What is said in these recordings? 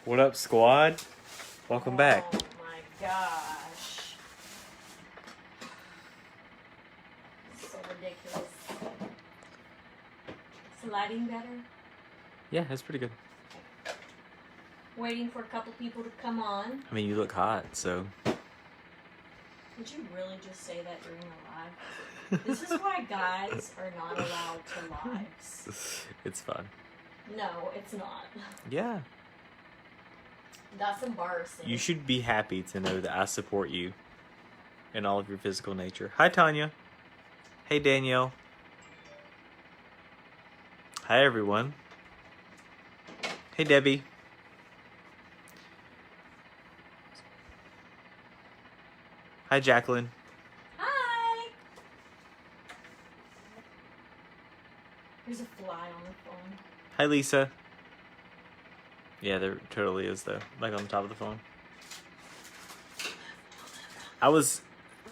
What up, squad? Welcome back. Oh my gosh. So ridiculous. Is the lighting better? Yeah, that's pretty good. Waiting for a couple people to come on. I mean, you look hot, so. Did you really just say that during the live? This is why guys are not allowed to lives. It's fun. No, it's not. Yeah. That's embarrassing. You should be happy to know that I support you in all of your physical nature. Hi, Tanya. Hey, Danielle. Hi, everyone. Hey, Debbie. Hi, Jacqueline. Hi! There's a fly on the phone. Hi, Lisa. Yeah, there totally is, though. Like on the top of the phone.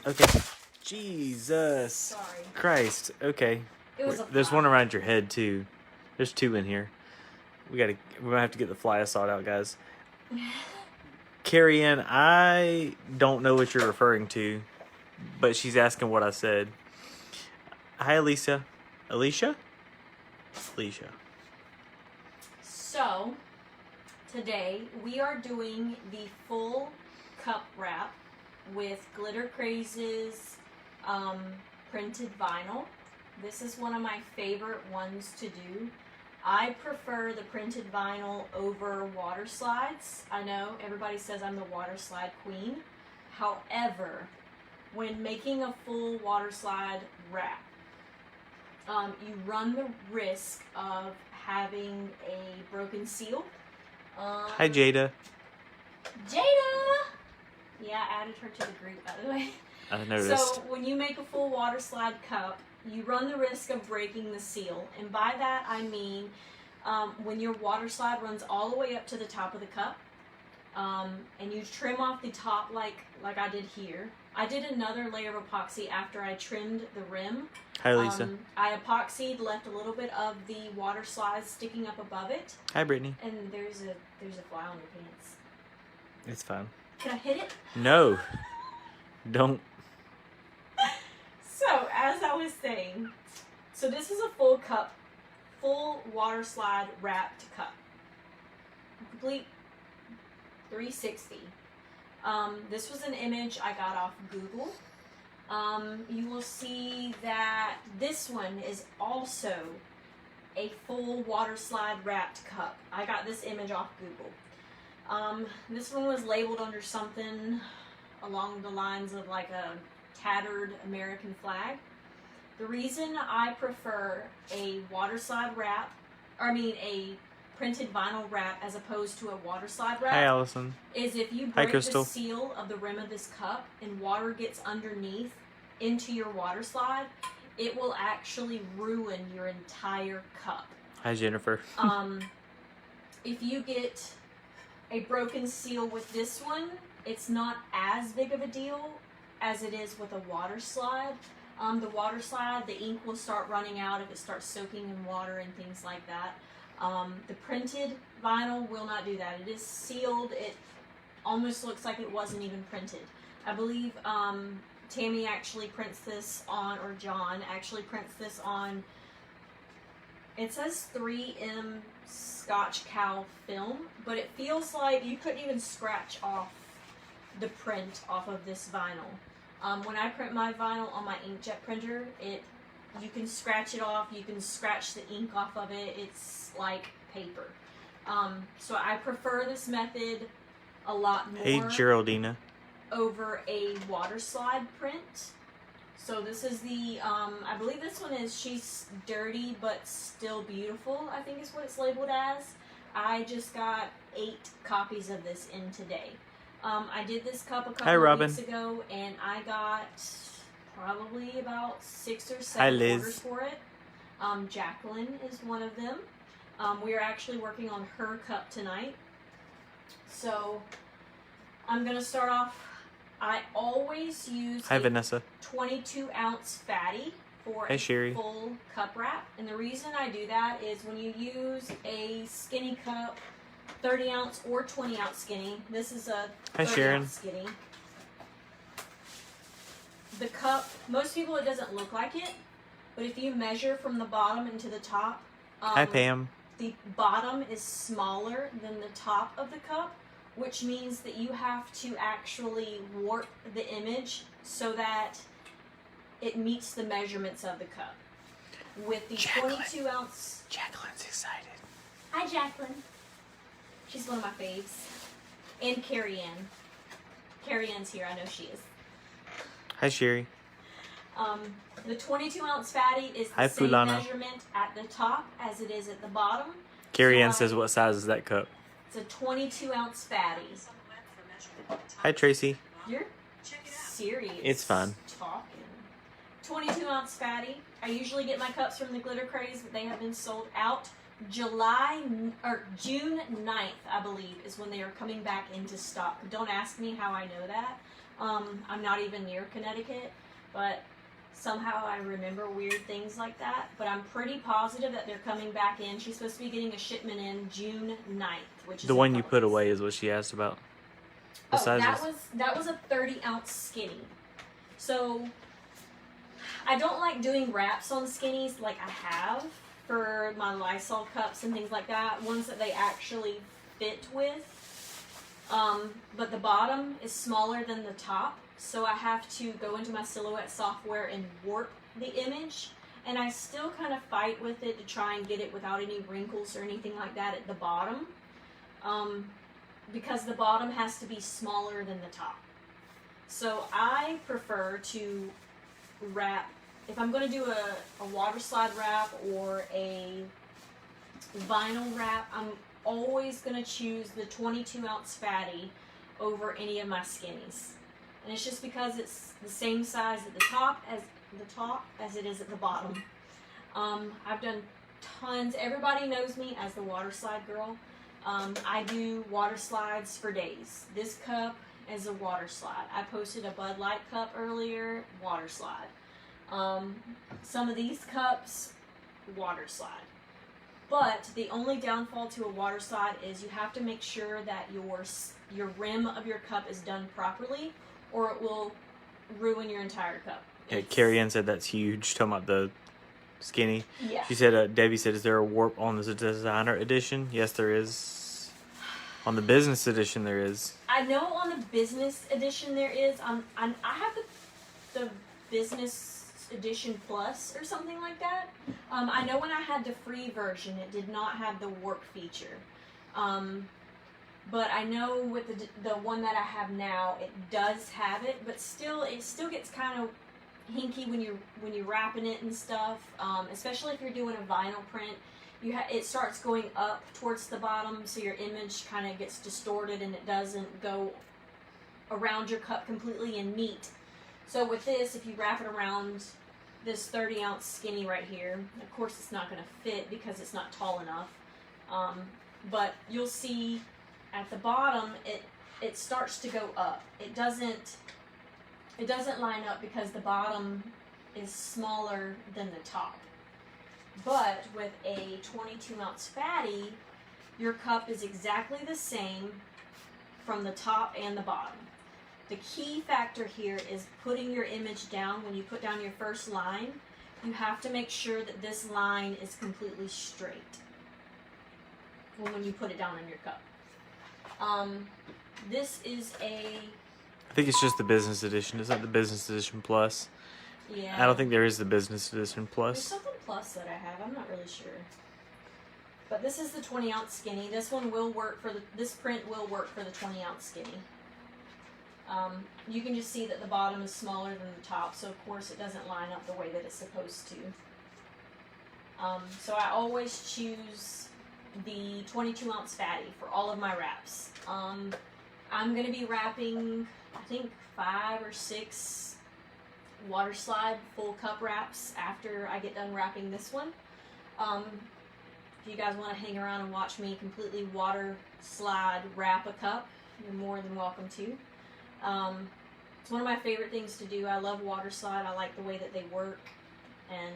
Okay. Jesus. Sorry. Christ. Okay. It was a There's fly. one around your head, too. There's two in here. We're gonna have to get the fly assault out, guys. Carrie Ann, I don't know what you're referring to, but she's asking what I said. Hi, Alicia. Alicia? So, today we are doing the full cup wrap with Glitter Craze's printed vinyl. This is one of my favorite ones to do. I prefer the printed vinyl over water slides. I know everybody says I'm the water slide queen. However, when making a full water slide wrap, you run the risk of having a broken seal. Hi, Jada. Jada! Yeah, I added her to the group, by the way. I noticed. So when you make a full water slide cup, you run the risk of breaking the seal. And by that I mean when your water slide runs all the way up to the top of the cup, and you trim off the top like I did here. I did another layer of epoxy after I trimmed the rim. Hi, Lisa. I epoxied, left a little bit of the water slide sticking up above it. Hi, Brittany. And there's a fly on your pants. It's fine. Can I hit it? No. Don't. So, as I was saying, so this is a full cup, full water slide wrapped cup. Complete 360. This was an image I got off Google. You will see that this one is also a full water slide wrapped cup. I got this image off Google. This one was labeled under something along the lines of like a tattered American flag. The reason I prefer a water slide wrap, a printed vinyl wrap as opposed to a water slide wrap, Hi, Allison. is if you Hi, break Crystal. the seal of the rim of this cup and water gets underneath into your water slide, it will actually ruin your entire cup. Hi, Jennifer. If you get a broken seal with this one, it's not as big of a deal as it is with a water slide. The water slide, the ink will start running out if it starts soaking in water and things like that. The printed vinyl will not do that. It is sealed. It almost looks like it wasn't even printed. I believe Tammy actually prints this on, or John actually prints this on, it says 3M Scotch Cow film, but it feels like you couldn't even scratch off the print off of this vinyl. When I print my vinyl on my inkjet printer, you can scratch it off, you can scratch the ink off of it, it's like paper. So I prefer this method a lot more. Hey, Geraldina. Over a water slide print. So this is the, I believe this one is She's Dirty But Still Beautiful, I think is what it's labeled as. I just got 8 copies of this in today. I did this cup a couple of weeks ago, and I got probably about 6 or 7 orders for it. Jacqueline is one of them. We are actually working on her cup tonight. So I'm going to start off. I always use Vanessa. 22-ounce fatty for a full cup wrap. And the reason I do that is when you use a skinny cup 30 ounce or 20 ounce skinny. This is a Hi, 30 Sharon. ounce skinny. The cup, most people it doesn't look like it, but if you measure from the bottom into the top, Hi, Pam. the bottom is smaller than the top of the cup, which means that you have to actually warp the image so that it meets the measurements of the cup. With the Jacqueline. 22 ounce... Jacqueline's excited. Hi, Jacqueline. She's one of my faves. And Carrie Ann. Carrie Ann's here, I know she is. Hi, Sherry. The 22 ounce fatty is the Hi, same Fulana. measurement at the top as it is at the bottom. Carrie Ann So says, what size is that cup? It's a 22 ounce fatty. Hi, Tracy. You're serious. It's fine. Talking. 22 ounce fatty. I usually get my cups from the Glitter Craze, but they have been sold out. June 9th, I believe, is when they are coming back into stock. Don't ask me how I know that. I'm not even near Connecticut, but somehow I remember weird things like that. But I'm pretty positive that they're coming back in. She's supposed to be getting a shipment in June 9th, which is The a one you couple put days. away is what she asked about. What Oh, sizes? that was a 30 ounce skinny. So I don't like doing wraps on skinnies like I have for my Lysol cups and things like that. Ones that they actually fit with. But the bottom is smaller than the top, so I have to go into my Silhouette software and warp the image. And I still kind of fight with it to try and get it without any wrinkles or anything like that at the bottom. Because the bottom has to be smaller than the top. So I prefer to wrap, if I'm going to do a water slide wrap or a vinyl wrap, I'm always going to choose the 22 ounce fatty over any of my skinnies. And it's just because it's the same size at the top as it is at the bottom. I've done tons. Everybody knows me as the water slide girl. I do water slides for days. This cup is a water slide. I posted a Bud Light cup earlier, water slide. Some of these cups, water slide. But the only downfall to a water slide is you have to make sure that your rim of your cup is done properly, or it will ruin your entire cup. Yeah, Carrie Ann said that's huge. Talking about the skinny. Yeah. She said, Debbie said, is there a warp on the designer edition? Yes, there is. On the business edition, there is. I know on the business edition there is. I have the business edition plus or something like that. I know when I had the free version, it did not have the warp feature. But I know with the one that I have now, it does have it. But still, it still gets kind of hinky when you're wrapping it and stuff. Especially if you're doing a vinyl print. It starts going up towards the bottom, so your image kind of gets distorted and it doesn't go around your cup completely and meet. So with this, if you wrap it around this 30 ounce skinny right here, of course it's not going to fit because it's not tall enough. But you'll see at the bottom, it starts to go up. It doesn't line up because the bottom is smaller than the top. But with a 22 ounce fatty, your cup is exactly the same from the top and the bottom. The key factor here is putting your image down. When you put down your first line, you have to make sure that this line is completely straight when you put it down in your cup. This is I think it's just the business edition. It's not the business edition plus. yeah. I don't think there is the business edition There's plus. something plus that I have. I'm not really sure. But this is the 20 ounce skinny. This one will work for this print will work for the 20 ounce skinny. You can just see that the bottom is smaller than the top, so of course it doesn't line up the way that it's supposed to. So I always choose the 22 ounce fatty for all of my wraps. I'm going to be wrapping, I think, 5 or 6 water slide full cup wraps after I get done wrapping this one. If you guys want to hang around and watch me completely water slide wrap a cup, you're more than welcome to. It's one of my favorite things to do. I love water slide. I like the way that they work, and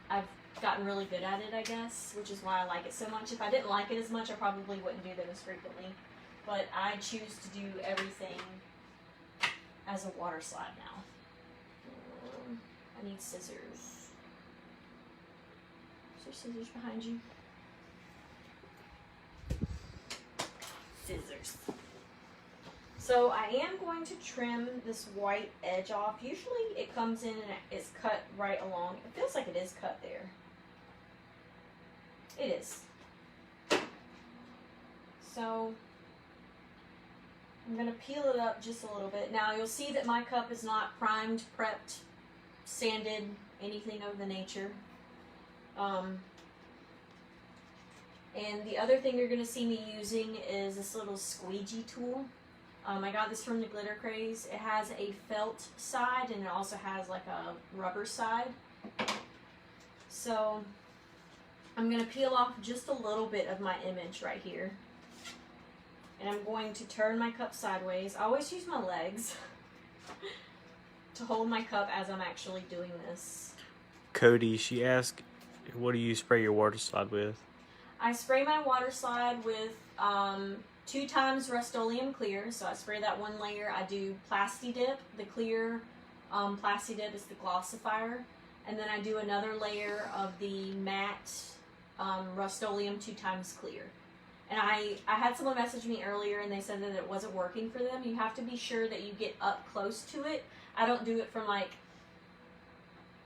I've gotten really good at it, I guess, which is why I like it so much. If I didn't like it as much, I probably wouldn't do them as frequently. But I choose to do everything as a water slide now. I need scissors. Is there scissors behind you? Scissors. So I am going to trim this white edge off. Usually it comes in and it's cut right along. It feels like it is cut there. It is. So I'm going to peel it up just a little bit. Now you'll see that my cup is not primed, prepped, sanded, anything of the nature. And the other thing you're going to see me using is this little squeegee tool. I got this from the Glitter Craze. It has a felt side and it also has like a rubber side. So I'm going to peel off just a little bit of my image right here. And I'm going to turn my cup sideways. I always use my legs to hold my cup as I'm actually doing this. Cody, she asked, what do you spray your water slide with? I spray my water slide with 2 times Rust-Oleum clear. So I spray that one layer. I do Plasti Dip. The clear Plasti Dip is the glossifier. And then I do another layer of the matte Rust-Oleum 2 times clear. And I had someone message me earlier and they said that it wasn't working for them. You have to be sure that you get up close to it. I don't do it from like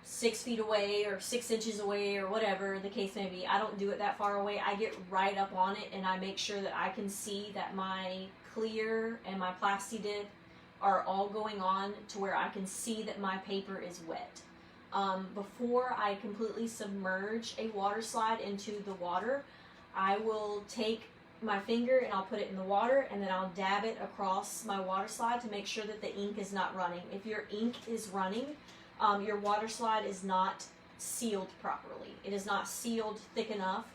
6 feet away or 6 inches away or whatever the case may be. I don't do it that far away. I get right up on it and I make sure that I can see that my clear and my Plasti Dip are all going on to where I can see that my paper is wet. Before I completely submerge a water slide into the water, I will take my finger and I'll put it in the water and then I'll dab it across my water slide to make sure that the ink is not running. If your ink is running, your water slide is not sealed properly. It is not sealed thick enough.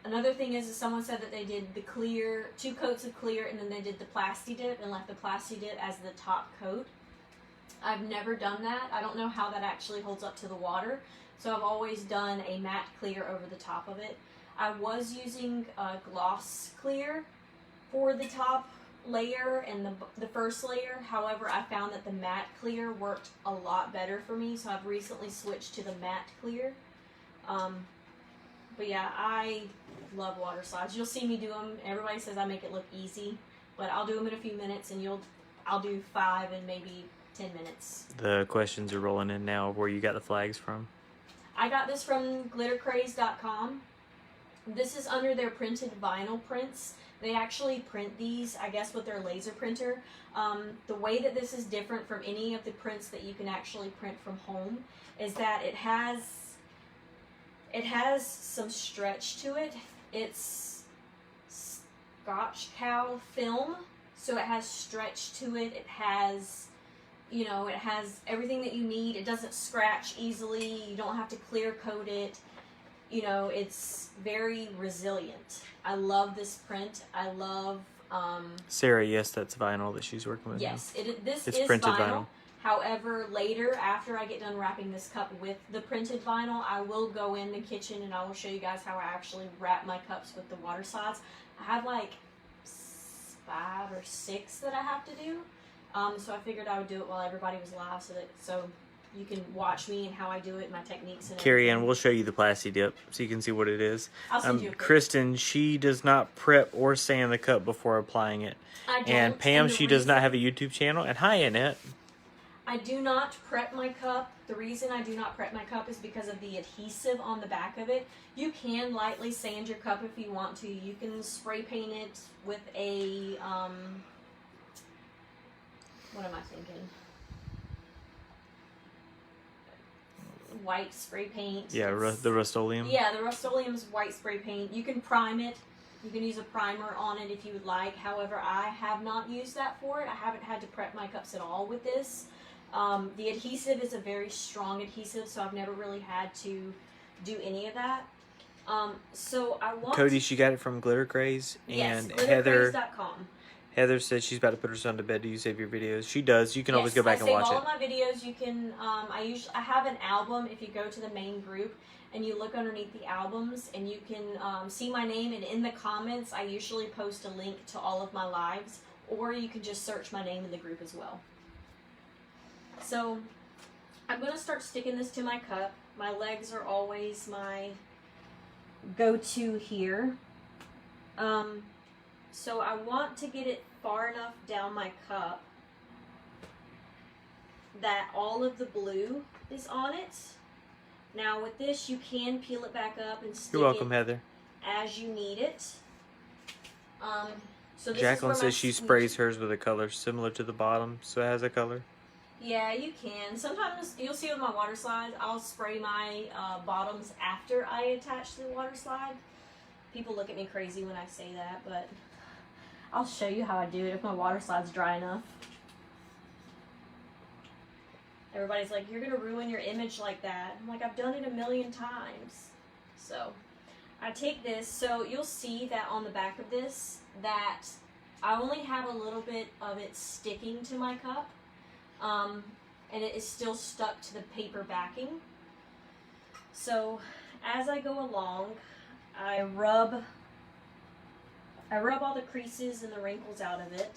Another thing is someone said that they did the clear, 2 coats of clear, and then they did the Plasti Dip and left the Plasti Dip as the top coat. I've never done that. I don't know how that actually holds up to the water. So I've always done a matte clear over the top of it. I was using gloss clear for the top layer and the first layer. However, I found that the matte clear worked a lot better for me. So I've recently switched to the matte clear. But yeah, I love water slides. You'll see me do them. Everybody says I make it look easy, but I'll do them in a few minutes and I'll do 5 and maybe 10 minutes. The questions are rolling in now of where you got the flags from. I got this from glittercraze.com. This is under their printed vinyl prints. They actually print these, I guess, with their laser printer. The way that this is different from any of the prints that you can actually print from home is that it has some stretch to it. It's Scotch cow film, so it has stretch to it. It has, you know, it has everything that you need. It doesn't scratch easily. You don't have to clear coat it. You know, it's very resilient. I love this print. I love... Sarah, yes, that's vinyl that she's working with. Yes, this it's is printed vinyl. However, later, after I get done wrapping this cup with the printed vinyl, I will go in the kitchen and I will show you guys how I actually wrap my cups with the water slides. I have like 5 or 6 that I have to do. So I figured I would do it while everybody was live so you can watch me and how I do it, my techniques. And Carrie Ann, we'll show you the Plasti Dip so you can see what it is. I'll send you a picture. Kristen, she does not prep or sand the cup before applying it. I don't, and Pam, she does not have a YouTube channel. And hi, Annette. I do not prep my cup. The reason I do not prep my cup is because of the adhesive on the back of it. You can lightly sand your cup if you want to. You can spray paint it with a, what am I thinking? White spray paint. Yeah, the Rust-Oleum. Yeah, the Rust-Oleum is white spray paint. You can prime it. You can use a primer on it if you would like. However, I have not used that for it. I haven't had to prep my cups at all with this. The adhesive is a very strong adhesive, so I've never really had to do any of that. So I want... Cody, she got it from Glitter Craze. And yes, glittercraze.com. Heather said she's about to put her son to bed. Do you save your videos? She does. You can always go back and watch I save all it. of my videos. You can. I have an album. If you go to the main group and you look underneath the albums, and you can see my name. And in the comments, I usually post a link to all of my lives, or you can just search my name in the group as well. So I'm gonna start sticking this to my cup. My legs are always my go-to here. So I want to get it far enough down my cup that all of the blue is on it. Now with this, you can peel it back up and stick You're welcome, it Heather. as you need it. So this Jacqueline is where says she sprays hers with a color similar to the bottom, so it has a color. Yeah, you can. Sometimes you'll see with my water slides, I'll spray my bottoms after I attach the water slide. People look at me crazy when I say that, but I'll show you how I do it if my water slide's dry enough. Everybody's like, you're gonna ruin your image like that. I'm like, I've done it a million times. So I take this, so you'll see that on the back of this, that I only have a little bit of it sticking to my cup. And it is still stuck to the paper backing. So as I go along, I rub all the creases and the wrinkles out of it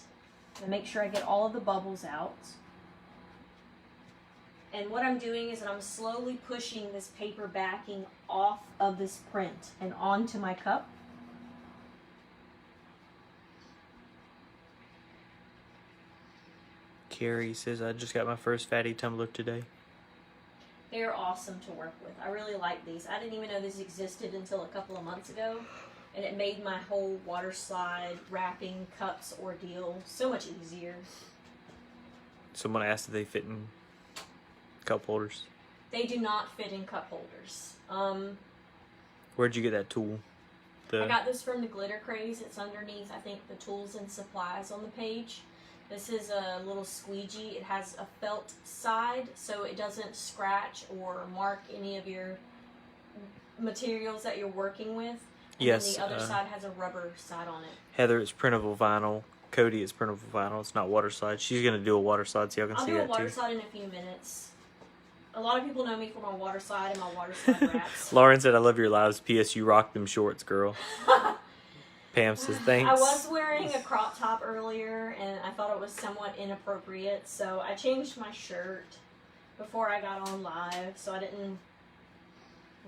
and make sure I get all of the bubbles out. And what I'm doing is that I'm slowly pushing this paper backing off of this print and onto my cup. Carrie says, I just got my first fatty tumbler today. They are awesome to work with. I really like these. I didn't even know this existed until a couple of months ago. And it made my whole water slide, wrapping, cups ordeal so much easier. Someone asked if they fit in cup holders. They do not fit in cup holders. Where'd you get that tool? I got this from the Glitter Craze. It's underneath, I think, the tools and supplies on the page. This is a little squeegee. It has a felt side, so it doesn't scratch or mark any of your materials that you're working with. And yes. then the other side has a rubber side on it. Heather, it's printable vinyl. Cody, it's printable vinyl. It's not water slide. She's going to do a water slide so y'all can see that too. I'll do a water slide in a few minutes. A lot of people know me for my water slide and my water slide wraps. Lauren said, I love your lives. P.S. You rock them shorts, girl. Pam says, thanks. I was wearing a crop top earlier, and I thought it was somewhat inappropriate, so I changed my shirt before I got on live, so I didn't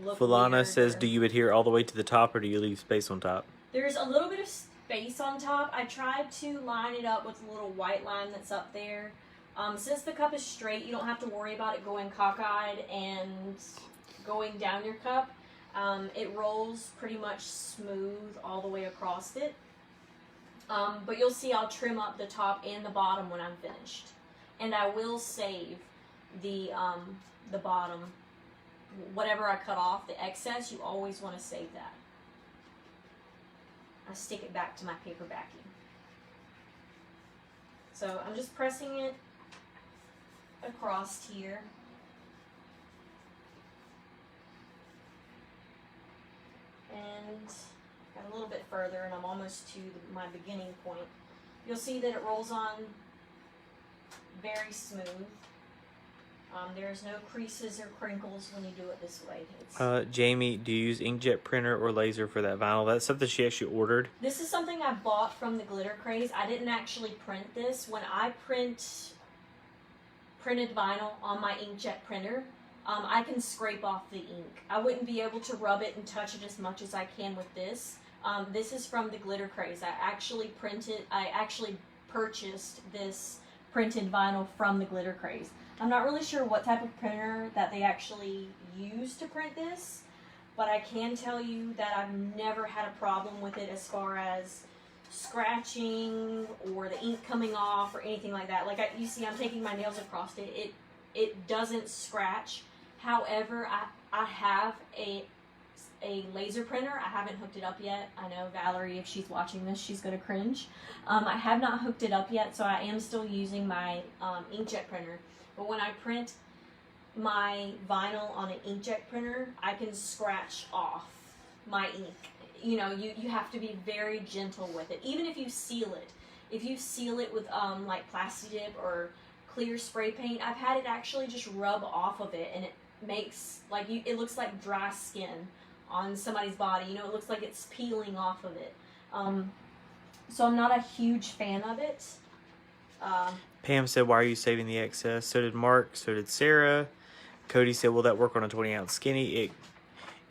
look Fulana weird says, do you adhere all the way to the top, or do you leave space on top? There's a little bit of space on top. I tried to line it up with the little white line that's up there. Since the cup is straight, you don't have to worry about it going cockeyed and going down your cup. It rolls pretty much smooth all the way across it. But you'll see I'll trim up the top and the bottom when I'm finished. And I will save the bottom. Whatever I cut off, the excess, you always want to save that. I stick it back to my paper backing. So I'm just pressing it across here. And got a little bit further, and I'm almost to my beginning point. You'll see that it rolls on very smooth. There's no creases or crinkles when you do it this way. Jamie, do you use inkjet printer or laser for that vinyl? That's something she actually ordered. This is something I bought from the Glitter Craze. I didn't actually print this. When I printed vinyl on my inkjet printer, I can scrape off the ink. I wouldn't be able to rub it and touch it as much as I can with this. This is from the Glitter Craze. I actually purchased this printed vinyl from the Glitter Craze. I'm not really sure what type of printer that they actually use to print this, but I can tell you that I've never had a problem with it as far as scratching or the ink coming off or anything like that. Like you see, I'm taking my nails across it. It doesn't scratch. However, I have a laser printer. I haven't hooked it up yet. I know Valerie, if she's watching this, she's going to cringe. I have not hooked it up yet, so I am still using my inkjet printer. But when I print my vinyl on an inkjet printer, I can scratch off my ink. You know, you have to be very gentle with it. Even if you seal it, if you seal it with like Plasti Dip or clear spray paint, I've had it actually just rub off of it, and it makes like it looks like dry skin on somebody's body. You know, it looks like it's peeling off of it. So I'm not a huge fan of it. Pam said, "Why are you saving the excess?" So did Mark. So did Sarah. Cody said, "Will that work on a 20-ounce skinny?"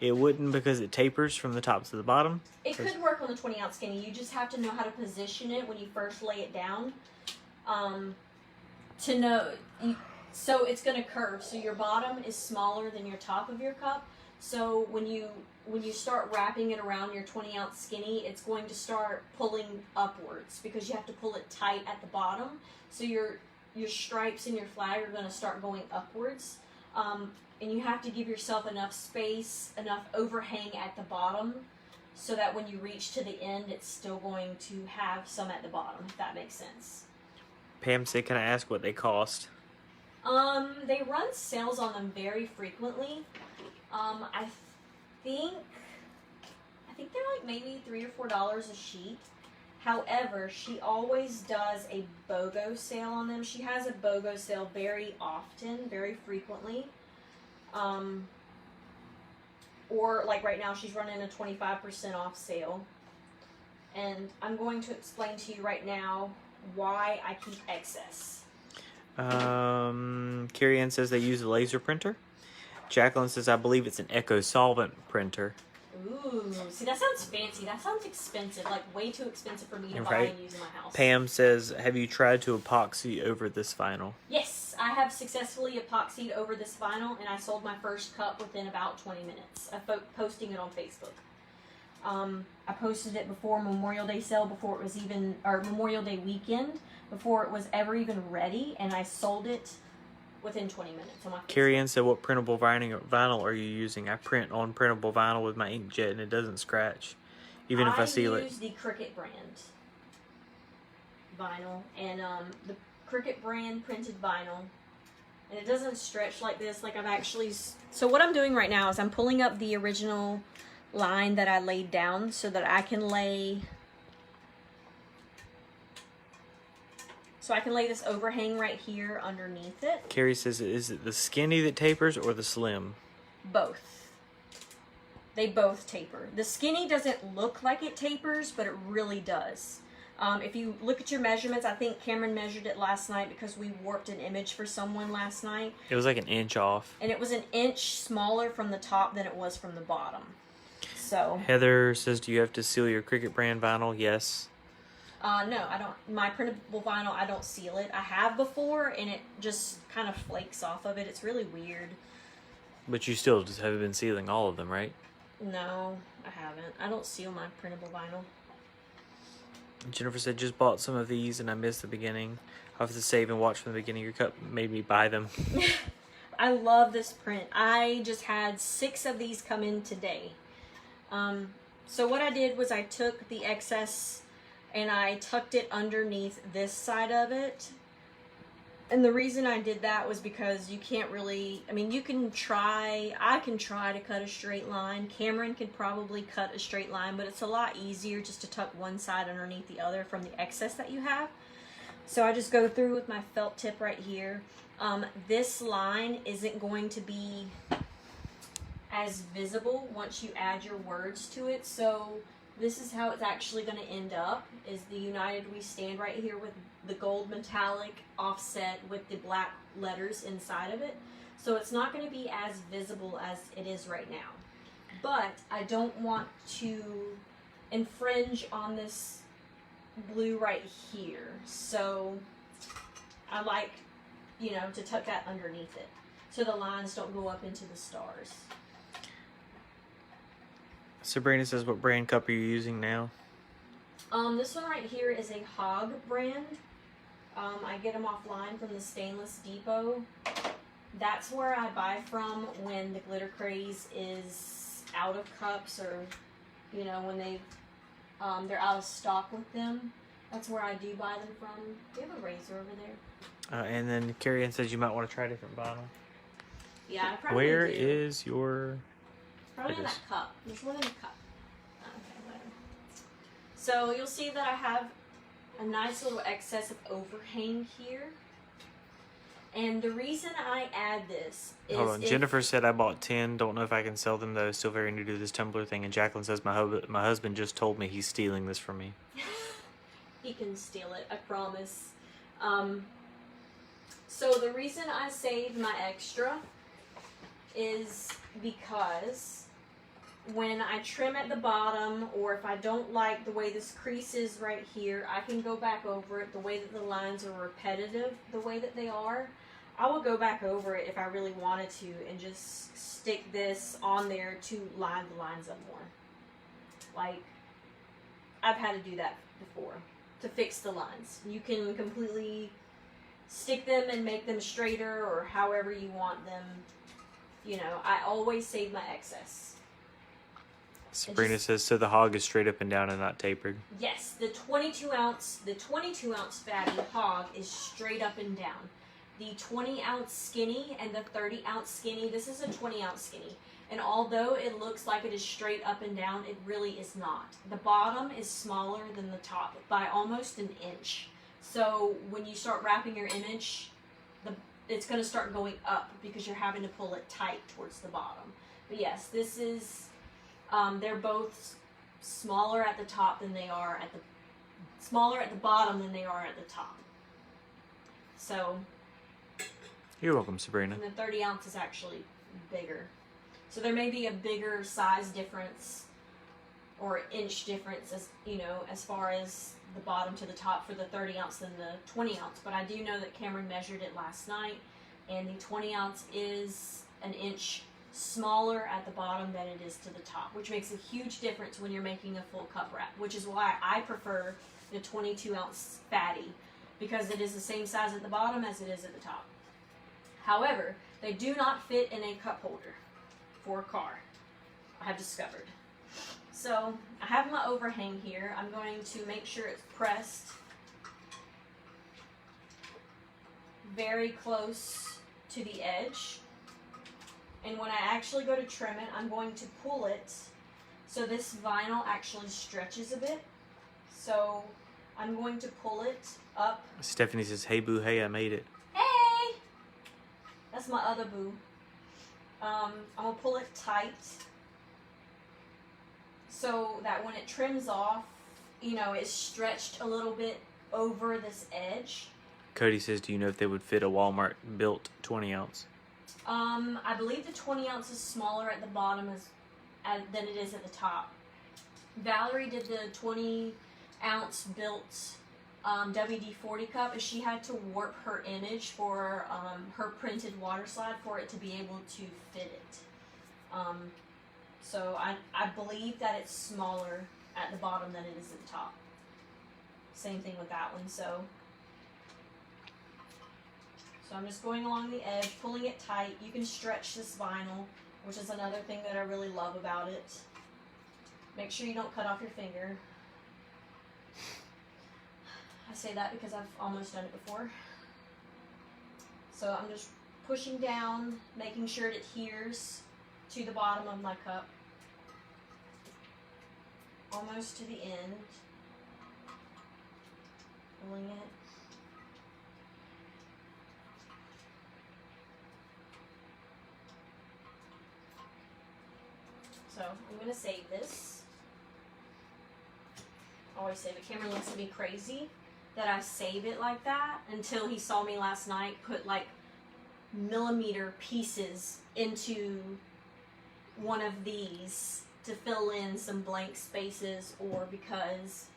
It wouldn't, because it tapers from the top to the bottom. It could work on the 20-ounce skinny. You just have to know how to position it when you first lay it down. To know, so it's going to curve. So your bottom is smaller than your top of your cup. So when you start wrapping it around your 20-ounce skinny, it's going to start pulling upwards because you have to pull it tight at the bottom. So your stripes and your flag are going to start going upwards. And you have to give yourself enough space, enough overhang at the bottom, so that when you reach to the end, it's still going to have some at the bottom, if that makes sense. Pam said, "Can I ask what they cost?" They run sales on them very frequently. I think they're like maybe $3 or $4 a sheet. However, she always does a BOGO sale on them. She has a BOGO sale very often, very frequently. Or like right now, she's running a 25% off sale. And I'm going to explain to you right now why I keep excess. Carrie Ann says they use a laser printer. Jacqueline says, "I believe it's an Echo solvent printer." Ooh, see, that sounds fancy. That sounds expensive, like way too expensive for me to buy and use in my house. Pam says, "Have you tried to epoxy over this vinyl?" Yes, I have successfully epoxied over this vinyl, and I sold my first cup within about 20 minutes of posting it on Facebook. I posted it before Memorial Day sale, before it was even, or Memorial Day weekend, before it was ever even ready, and I sold it within 20 minutes on my Facebook. Carrie Ann said, "What printable vinyl are you using?" I print on printable vinyl with my inkjet, and it doesn't scratch, even if I seal it. I use the Cricut brand vinyl, and the Cricut brand printed vinyl, and it doesn't stretch like this. Like I've actually, so what I'm doing right now is I'm pulling up the original line that I laid down so that I can lay this overhang right here underneath it. Carrie says, "Is it the skinny that tapers or the slim?" Both. They both taper. The skinny doesn't look like it tapers, but it really does. If you look at your measurements, I think Cameron measured it last night because we warped an image for someone last night. It was like an inch off. And it was an inch smaller from the top than it was from the bottom. So Heather says, "Do you have to seal your Cricut brand vinyl?" Yes. No, I don't. My printable vinyl, I don't seal it. I have before, and it just kind of flakes off of it. It's really weird. But you still just have been sealing all of them, right? No, I haven't. I don't seal my printable vinyl. Jennifer said, "Just bought some of these and I missed the beginning. I'll have to save and watch from the beginning. Your cup made me buy them." I love this print. I just had 6 of these come in today. So what I did was I took the excess and I tucked it underneath this side of it. And the reason I did that was because you can't really, I mean, I can try to cut a straight line. Cameron could probably cut a straight line, but it's a lot easier just to tuck one side underneath the other from the excess that you have. So I just go through with my felt tip right here. This line isn't going to be as visible once you add your words to it. So this is how it's actually going to end up, is the United We Stand right here with the gold metallic offset with the black letters inside of it. So it's not going to be as visible as it is right now. But I don't want to infringe on this blue right here. So I like, to tuck that underneath it so the lines don't go up into the stars. Sabrina says, "What brand cup are you using now?" This one right here is a Hog brand. I get them offline from the Stainless Depot. That's where I buy from when the glitter craze is out of cups, or when they're out of stock with them. That's where I do buy them from. Do you have a razor over there? And then Carrie Ann says you might want to try a different bottle. Yeah, I probably Where do. is your... Probably in that cup. There's one in the cup. Okay, whatever. So you'll see that I have a nice little excess of overhang here. And the reason I add this is... Hold on. Jennifer said I bought 10. Don't know if I can sell them, though. Still very new to this Tumbler thing. And Jacqueline says my husband just told me he's stealing this from me. He can steal it, I promise. So the reason I saved my extra is because when I trim at the bottom, or if I don't like the way this crease is right here, I can go back over it. The way that the lines are repetitive, the way that they are, I will go back over it if I really wanted to and just stick this on there to line the lines up more. Like, I've had to do that before to fix the lines. You can completely stick them and make them straighter or however you want them. You know, I always save my excess. Sabrina says, so the hog is straight up and down and not tapered. Yes, the 22 ounce fatty hog is straight up and down. The 20 ounce skinny and the 30 ounce skinny, this is a 20 ounce skinny. And although it looks like it is straight up and down, it really is not. The bottom is smaller than the top by almost an inch. So when you start wrapping your image, it's going to start going up because you're having to pull it tight towards the bottom. But yes, this is, they're both smaller at the top than they are at the, smaller at the bottom than they are at the top. So. You're welcome, Sabrina. And the 30 ounce is actually bigger. So there may be a bigger size difference or inch difference as, you know, as far as the bottom to the top for the 30 ounce than the 20 ounce. But I do know that Cameron measured it last night, and the 20 ounce is an inch smaller at the bottom than it is to the top, which makes a huge difference when you're making a full cup wrap, which is why I prefer the 22 ounce fatty, because it is the same size at the bottom as it is at the top. However, they do not fit in a cup holder for a car, I have discovered. So I have my overhang here. I'm going to make sure it's pressed very close to the edge. And when I actually go to trim it, I'm going to pull it so this vinyl actually stretches a bit. So I'm going to pull it up. Stephanie says, hey boo, hey, I made it. Hey! That's my other boo. I'm going to pull it tight so that when it trims off, you know, it's stretched a little bit over this edge. Cody says, do you know if they would fit a Walmart built 20 ounce? I believe the 20 ounce is smaller at the bottom than it is at the top. Valerie did the 20 ounce built WD-40 cup, and she had to warp her image for her printed water slide for it to be able to fit it. So I believe that it's smaller at the bottom than it is at the top. Same thing with that one. So I'm just going along the edge, pulling it tight. You can stretch this vinyl, which is another thing that I really love about it. Make sure you don't cut off your finger. I say that because I've almost done it before. So I'm just pushing down, making sure it adheres to the bottom of my cup. Almost to the end. Pulling it. So I'm going to save this. Always save it. Cameron looks at me crazy that I save it like that until he saw me last night put like millimeter pieces into one of these to fill in some blank spaces, or because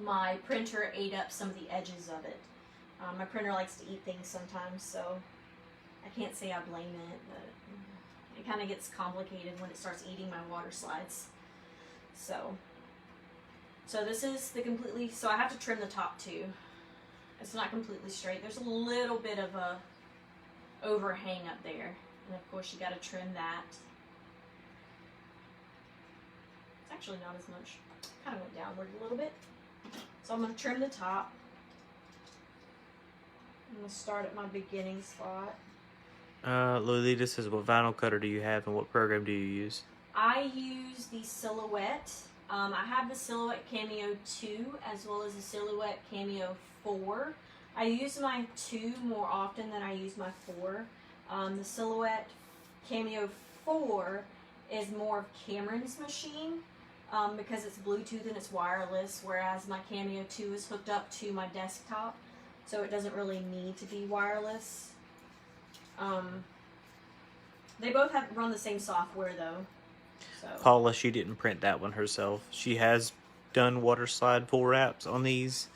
my printer ate up some of the edges of it. My printer likes to eat things sometimes, so I can't say I blame it, but it kind of gets complicated when it starts eating my water slides. So this is the completely, so I have to trim the top too. It's not completely straight. There's a little bit of a overhang up there. And of course you got to trim that. It's actually not as much. Kind of went downward a little bit. So I'm going to trim the top. I'm going to start at my beginning spot. Lolita says, what vinyl cutter do you have and what program do you use? I use the Silhouette I have the Silhouette Cameo 2 as well as the Silhouette Cameo 4. I use my 2 more often than I use my 4. The Silhouette Cameo 4 is more of Cameron's machine because it's Bluetooth and it's wireless, whereas my Cameo 2 is hooked up to my desktop, so it doesn't really need to be wireless. They both run the same software though. So. Paula, she didn't print that one herself. She has done water slide pull wraps on these,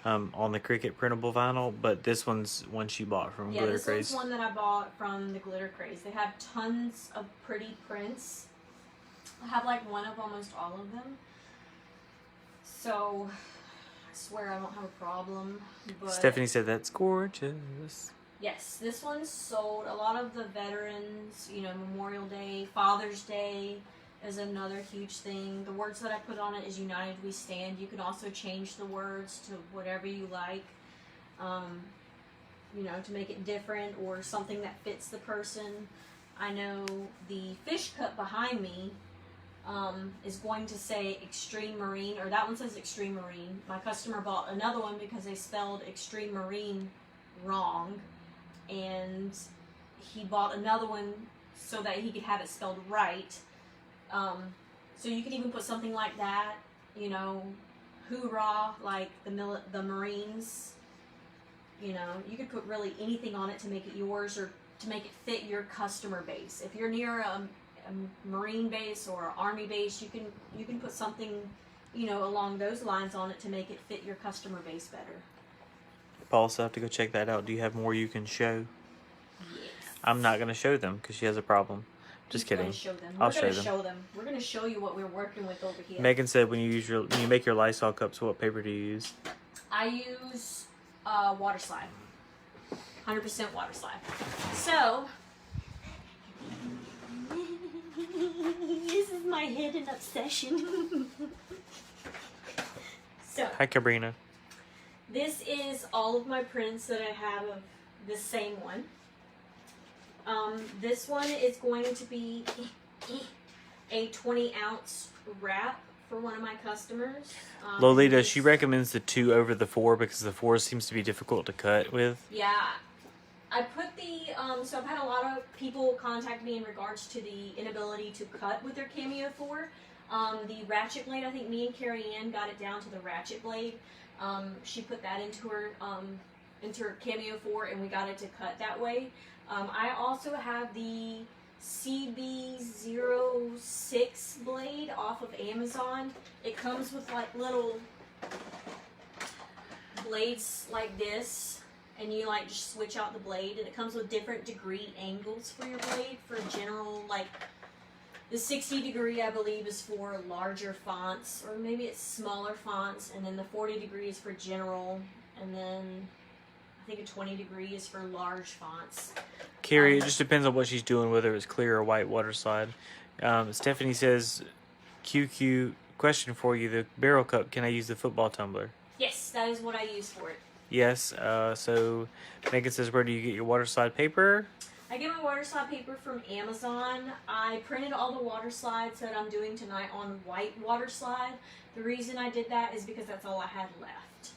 on the Cricut printable vinyl, but this one's one she bought from Glitter Craze. Yeah, this one's one that I bought from the Glitter Craze. They have tons of pretty prints. I have like one of almost all of them. So, I swear I don't have a problem. But Stephanie said that's gorgeous. yes, this one's sold. A lot of the veterans, you know, Memorial Day, Father's Day is another huge thing. The words that I put on it is United We Stand. You can also change the words to whatever you like, you know, to make it different or something that fits the person. I know the fish cup behind me is going to say Extreme Marine, or that one says Extreme Marine. My customer bought another one because they spelled Extreme Marine wrong, and he bought another one so that he could have it spelled right. So you could even put something like that, you know, hoorah, like the Marines. You know, you could put really anything on it to make it yours or to make it fit your customer base. If you're near a Marine base or an Army base, you can put something, you know, along those lines on it to make it fit your customer base better. Paul, so I have to go check that out. Do you have more you can show? Yes. I'm not going to show them because she has a problem. Just kidding. I'll show them. We're going to show you what we're working with over here. Megan said when you make your Lysol cups, what paper do you use? I use water slide. 100% water slide. So, this is my hidden obsession. So, hi, Cabrina. This is all of my prints that I have of the same one. This one is going to be a 20-ounce wrap for one of my customers. Lolita, she recommends the 2 over the 4 because the 4 seems to be difficult to cut with. Yeah. I put the, so I've had a lot of people contact me in regards to the inability to cut with their Cameo 4. The ratchet blade, I think me and Carrie Ann got it down to the ratchet blade. She put that into her Cameo 4 and we got it to cut that way. I also have the CB06 blade off of Amazon. It comes with like little blades like this, and you like just switch out the blade, and it comes with different degree angles for your blade. For general, like the 60 degree I believe is for larger fonts, or maybe it's smaller fonts, and then the 40 degree is for general, and then I think a 20 degree is for large fonts. Carrie, it just depends on what she's doing, whether it's clear or white water slide. Stephanie says, QQ, question for you, the barrel cup, can I use the football tumbler? Yes, that is what I use for it. Yes, so Megan says, where do you get your water slide paper? I get my water slide paper from Amazon. I printed all the water slides that I'm doing tonight on white water slide. The reason I did that is because that's all I had left.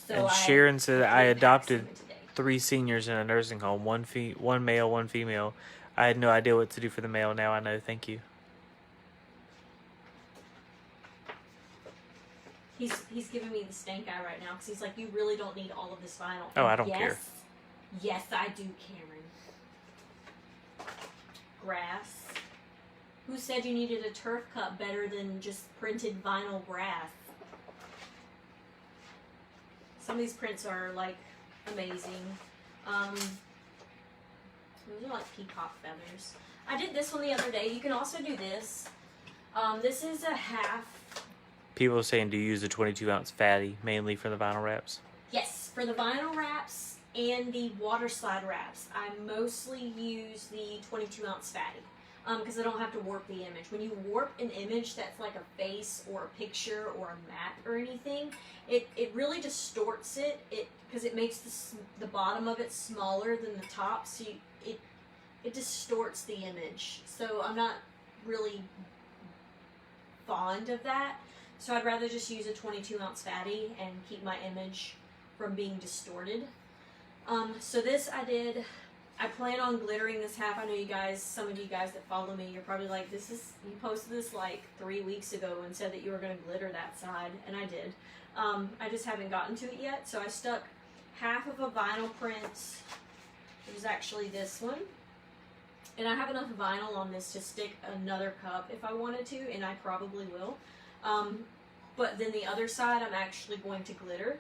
So and Sharon said, I adopted 3 seniors in a nursing home, one male, one female. I had no idea what to do for the male. Now I know. Thank you. He's giving me the stank eye right now because he's like, you really don't need all of this vinyl. Oh, I don't care. Yes, I do, Cameron. Grass. Who said you needed a turf cup better than just printed vinyl grass? Some of these prints are like amazing. Those are like peacock feathers. I did this one the other day. You can also do this. This is a half. People are saying, do you use the 22-ounce fatty mainly for the vinyl wraps? Yes, for the vinyl wraps and the water slide wraps, I mostly use the 22-ounce fatty because I don't have to warp the image. When you warp an image that's like a face or a picture or a map or anything, it really distorts it because it makes the bottom of it smaller than the top, so it distorts the image. So I'm not really fond wand of that. So I'd rather just use a 22-ounce fatty and keep my image from being distorted. So this I plan on glittering this half. I know you guys, some of you guys that follow me, you're probably like, you posted this like 3 weeks ago and said that you were going to glitter that side, and I did. I just haven't gotten to it yet, so I stuck half of a vinyl print. It was actually this one. And I have enough vinyl on this to stick another cup if I wanted to, and I probably will. But then the other side I'm actually going to glitter.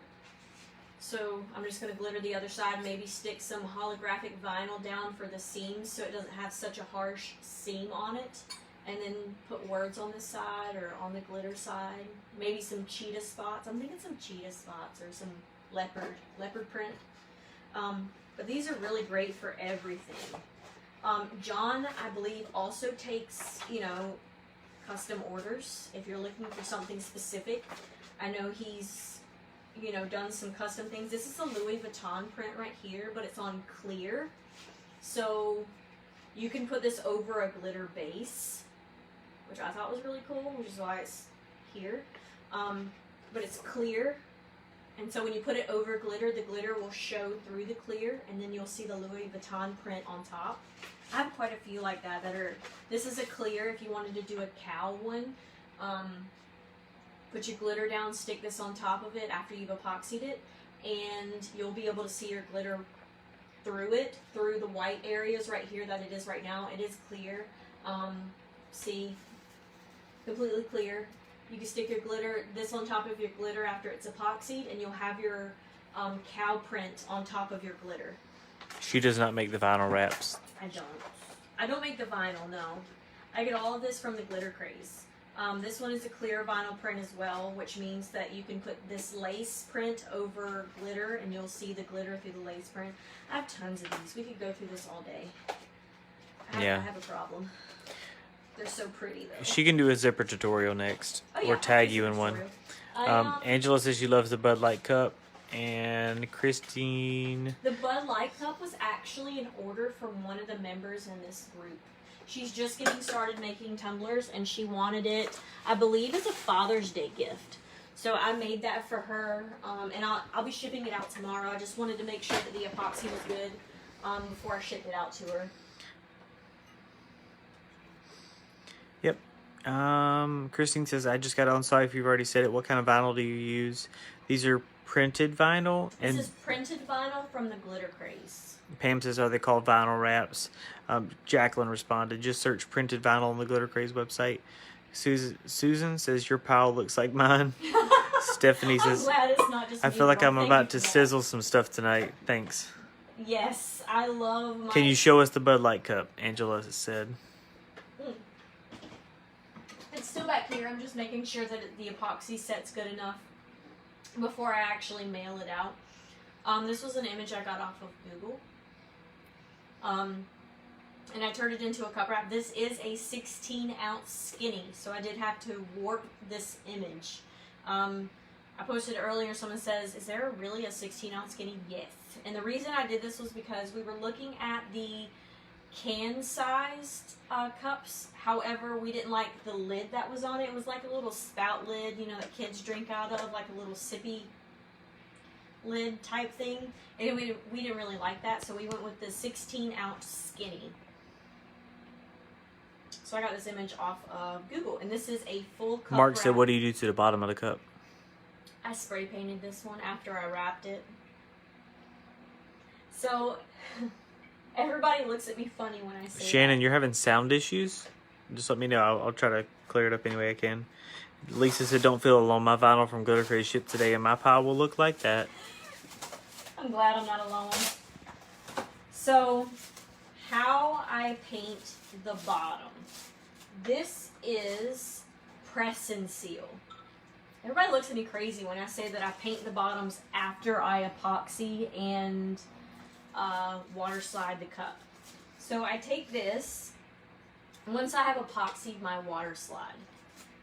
So I'm just going to glitter the other side, maybe stick some holographic vinyl down for the seams so it doesn't have such a harsh seam on it. And then put words on this side or on the glitter side. Maybe some cheetah spots. I'm thinking some cheetah spots or some leopard print. But these are really great for everything. John, I believe, also takes, custom orders if you're looking for something specific. I know he's, done some custom things. This is a Louis Vuitton print right here, but it's on clear. So you can put this over a glitter base, which I thought was really cool, which is why it's here. But it's clear. And so when you put it over glitter, the glitter will show through the clear, and then you'll see the Louis Vuitton print on top. I have quite a few like that this is a clear if you wanted to do a cow one. Put your glitter down, stick this on top of it after you've epoxied it, and you'll be able to see your glitter through the white areas right here that it is right now. It is clear. See, completely clear. You can stick your glitter, this on top of your glitter after it's epoxied, and you'll have your cow print on top of your glitter. She does not make the vinyl wraps. I don't make the vinyl, no. I get all of this from the Glitter Craze. This one is a clear vinyl print as well, which means that you can put this lace print over glitter, and you'll see the glitter through the lace print. I have tons of these. We could go through this all day. I have a problem. They're so pretty, though. She can do a zipper tutorial next, or tag you in one. Angela says she loves the Bud Light cup, and Christine. The Bud Light cup was actually an order from one of the members in this group. She's just getting started making tumblers, and she wanted it, I believe, as a Father's Day gift. So I made that for her, and I'll be shipping it out tomorrow. I just wanted to make sure that the epoxy was good before I shipped it out to her. Yep. Christine says, I just got on. Sorry if you've already said it. What kind of vinyl do you use? These are printed vinyl. This is printed vinyl from the Glitter Craze. Pam says, are they called vinyl wraps? Jacqueline responded, just search printed vinyl on the Glitter Craze website. Susan says, your pile looks like mine. Stephanie says, I'm glad it's not just I feel like I'm about to sizzle some stuff tonight. Thanks. Yes, I love my... Can you show us the Bud Light cup? Angela said. It's still back here. I'm just making sure that the epoxy set's good enough before I actually mail it out. This was an image I got off of Google. And I turned it into a cup wrap. This is a 16-ounce skinny, so I did have to warp this image. I posted earlier, someone says, is there really a 16-ounce skinny? Yes. And the reason I did this was because we were looking at the can-sized cups. However, we didn't like the lid that was on it. It was like a little spout lid, that kids drink out of, like a little sippy lid type thing. And we didn't really like that, so we went with the 16-ounce skinny. So I got this image off of Google, and this is a full cup Mark wrap. said, what do you do to the bottom of the cup? I spray painted this one after I wrapped it. So everybody looks at me funny when I say Shannon, that. you're having sound issues? Just let me know. I'll try to clear it up any way I can. Lisa said, don't feel alone. My vinyl from Glitter Craze shipped today, and my pile will look like that. I'm glad I'm not alone. So, how I paint the bottom. This is press and seal. Everybody looks at me crazy when I say that I paint the bottoms after I epoxy and water slide the cup. So I take this, once I have epoxied my water slide,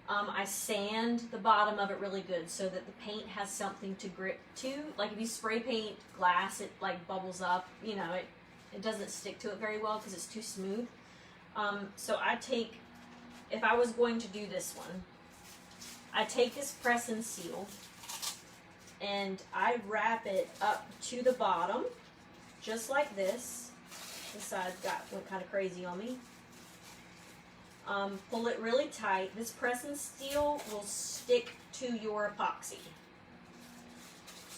I sand the bottom of it really good so that the paint has something to grip to. Like if you spray paint glass, it like bubbles up, it doesn't stick to it very well because it's too smooth. So I take, if I was going to do this one, I take this press and seal and I wrap it up to the bottom, just like this. This side went kind of crazy on me. Pull it really tight. This press and seal will stick to your epoxy.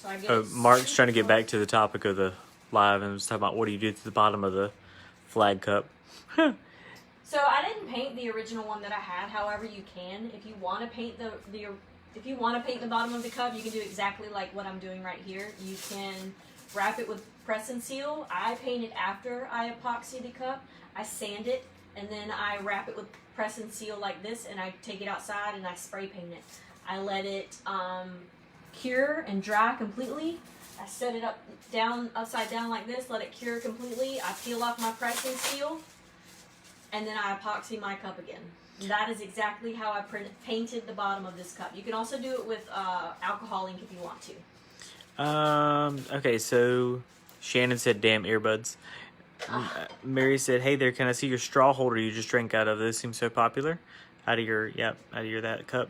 So I get Mark's trying to get back to the topic of the live and was talking about what do you do to the bottom of the flag cup. So I didn't paint the original one that I had. However, you can. If you want to paint if you want to paint the bottom of the cup, you can do exactly like what I'm doing right here. You can wrap it with press and seal. I paint it after I epoxy the cup. I sand it and then I wrap it with press and seal like this, and I take it outside and I spray paint it. I let it cure and dry completely. I set it upside down like this, let it cure completely. I peel off my press and seal, and then I epoxy my cup again. That is exactly how I painted the bottom of this cup. You can also do it with alcohol ink if you want to. Okay, so Shannon said, damn earbuds. Mary said, hey there, can I see your straw holder you just drank out of? This seems so popular. Out of your that cup.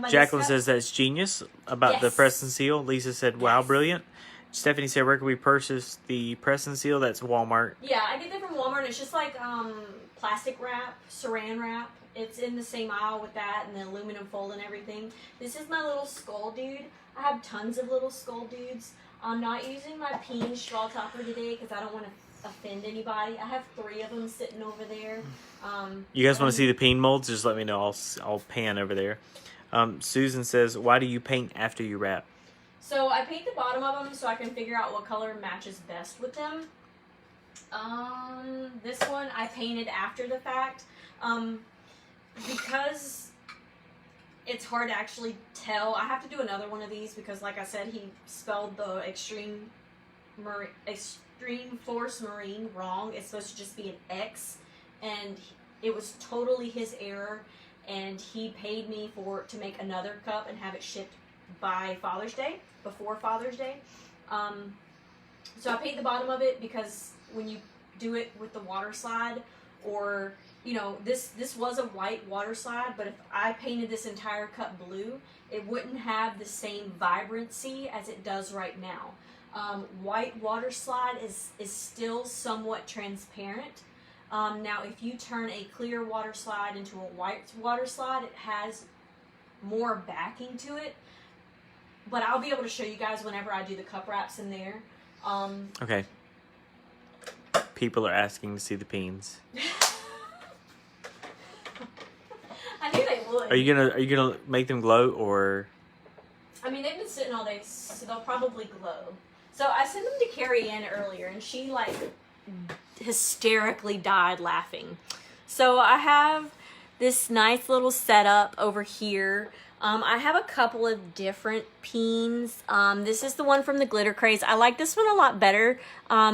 Jacqueline says that's genius about the press and seal. Lisa said, wow, brilliant. Stephanie said, where can we purchase the press and seal? That's Walmart. Yeah, I get them from Walmart. It's just like plastic wrap, saran wrap. It's in the same aisle with that and the aluminum foil and everything. This is my little skull dude. I have tons of little skull dudes. I'm not using my peen straw topper today because I don't want to offend anybody. I have 3 of them sitting over there. You guys want to see the peen molds? Just let me know. I'll pan over there. Susan says, why do you paint after you wrap? So I paint the bottom of them so I can figure out what color matches best with them. This one I painted after the fact. Because it's hard to actually tell. I have to do another one of these because, like I said, he spelled the Extreme Force Marine wrong. It's supposed to just be an X, and it was totally his error. And he paid me to make another cup and have it shipped by Father's Day, before Father's Day. So I paint the bottom of it because when you do it with the water slide, or this was a white water slide, but if I painted this entire cup blue, it wouldn't have the same vibrancy as it does right now. White water slide is still somewhat transparent. Now, if you turn a clear water slide into a white water slide, it has more backing to it. But I'll be able to show you guys whenever I do the cup wraps in there. Okay. People are asking to see the peens. I knew they would. Are you gonna make them glow, or? I mean, they've been sitting all day, so they'll probably glow. So I sent them to Carrie Ann earlier, and she hysterically died laughing. So I have this nice little setup over here. I have a couple of different peens. This is the one from the Glitter Craze. I like this one a lot better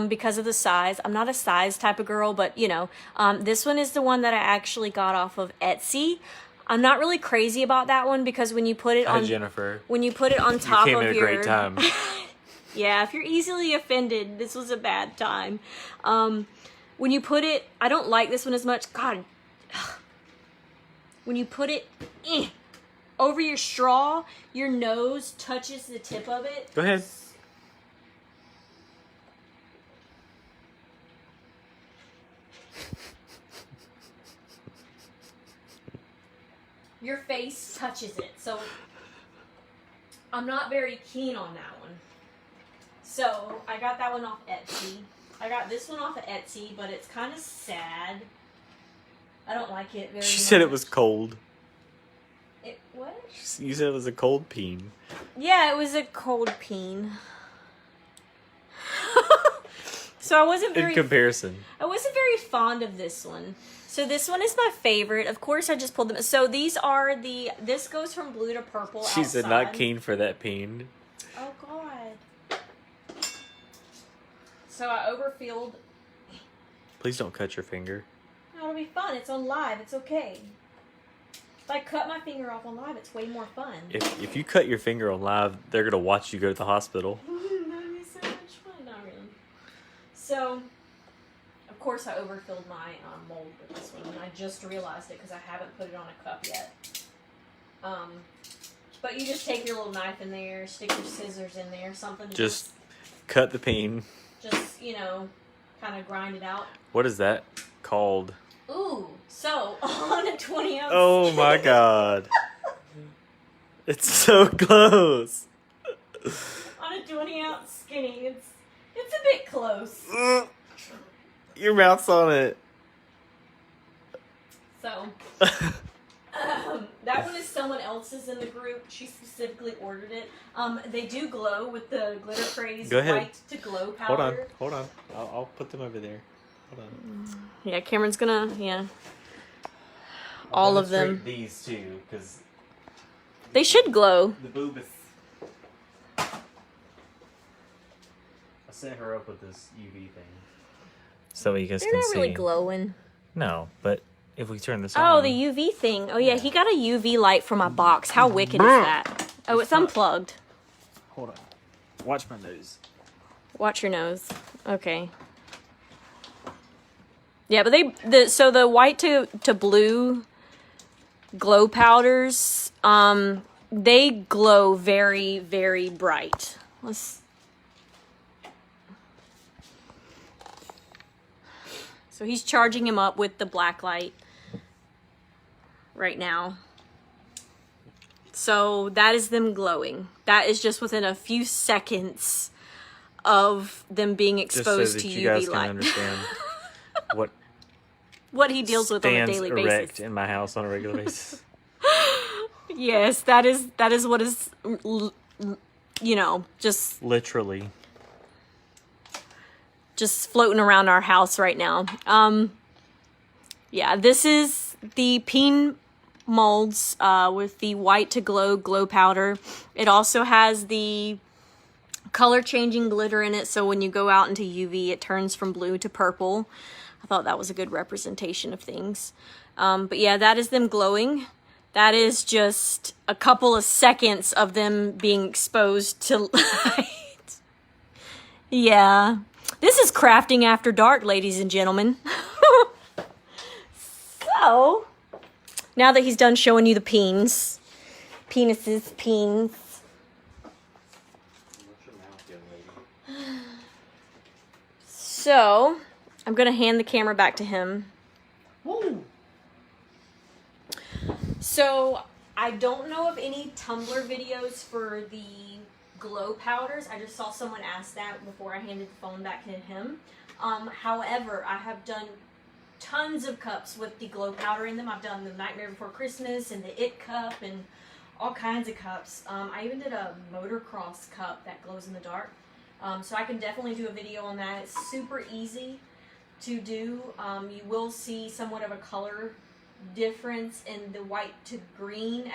because of the size. I'm not a size type of girl, but this one is the one that I actually got off of Etsy. I'm not really crazy about that one because when you put it on Jennifer, when you put it on top you came of at a your great time. Yeah, if you're easily offended, this was a bad time. When you put it, I don't like this one as much. God, when you put it over your straw, your nose touches the tip of it. Go ahead. Your face touches it. So I'm not very keen on that one. So I got that one off Etsy. I got this one off of Etsy, but it's kind of sad. I don't like it very much. She said it was cold. What? You said it was a cold peen. Yeah, it was a cold peen. So I wasn't very... In comparison. I wasn't very fond of this one. So this one is my favorite. Of course, I just pulled them. So these are this goes from blue to purple She outside. said not keen for that peen. Oh, God. So I overfilled. Please don't cut your finger. No, it'll be fun. It's on live. It's okay. If I cut my finger off on live, it's way more fun. If you cut your finger on live, they're going to watch you go to the hospital. That'd be so much fun. Not really. So, of course, I overfilled my mold with this one, and I just realized it because I haven't put it on a cup yet. But you just take your little knife in there, stick your scissors in there, something to Just cut the peen. just, you know, kind of grind it out. What is that called? Ooh, so on a 20-ounce. Oh my god. It's so close. On a 20-ounce skinny, it's a bit close. Your mouth's on it. So, that one is someone else's in the group. She specifically ordered it. They do glow with the Glitter Craze Go ahead. White to Glow powder. Hold on. I'll put them over there. Hold on. Yeah, Cameron's gonna, all of them. These two, because They should glow. the boob is. I set her up with this UV thing, so you guys They're can not see. really glowing. No, but if we turn this Oh, on. the UV thing. Oh, yeah, he got a UV light for my box. How wicked is that? Oh, it's unplugged. Hold on. Watch my nose. Watch your nose. Okay. Yeah, but so the white to blue glow powders, they glow very, very bright. So he's charging him up with the black light right now. So that is them glowing. That is just within a few seconds of them being exposed just so that to you guys UV light. can understand what he deals with on a stands daily erect basis. in my house on a regular basis. Yes, that is what is, just Literally. floating around our house right now. Yeah, this is the peen molds with the white to glow powder. It also has the color changing glitter in it, so when you go out into UV, it turns from blue to purple. I thought that was a good representation of things. But yeah, that is them glowing. That is just a couple of seconds of them being exposed to light. Yeah. This is crafting after dark, ladies and gentlemen. So, now that he's done showing you the penises. So, I'm going to hand the camera back to him. Woo! So, I don't know of any Tumbler videos for the glow powders. I just saw someone ask that before I handed the phone back to him. However, I have done tons of cups with the glow powder in them. I've done the Nightmare Before Christmas and the It cup and all kinds of cups. I even did a motocross cup that glows in the dark. So I can definitely do a video on that. It's super easy to do. You will see somewhat of a color difference in the white to green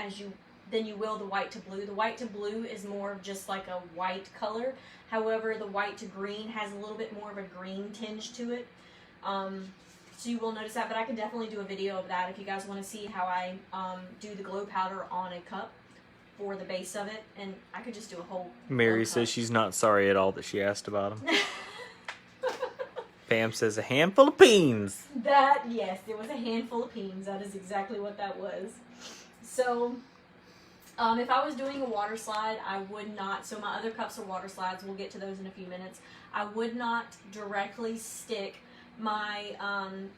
than you will the white to blue. The white to blue is more of just like a white color. However, the white to green has a little bit more of a green tinge to it. So you will notice that, but I can definitely do a video of that if you guys want to see how I do the glow powder on a cup for the base of it. And I could just do a whole Mary says she's not sorry at all that she asked about them. Pam says a handful of beans. Yes, it was a handful of peens. That is exactly what that was. So, if I was doing a water slide, I would not, so my other cups are water slides, we'll get to those in a few minutes. I would not directly stick my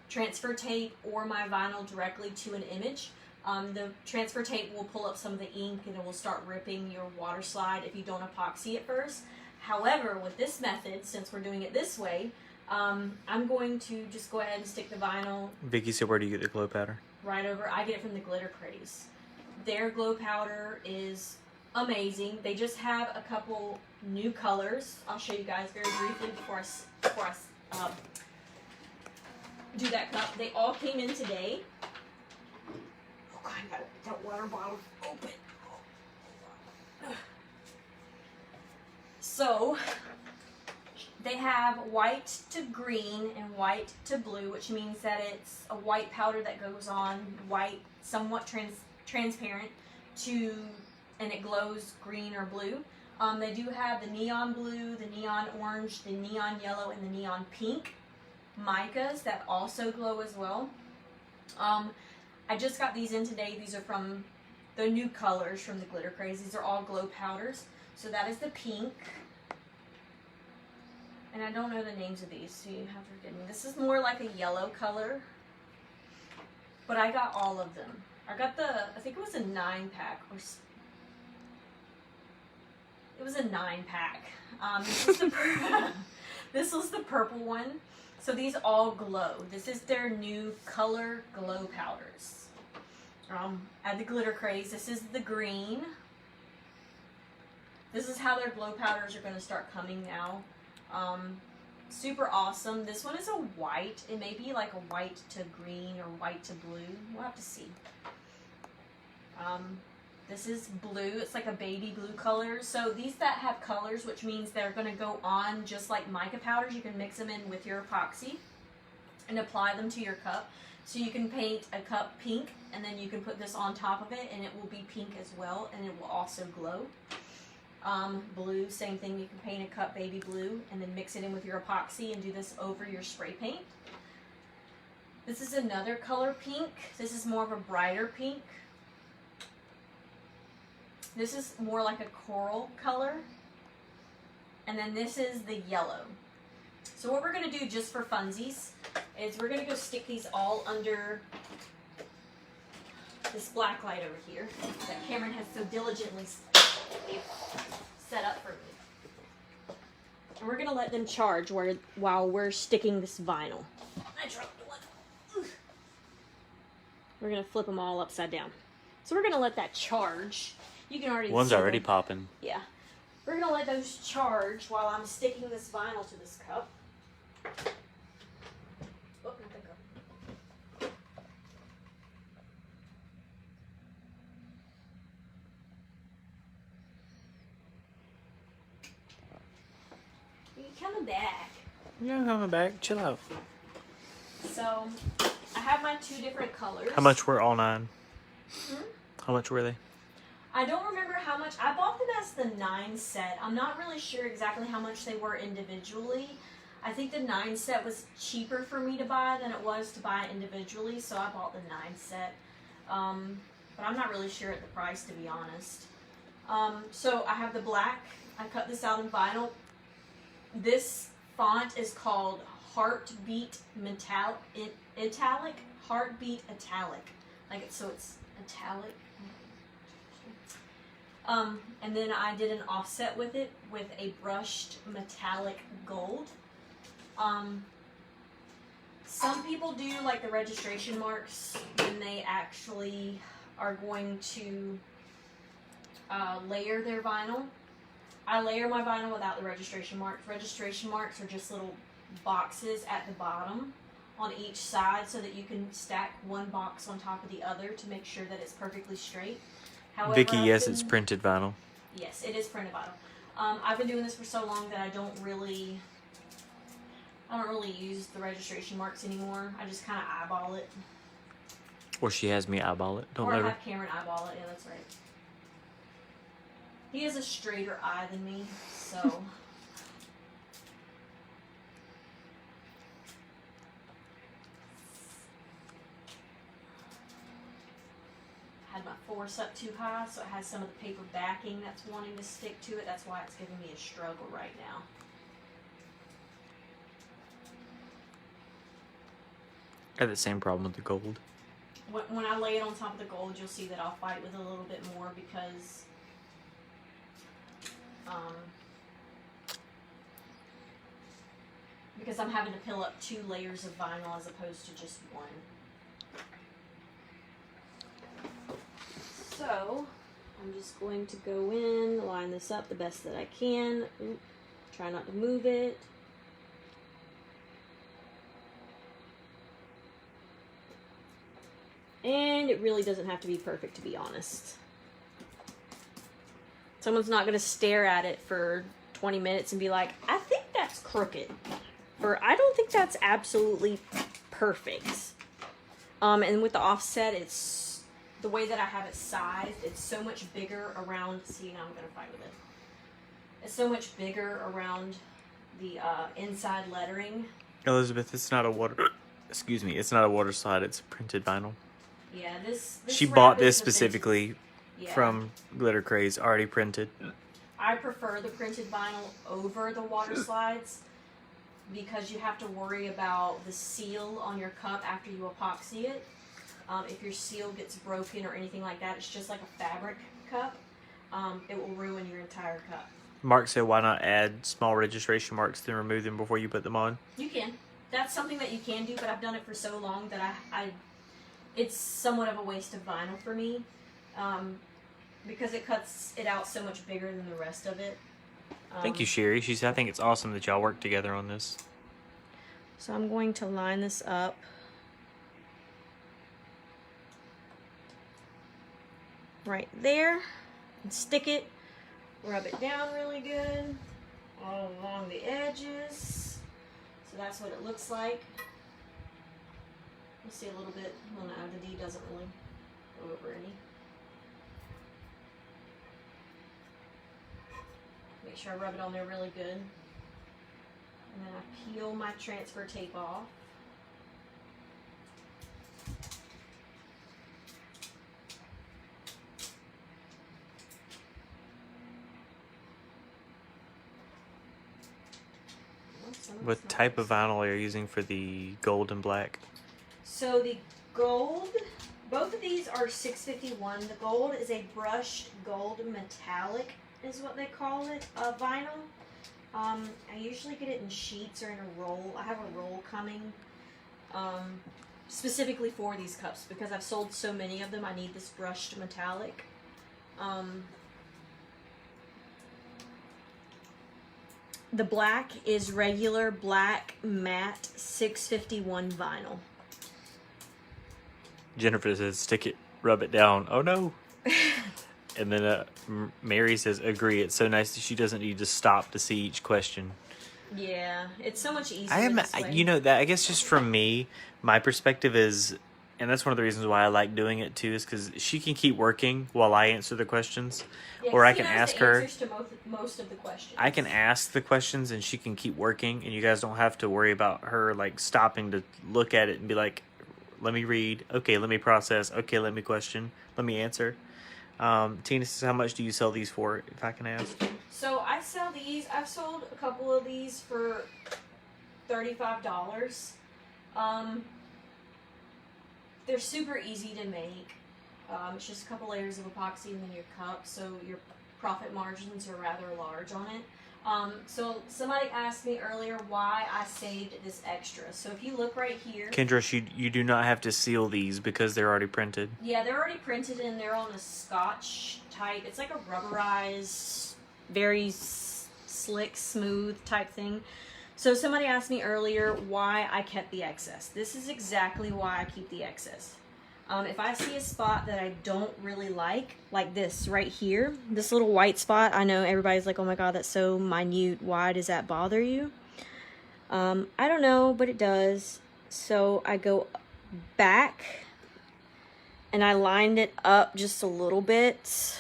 transfer tape or my vinyl directly to an image. The transfer tape will pull up some of the ink and it will start ripping your water slide if you don't epoxy it first. However, with this method, since we're doing it this way, I'm going to just go ahead and stick the vinyl. Vicky said, where do you get the glow powder? Right over. I get it from the Glitter Craze. Their glow powder is amazing. They just have a couple new colors. I'll show you guys very briefly before I do that cup. They all came in today. Oh God, I gotta get that water bottle open. So, they have white to green and white to blue, which means that it's a white powder that goes on white, somewhat transparent, and it glows green or blue. They do have the neon blue, the neon orange, the neon yellow, and the neon pink micas that also glow as well. I just got these in today. These are from the new colors from the Glitter Craze. These are all glow powders. So that is the pink. And I don't know the names of these, so you have to forgive me. This is more like a yellow color. But I got all of them. I got I think it was a 9-pack. It was a 9-pack. This was the purple one. So these all glow. This is their new color glow powders. At the Glitter Craze, this is the green. This is how their glow powders are going to start coming now. Super awesome. This one is a white. It may be like a white to green or white to blue. We'll have to see. This is blue. It's like a baby blue color. So these that have colors, which means they're going to go on just like mica powders, you can mix them in with your epoxy and apply them to your cup. So you can paint a cup pink, and then you can put this on top of it, and it will be pink as well, and it will also glow. Blue, same thing. You can paint a cup baby blue, and then mix it in with your epoxy and do this over your spray paint. This is another color pink. This is more of a brighter pink. This is more like a coral color. And then this is the yellow. So what we're going to do just for funsies is we're going to go stick these all under this black light over here that Cameron has so diligently set up for me. And we're going to let them charge while we're sticking this vinyl. I dropped one. We're going to flip them all upside down. So we're going to let that charge. You can already One's see already them. popping. Yeah. We're going to let those charge while I'm sticking this vinyl to this cup. Oh, not the cup. Are you coming back? Yeah, I'm coming back. Chill out. So, I have my 2 different colors. How much were all 9? Hmm? How much were they? I don't remember how much. I bought them as the 9 set. I'm not really sure exactly how much they were individually. I think the 9 set was cheaper for me to buy than it was to buy individually, so I bought the 9 set. But I'm not really sure at the price, to be honest. So I have the black. I cut this out in vinyl. This font is called Heartbeat Italic. Heartbeat Italic. So it's italic. And then I did an offset with it with a brushed metallic gold. Some people do like the registration marks when they actually are going to layer their vinyl. I layer my vinyl without the registration marks. Registration marks are just little boxes at the bottom on each side so that you can stack one box on top of the other to make sure that it's perfectly straight. However, Vicky, yes, it's printed vinyl. Yes, it is printed vinyl. I've been doing this for so long that I don't really use the registration marks anymore. I just kind of eyeball it. Or she has me eyeball it. Don't Or let her. have Cameron eyeball it. Yeah, that's right. He has a straighter eye than me, so. Had my force up too high, so it has some of the paper backing that's wanting to stick to it. That's why it's giving me a struggle right now. I had the same problem with the gold. When I lay it on top of the gold, you'll see that I'll fight with it a little bit more because I'm having to peel up 2 layers of vinyl as opposed to just 1. So, I'm just going to go in, line this up the best that I can. Oop, try not to move it. And it really doesn't have to be perfect, to be honest. Someone's not going to stare at it for 20 minutes and be like, I think that's crooked. Or, I don't think that's absolutely perfect. And with the offset, it's the way that I have it sized, it's so much bigger around, see, now I'm going to fight with it. It's so much bigger around the inside lettering. Elizabeth, it's not a water... Excuse me, it's not a water slide, it's printed vinyl. Yeah, this She wrap bought is this the vintage- specifically Yeah. from Glitter Craze, already printed. I prefer the printed vinyl over the water slides because you have to worry about the seal on your cup after you epoxy it. If your seal gets broken or anything like that, it's just like a fabric cup. It will ruin your entire cup. Mark said, why not add small registration marks, then remove them before you put them on? You can. That's something that you can do, but I've done it for so long that it's somewhat of a waste of vinyl for me. Because it cuts it out so much bigger than the rest of it. Thank you, Sherry. She said, I think it's awesome that y'all work together on this. So I'm going to line this up. Right there. And stick it. Rub it down really good. All along the edges. So that's what it looks like. You see a little bit. Well, no, the D doesn't really go over any. Make sure I rub it on there really good. And then I peel my transfer tape off. What type of vinyl are you using for the gold and black? So the gold, both of these are 651. The gold is a brushed gold metallic, is what they call it, vinyl. I usually get it in sheets or in a roll. I have a roll coming specifically for these cups because I've sold so many of them. I need this brushed metallic. The black is regular black matte 651 vinyl. Jennifer says, stick it, rub it down. Oh no. And then Mary says, agree. It's so nice that she doesn't need to stop to see each question. Yeah, it's so much easier. You know, that I guess just from me, my perspective is, and that's one of the reasons why I like doing it too, is because she can keep working while I answer the questions, or I can ask her. To most of the questions. I can ask the questions and she can keep working, and you guys don't have to worry about her like stopping to look at it and be like, let me read. Okay, let me process. Okay, let me question. Let me answer. Tina says, how much do you sell these for, if I can ask? So I sell these. I've sold a couple of these for $35. They're super easy to make. It's just a couple layers of epoxy and then your cup, so your profit margins are rather large on it. So somebody asked me earlier why I saved this extra. So if you look right here. Kendra, you do not have to seal these because they're already printed. Yeah, they're already printed and they're on a Scotch type. It's like a rubberized, very slick, smooth type thing. So somebody asked me earlier why I kept the excess. This is exactly why I keep the excess. If I see a spot that I don't really like this right here, this little white spot, I know everybody's like, oh my god, that's so minute. Why does that bother you? I don't know, but it does. So I go back and I lined it up just a little bit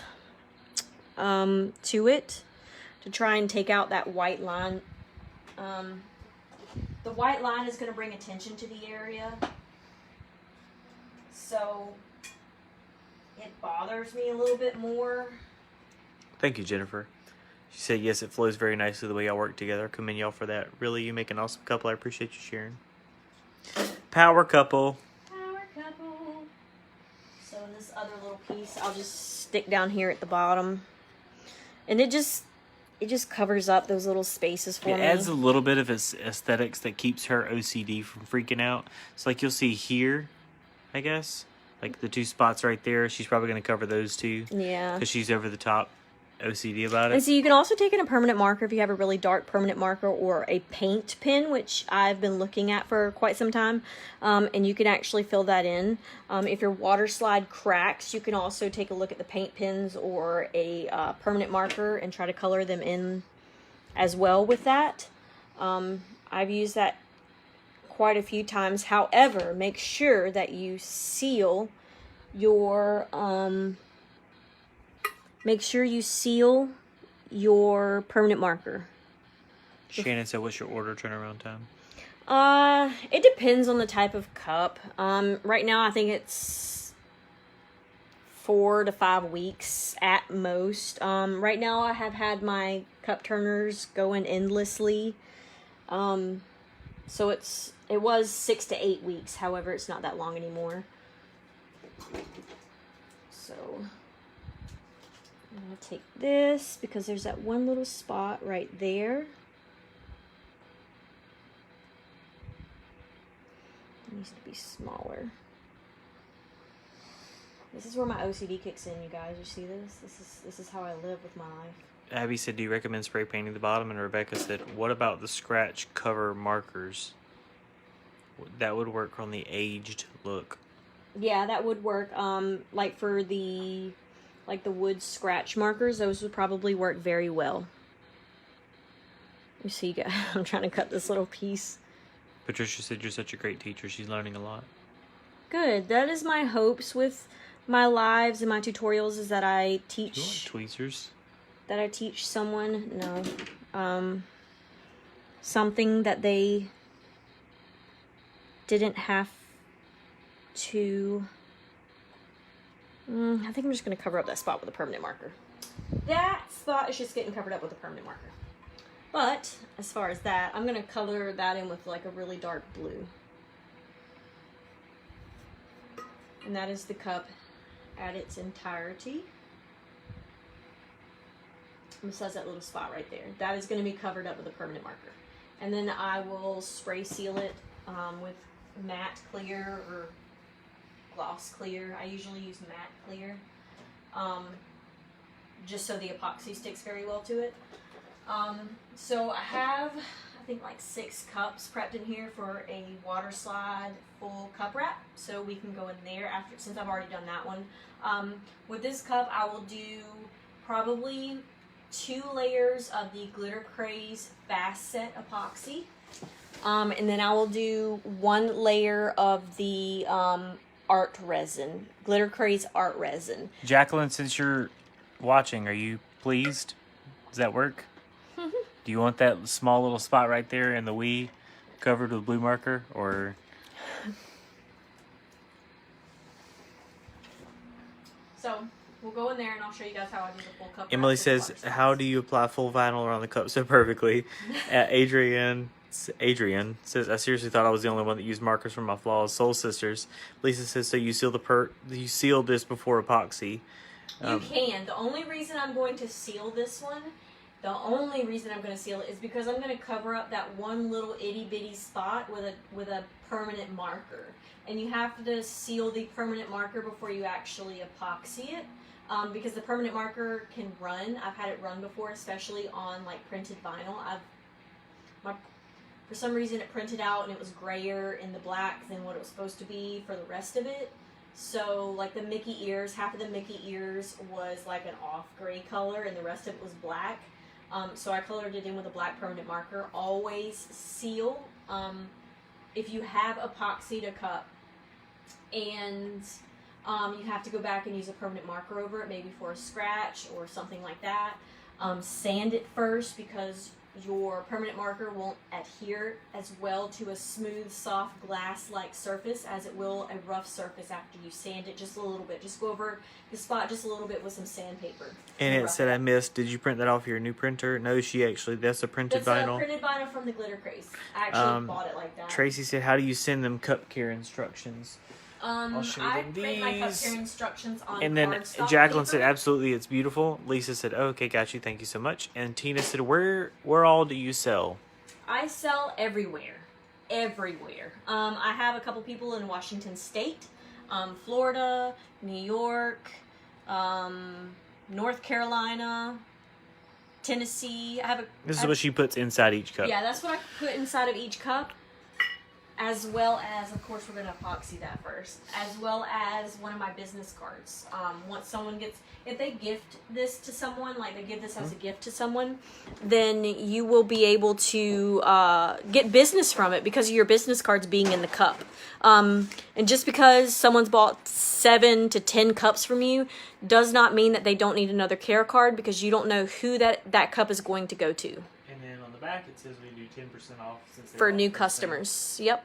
to it to try and take out that white line. The white line is going to bring attention to the area. So it bothers me a little bit more. Thank you, Jennifer. She said, yes, it flows very nicely the way y'all work together. Commend y'all for that. Really, you make an awesome couple. I appreciate you sharing. Power couple. Power couple. So in this other little piece, I'll just stick down here at the bottom. And it just covers up those little spaces for me. It adds a little bit of aesthetics that keeps her OCD from freaking out. So like you'll see here, I guess, like the two spots right there, she's probably going to cover those two. Yeah. Because she's over the top OCD about it. And so you can also take in a permanent marker if you have a really dark permanent marker or a paint pen, which I've been looking at for quite some time. And you can actually fill that in. If your water slide cracks, you can also take a look at the paint pens or a permanent marker and try to color them in as well with that. I've used that quite a few times. However, make sure that you seal your permanent marker. Shannon said, what's your order turnaround time? It depends on the type of cup. Right now I think it's 4 to 5 weeks at most. Right now I have had my cup turners going endlessly. So it was 6 to 8 weeks. However, it's not that long anymore. So I'm going to take this because there's that one little spot right there. It needs to be smaller. This is where my OCD kicks in, you guys. You see this? This is how I live with my life. Abby said, do you recommend spray painting the bottom? And Rebecca said, what about the scratch cover markers? That would work on the aged look. Yeah, that would work. Like for the wood scratch markers, those would probably work very well. You see, guys, I'm trying to cut this little piece. Patricia said you're such a great teacher. She's learning a lot. Good. That is my hopes with my lives and my tutorials, is that I teach. Do you want tweezers? That I teach someone, something that they didn't have to. I think I'm just going to cover up that spot with a permanent marker. That spot is just getting covered up with a permanent marker. But as far as that, I'm going to color that in with like a really dark blue. And that is the cup at its entirety. Besides that little spot right there. That is going to be covered up with a permanent marker. And then I will spray seal it with matte clear or gloss clear. I usually use matte clear. Just so the epoxy sticks very well to it. So I have, I think, like 6 cups prepped in here for a water slide full cup wrap. So we can go in there after, since I've already done that one. With this cup, I will do probably 2 layers of the Glitter Craze Fast Set epoxy. And then I will do 1 layer of the art resin, Glitter Craze art resin. Jacqueline, since you're watching, are you pleased? Does that work? Do you want that small little spot right there in the Wii covered with blue marker, or? So we'll go in there and I'll show you guys how I do the full cup. Emily says, how do you apply full vinyl around the cup so perfectly? Adrian says, I seriously thought I was the only one that used markers for my flaws. Soul Sisters. Lisa says, so you seal this before epoxy. You can. The only reason I'm going to seal this one, is because I'm going to cover up that one little itty bitty spot with a permanent marker. And you have to seal the permanent marker before you actually epoxy it. Because the permanent marker can run. I've had it run before, especially on like printed vinyl. For some reason it printed out and it was grayer in the black than what it was supposed to be for the rest of it. So like the Mickey ears, half of the Mickey ears was like an off gray color and the rest of it was black. So I colored it in with a black permanent marker. Always seal. If you have epoxied a cup and you have to go back and use a permanent marker over it, maybe for a scratch or something like that, sand it first, because your permanent marker won't adhere as well to a smooth, soft glass-like surface as it will a rough surface after you sand it just a little bit. Just go over the spot just a little bit with some sandpaper. And it said, I missed, did you print that off your new printer? No, that's a printed vinyl. That's a printed vinyl from the Glitter Craze. I actually bought it like that. Tracy said, how do you send them cup care instructions? I'll show you I them print my cup these. care instructions on And then cardstock Jacqueline paper. said, absolutely, it's beautiful. Lisa said, oh, okay, got you, thank you so much. And Tina said, where all do you sell? I sell everywhere. Everywhere. I have a couple people in Washington State, Florida, New York, North Carolina, Tennessee. This is what she puts inside each cup. Yeah, that's what I put inside of each cup. As well as, of course, we're going to epoxy that first. As well as one of my business cards. Once someone if they gift this to someone, like they give this as a gift to someone, then you will be able to get business from it because of your business cards being in the cup. And just because someone's bought 7 to 10 cups from you does not mean that they don't need another care card, because you don't know who that cup is going to go to. And then on the back it says we do 10% off. Since For new customers. Yep.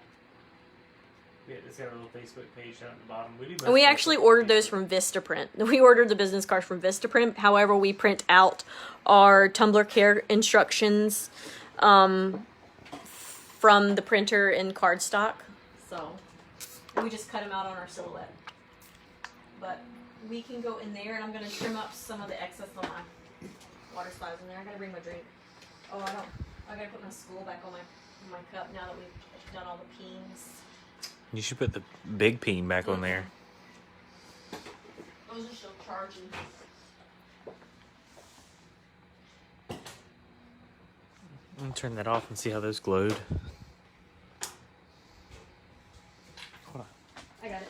It's got a little Facebook page down at the bottom. And we actually ordered those from Vistaprint. We ordered the business cards from Vistaprint. However, we print out our Tumbler care instructions from the printer in cardstock. So we just cut them out on our silhouette. But we can go in there, and I'm going to trim up some of the excess on my water slides in there. I got to bring my drink. Oh, I got to put my spool back on my cup now that we've done all the peens. You should put the big peen back on there. Those are still charging. I'm gonna turn that off and see how those glowed. Hold on. I got it.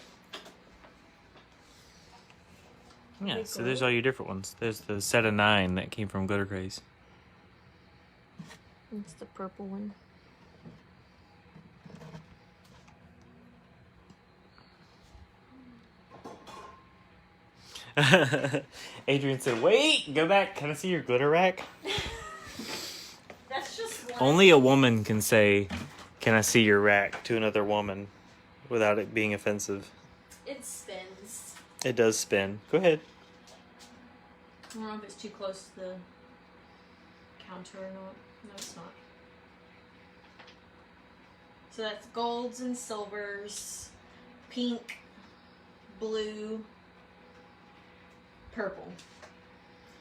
Yeah, so there's all your different ones. There's the set of 9 that came from Glitter Craze. It's the purple one. Adrian said, wait, go back. Can I see your glitter rack? That's just one. Only a woman can say, can I see your rack to another woman without it being offensive. It spins. It does spin. Go ahead. I don't know if it's too close to the counter or not. No, it's not. So that's golds and silvers, pink, blue, purple.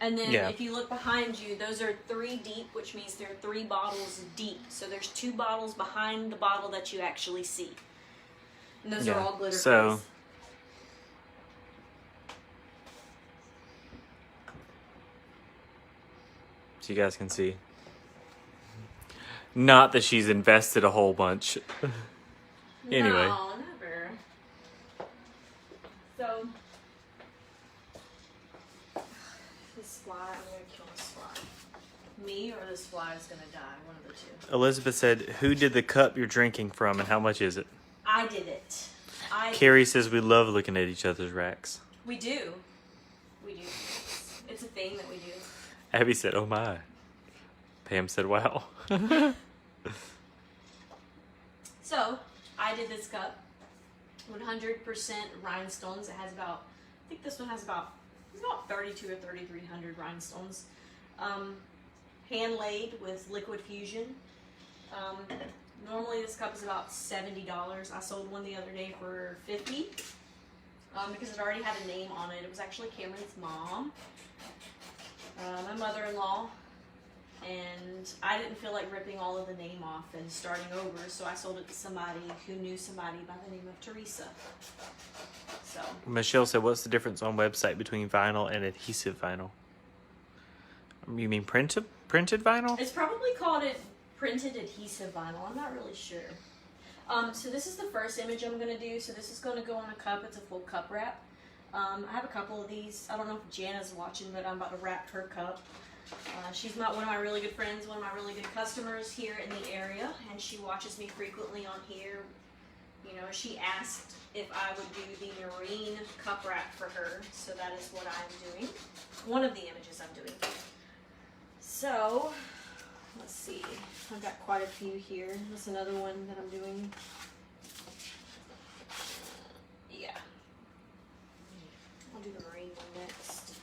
And then if you look behind you, those are 3 deep, which means there are 3 bottles deep. So there's 2 bottles behind the bottle that you actually see. And those are all glitter craze. So you guys can see. Not that she's invested a whole bunch. Anyway. No, never. So this fly, I'm gonna kill this fly. Me or this fly is gonna die, one of the 2. Elizabeth said, who did the cup you're drinking from and how much is it? I did it. Carrie says we love looking at each other's racks. We do. We do. It's a thing that we do. Abby said, oh my. Pam said, wow. So, I did this cup. 100% rhinestones. It has about, I think this one has about 32 or 3,300 rhinestones. Hand laid with liquid fusion. Normally this cup is about $70. I sold one the other day for $50 because it already had a name on it. It was actually Cameron's mom, my mother-in-law, and I didn't feel like ripping all of the name off and starting over, so I sold it to somebody who knew somebody by the name of Teresa. So Michelle said, what's the difference on website between vinyl and adhesive vinyl? You mean printed vinyl? It's probably called printed adhesive vinyl. I'm not really sure. So this is the first image I'm going to do. So this is going to go on a cup. It's a full cup wrap. I have a couple of these. I don't know if Jana's watching, but I'm about to wrap her cup. She's one of my really good friends, one of my really good customers here in the area, and she watches me frequently on here. You know, she asked if I would do the marine cup wrap for her, so that is what I'm doing. One of the images I'm doing. So, let's see. I've got quite a few here. There's another one that I'm doing. Yeah. I'll do the marine one next.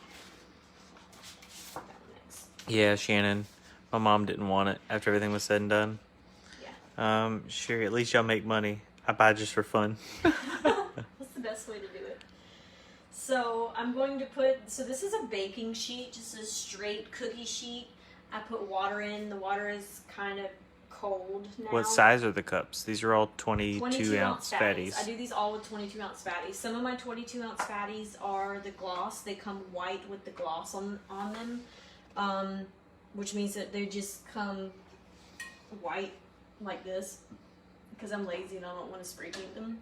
That one next. Yeah, Shannon. My mom didn't want it after everything was said and done. Yeah. Sure, at least y'all make money. I buy just for fun. That's the best way to do it. So I'm going to so this is a baking sheet, just a straight cookie sheet. I put water in. The water is kind of cold now. What size are the cups? These are all 22-ounce fatties. I do these all with 22-ounce fatties. Some of my 22-ounce fatties are the gloss. They come white with the gloss on them, which means that they just come white like this because I'm lazy and I don't want to spray paint them.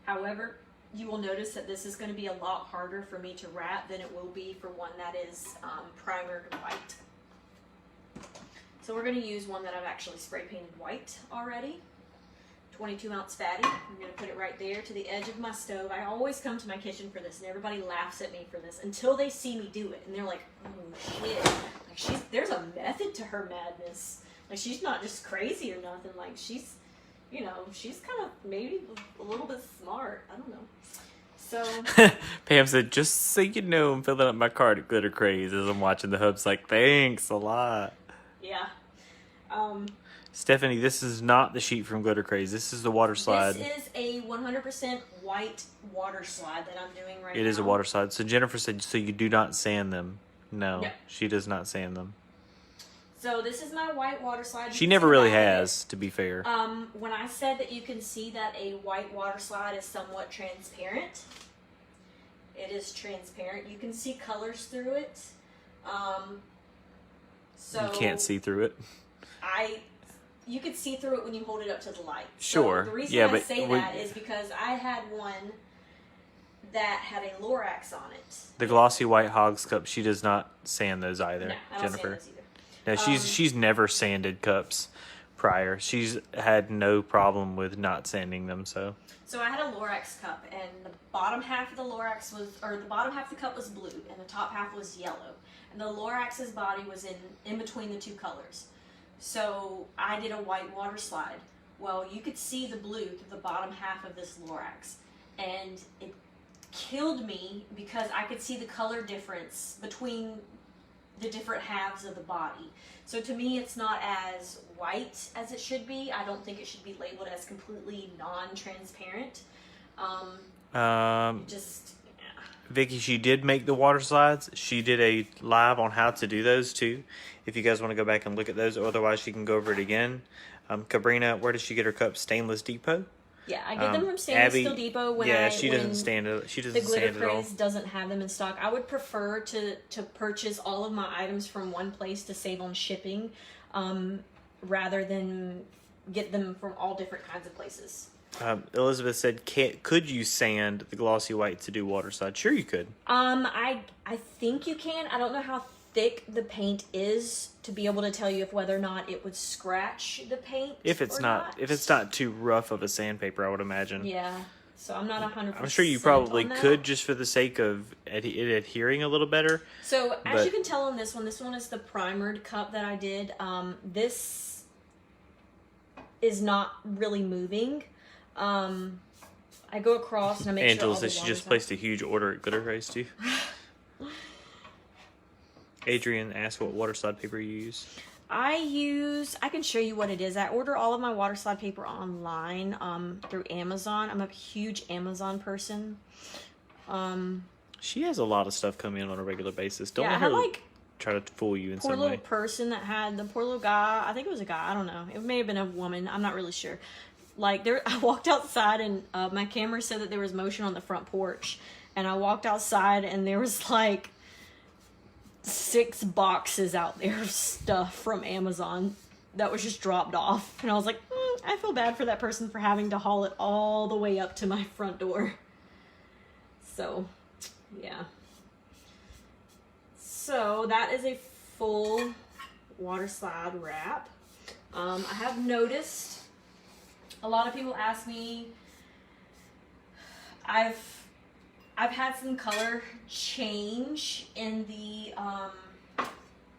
However, you will notice that this is going to be a lot harder for me to wrap than it will be for one that is primered white. So we're going to use one that I've actually spray painted white already. 22-ounce fatty. I'm going to put it right there to the edge of my stove. I always come to my kitchen for this, and everybody laughs at me for this until they see me do it, and they're like, "Oh shit! Like there's a method to her madness. Like she's not just crazy or nothing. Like she's you know, she's kind of maybe a little bit smart. I don't know. So Pam said, just so you know, I'm filling up my cart at Glitter Craze as I'm watching the hubs. Like, thanks a lot. yeah. Stephanie, this is not the sheet from Glitter Craze. This is the water slide. This is a 100% white water slide that I'm doing right now. It is a water slide. So Jennifer said, so you do not sand them. No, she does not sand them. So this is my white water slide. She never really has, to be fair. When I said that you can see that a white water slide is somewhat transparent, it is transparent. You can see colors through it. So you can't see through it. You could see through it when you hold it up to the light. Sure. So the reason I say that is because I had one that had a Lorax on it. The glossy white Hogs cup, she does not sand those either, No, I don't Jennifer. sand those either. No, she's never sanded cups prior. She's had no problem with not sanding them. So I had a Lorax cup, and the bottom half of the Lorax the bottom half of the cup was blue, and the top half was yellow, and the Lorax's body was in between the two colors. So I did a white water slide. Well, you could see the blue through the bottom half of this Lorax, and it killed me because I could see the color difference between the different halves of the body. So to me, it's not as white as it should be. I don't think it should be labeled as completely non-transparent. Vicky, she did make the water slides. She did a live on how to do those too. If you guys want to go back and look at those, or otherwise she can go over it again. Cabrina, where does she get her cups? Stainless Depot. Yeah, I get them from Stainless Steel Depot. She doesn't stand it. She doesn't stand it at all. The Glitter Craze all. doesn't have them in stock. I would prefer to purchase all of my items from one place to save on shipping, rather than get them from all different kinds of places. Elizabeth said, could you sand the glossy white to do water slide? Sure, you could. I think you can. I don't know how thick the paint is to be able to tell you whether or not it would scratch the paint. If it's not too rough of a sandpaper, I would imagine. Yeah. So I'm not 100%. I'm sure you probably could, just for the sake of it adhering a little better. So as you can tell on this one is the primered cup that I did. This is not really moving. I go across and I make Angela sure all the says she just placed a huge order at Glitter Craze too. Adrian asked what water slide paper you use. I can show you what it is. I order all of my water slide paper online through Amazon. I'm a huge Amazon person. She has a lot of stuff coming in on a regular basis. Don't let her try to fool you in some way. Poor little person that had the poor little guy. I think it was a guy. I don't know. It may have been a woman. I'm not really sure. I walked outside and my camera said that there was motion on the front porch, and I walked outside and there was 6 boxes out there of stuff from Amazon that was just dropped off, and I was like, I feel bad for that person for having to haul it all the way up to my front door. So yeah, so that is a full water slide wrap. I have noticed a lot of people ask me, I've had some color change in the,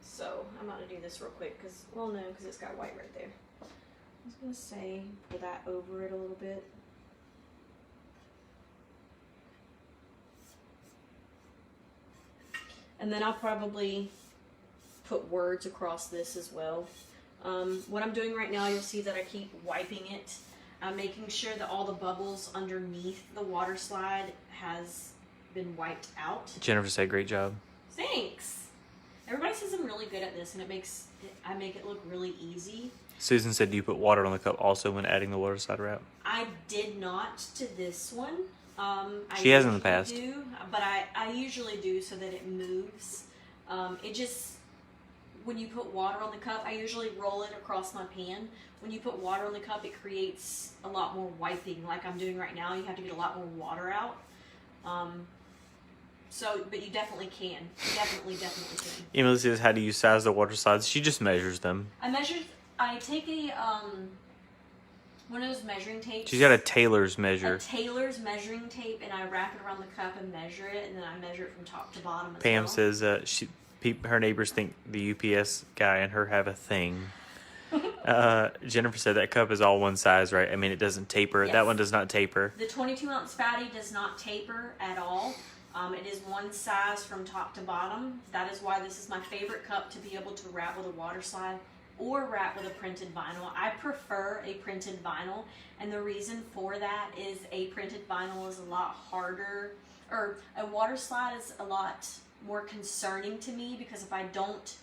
so I'm going to do this real quick because it's got white right there. I was going to say, pull that over it a little bit. And then I'll probably put words across this as well. What I'm doing right now, you'll see that I keep wiping it. I'm making sure that all the bubbles underneath the water slide has been wiped out. Jennifer said, great job. Thanks. Everybody says I'm really good at this, and I make it look really easy. Susan said, do you put water on the cup also when adding the water slide wrap? I did not to this one. She has in the past. But I usually do so that it moves. When you put water on the cup, I usually roll it across my pan. When you put water on the cup, it creates a lot more wiping, like I'm doing right now. You have to get a lot more water out. But you definitely can. You definitely can. Emily says, how do you size the water slides? She just measures them. I take one of those measuring tapes. She's got a tailor's measure. A tailor's measuring tape, and I wrap it around the cup and measure it, and then I measure it from top to bottom as Pam well. says her neighbors think the UPS guy and her have a thing. Jennifer said that cup is all one size, right? I mean, it doesn't taper. Yes. That one does not taper. The 22-ounce fatty does not taper at all. It is one size from top to bottom. That is why this is my favorite cup to be able to wrap with a water slide or wrap with a printed vinyl. I prefer a printed vinyl, and the reason for that is a printed vinyl is a lot harder, or a water slide is a lot more concerning to me, because if I don't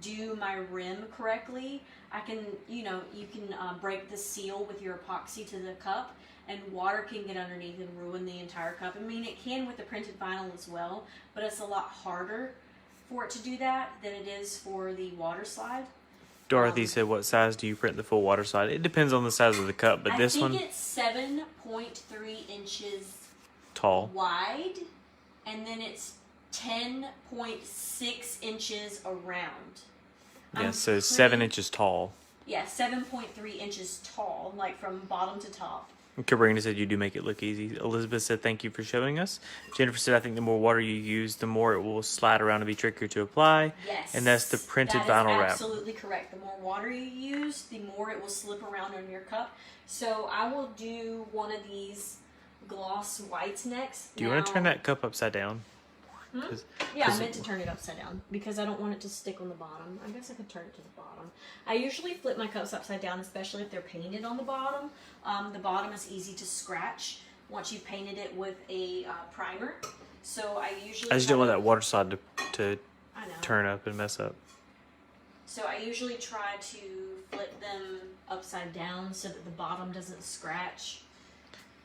do my rim correctly, I can, you can break the seal with your epoxy to the cup, and water can get underneath and ruin the entire cup. I mean, it can with the printed vinyl as well, but it's a lot harder for it to do that than it is for the water slide. Dorothy said, what size do you print the full water slide? It depends on the size of the cup, but this one... I think it's 7.3 inches tall. wide, and then it's 10.6 inches around. Yeah, so 7 inches tall. Yeah, 7.3 inches tall, like from bottom to top. Cabrina said you do make it look easy. Elizabeth said thank you for showing us. Jennifer said I think the more water you use, the more it will slide around and be trickier to apply. Yes. And that's the printed vinyl wrap. Absolutely correct. The more water you use, the more it will slip around on your cup. So I will do one of these gloss whites next. Do you want to turn that cup upside down? Yeah, I meant to turn it upside down because I don't want it to stick on the bottom. I guess I could turn it to the bottom. I usually flip my cups upside down, especially if they're painted on the bottom. The bottom is easy to scratch once you've painted it with a primer. So I usually... I just don't want that water slide to turn up and mess up. So I usually try to flip them upside down so that the bottom doesn't scratch.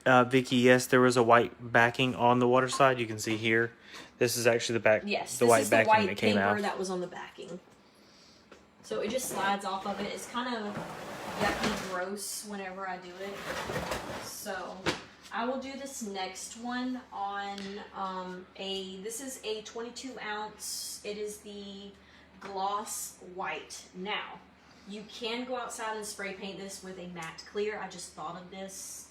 Vicky, yes, there was a white backing on the water slide. You can see here. This is actually the back. Yes, the white backing that came out. That was on the backing. So it just slides off of it. It's kind of yucky, gross whenever I do it. So I will do this next one on this is a 22 ounce. It is the gloss white. Now, you can go outside and spray paint this with a matte clear. I just thought of this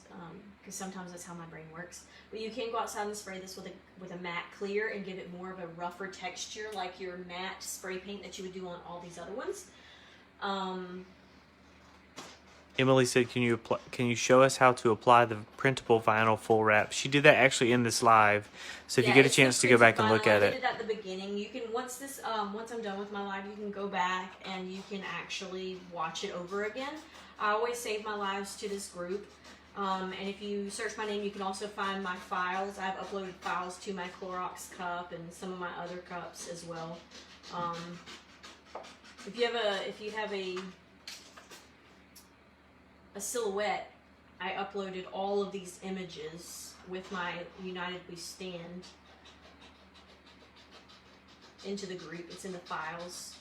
because sometimes that's how my brain works. But you can go outside and spray this with a matte clear and give it more of a rougher texture, like your matte spray paint that you would do on all these other ones. Emily said, "Can you show us how to apply the printable vinyl full wrap?" She did that actually in this live, so if you get a chance to go back and look at it. I did it at the beginning. You can once I'm done with my live, you can go back and you can actually watch it over again. I always save my lives to this group. And if you search my name, you can also find my files. I've uploaded files to my Clorox cup and some of my other cups as well. If you have a silhouette, I uploaded all of these images with my United We Stand into the group. It's in the files.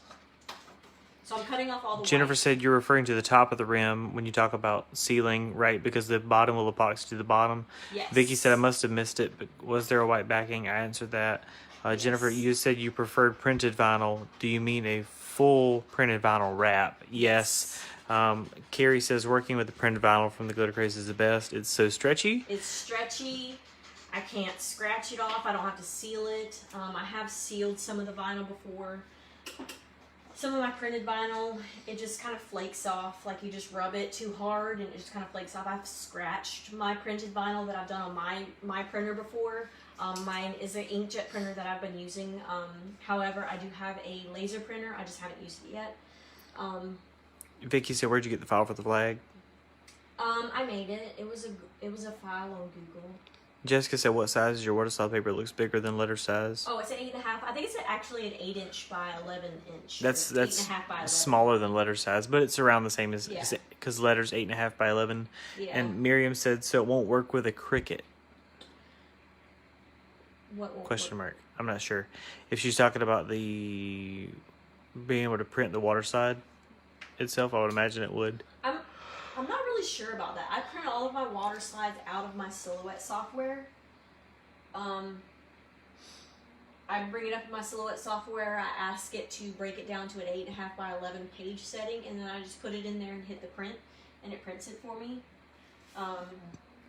So I'm cutting off all the Jennifer white. said you're referring to the top of the rim when you talk about sealing, right? Because the bottom will epoxy to the bottom. Yes. Vicky said I must have missed it, but was there a white backing? I answered that. Yes. Jennifer, you said you preferred printed vinyl. Do you mean a full printed vinyl wrap? Yes. Carrie says working with the printed vinyl from the Glitter Craze is the best. It's so stretchy. It's stretchy. I can't scratch it off. I don't have to seal it. I have sealed some of the vinyl before. Some of my printed vinyl, it just kind of flakes off. Like you just rub it too hard and it just kind of flakes off. I've scratched my printed vinyl that I've done on my printer before. Mine is an inkjet printer that I've been using. However, I do have a laser printer. I just haven't used it yet. Vicky said, where'd you get the file for the flag? I made it. It was a file on Google. Jessica said, what size is your water slide paper? It looks bigger than letter size. Oh, it's an 8.5. I think it's actually an 8-inch by 11-inch. That's 8.5 by 11. Smaller than letter size, but it's around the same as because letters 8.5 by 11. Yeah. And Miriam said, so it won't work with a Cricut? What won't Question work? mark. I'm not sure if she's talking about the being able to print the water slide itself. I would imagine it would. I'm not really sure about that. I print all of my water slides out of my Silhouette software. I bring it up in my Silhouette software. I ask it to break it down to an 8.5 by 11 page setting, and then I just put it in there and hit the print, and it prints it for me.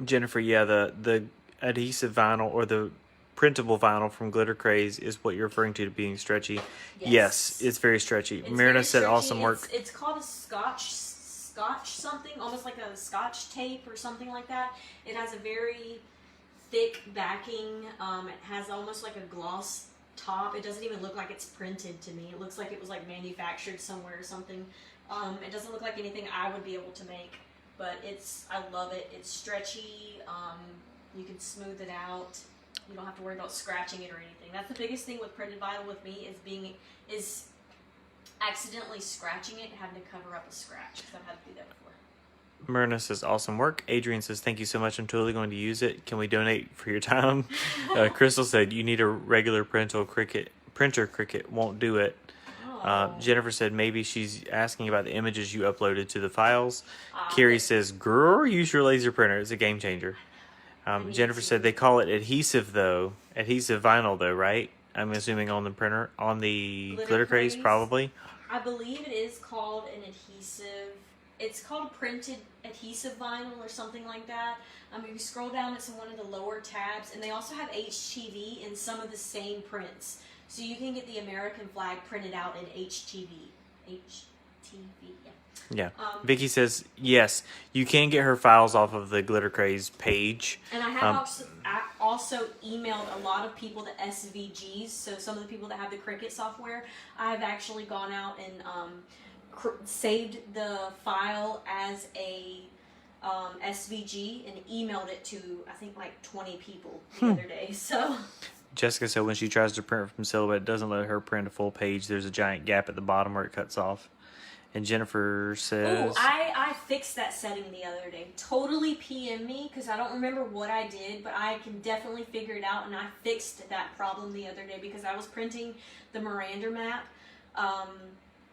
Jennifer, yeah, the adhesive vinyl or the printable vinyl from Glitter Craze is what you're referring to being stretchy. Yes, it's very stretchy. Marina said awesome work. It's called a Scotch scotch something, almost like a scotch tape or something like that. It has a very thick backing. It has almost like a gloss top. It doesn't even look like it's printed to me. It looks like it was like manufactured somewhere or something. It doesn't look like anything I would be able to make, but I love it. It's stretchy. You can smooth it out. You don't have to worry about scratching it or anything. That's the biggest thing with printed vinyl with me is accidentally scratching it and having to cover up a scratch, because I've had to do that before. Myrna says, awesome work. Adrian says, thank you so much. I'm totally going to use it. Can we donate for your time? Crystal said, you need a regular printer Cricut won't do it. Jennifer said, maybe she's asking about the images you uploaded to the files. Carrie says, girl, use your laser printer. It's a game changer. Jennifer said, they call it adhesive vinyl though, right? I'm assuming on the printer, on the glitter craze, probably. I believe it is called an adhesive. It's called printed adhesive vinyl or something like that. If you scroll down, it's in one of the lower tabs, and they also have HTV in some of the same prints. So you can get the American flag printed out in HTV. Yeah. Vicky says, yes, you can get her files off of the Glitter Craze page. And I have also emailed a lot of people the SVGs. So some of the people that have the Cricut software, I've actually gone out and saved the file as a SVG and emailed it to, I think, like 20 people the other day. So Jessica said when she tries to print from Silhouette, it doesn't let her print a full page. There's a giant gap at the bottom where it cuts off. And Jennifer says... Oh, I fixed that setting the other day. Totally PM me, because I don't remember what I did, but I can definitely figure it out, and I fixed that problem the other day because I was printing the Miranda map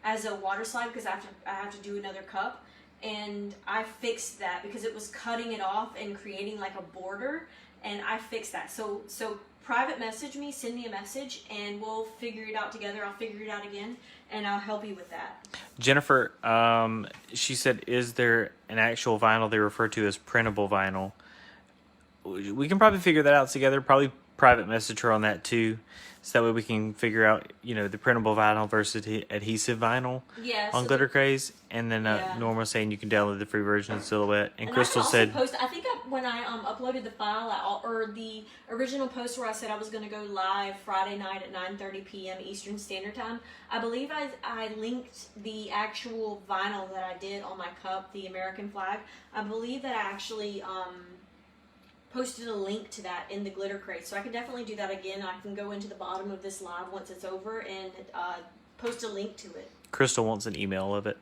as a water slide because I have to do another cup, and I fixed that because it was cutting it off and creating like a border, and I fixed that. So private message me, send me a message, and we'll figure it out together. I'll figure it out again, and I'll help you with that. Jennifer, she said, is there an actual vinyl they refer to as printable vinyl? We can probably figure that out together. Probably private message her on that too, so that way we can figure out, the printable vinyl versus adhesive vinyl on Glitter Craze. And then Norma was saying you can download the free version of Silhouette. And Crystal said, I think when I uploaded the file, or the original post where I said I was going to go live Friday night at 9:30 p.m. Eastern Standard Time, I believe I linked the actual vinyl that I did on my cup, the American flag. I believe that I actually posted a link to that in the Glitter Crate, so I can definitely do that again. I can go into the bottom of this live once it's over and post a link to it. Crystal wants an email of it.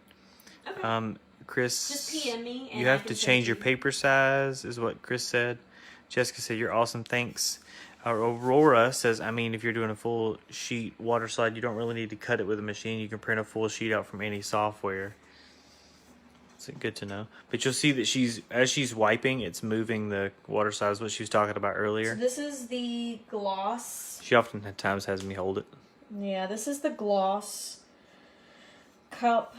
Okay. Chris, just PM me. And you have to change your paper size, is what Chris said. Jessica said, you're awesome, thanks. Aurora says, if you're doing a full sheet water slide, you don't really need to cut it with a machine. You can print a full sheet out from any software. It's good to know. But you'll see that as she's wiping, it's moving the water size, what she was talking about earlier. So this is the gloss. She oftentimes has me hold it. Yeah, this is the gloss cup.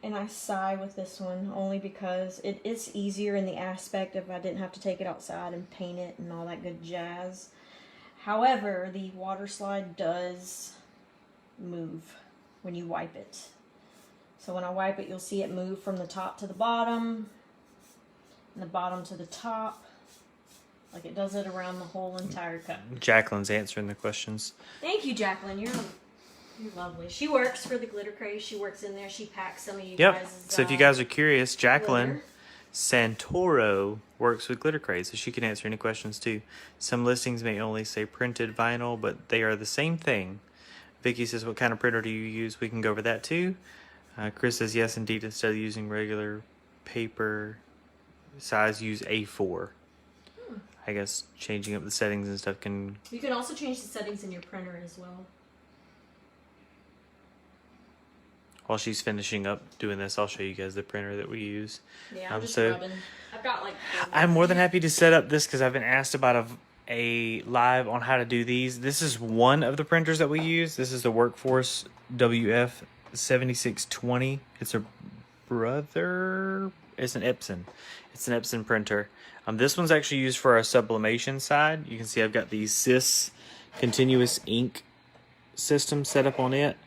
And I sigh with this one only because it is easier in the aspect of I didn't have to take it outside and paint it and all that good jazz. However, the water slide does move when you wipe it. So when I wipe it, you'll see it move from the top to the bottom and the bottom to the top. Like it does it around the whole entire cup. Jacqueline's answering the questions. Thank you, Jacqueline. You're lovely. She works for the Glitter Craze. She works in there. She packs some of you guys'. So if you guys are curious, Jacqueline Santoro works with Glitter Craze, so she can answer any questions too. Some listings may only say printed vinyl, but they are the same thing. Vicky says, what kind of printer do you use? We can go over that too. Chris says, yes, indeed, instead of using regular paper size, use A4. I guess changing up the settings and stuff can... You can also change the settings in your printer as well. While she's finishing up doing this, I'll show you guys the printer that we use. Yeah, I'm just rubbing. I've got like... I'm more than happy to set up this because I've been asked about a live on how to do these. This is one of the printers that we use. This is the Workforce WF7620. It's a brother... It's an Epson. It's an Epson printer. This one's actually used for our sublimation side. You can see I've got the Cis continuous ink system set up on it.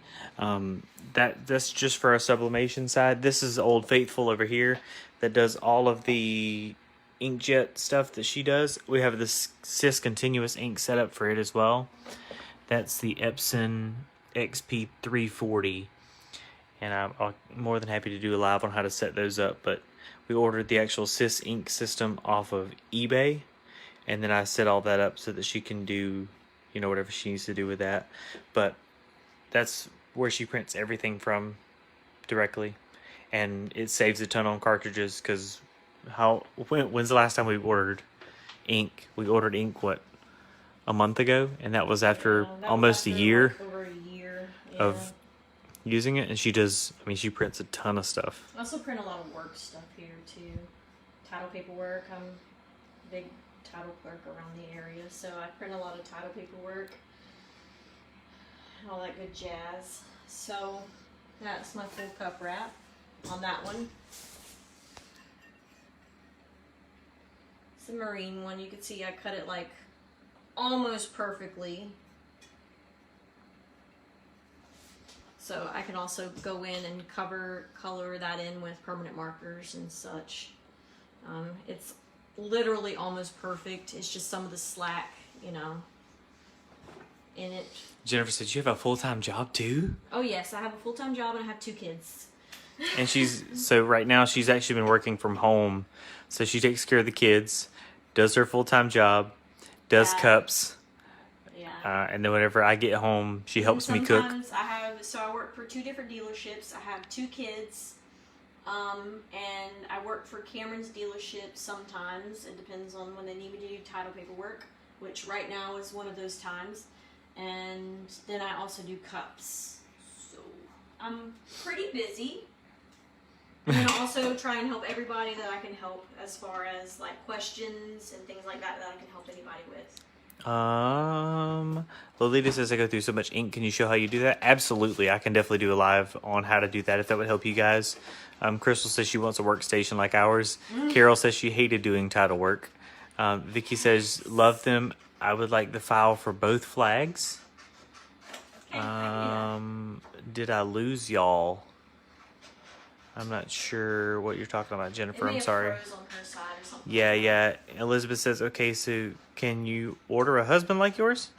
That's just for our sublimation side. This is Old Faithful over here that does all of the inkjet stuff that she does. We have this Cis continuous ink set up for it as well. That's the Epson XP340, and I'm more than happy to do a live on how to set those up. But we ordered the actual Cis ink system off of eBay, and then I set all that up so that she can do, you know, whatever she needs to do with that. But that's where she prints everything from directly, and it saves a ton on cartridges. Because when's the last time we ordered ink? We ordered ink a month ago, and that was after almost a year, like over a year of using it. And she does, I mean, she prints a ton of stuff. I also print a lot of work stuff here too. Title paperwork. I'm a big title clerk around the area, so I print a lot of title paperwork. All that good jazz. So that's my full cup wrap on that one. It's a marine one. You can see I cut it like almost perfectly. So I can also go in and color that in with permanent markers and such. It's literally almost perfect. It's just some of the slack, you know, in it. Jennifer said, you have a full-time job too? Oh yes, I have a full-time job and I have 2 kids. And so right now she's actually been working from home. So she takes care of the kids, does her full-time job, does cups. Yeah. And then whenever I get home, she helps me cook. Sometimes I work for 2 different dealerships. I have 2 kids. And I work for Cameron's dealership sometimes. It depends on when they need me to do title paperwork, which right now is one of those times. And then I also do cups. So I'm pretty busy. And then I also try and help everybody that I can help as far as like questions and things like that I can help anybody with. Lolita says, I go through so much ink. Can you show how you do that? Absolutely. I can definitely do a live on how to do that if that would help you guys. Crystal says she wants a workstation like ours. Carol says she hated doing title work. Vicky says, love them. I would like the file for both flags. Did I lose y'all? I'm not sure what you're talking about, Jennifer. I'm sorry. Yeah. Elizabeth says, okay, so can you order a husband like yours?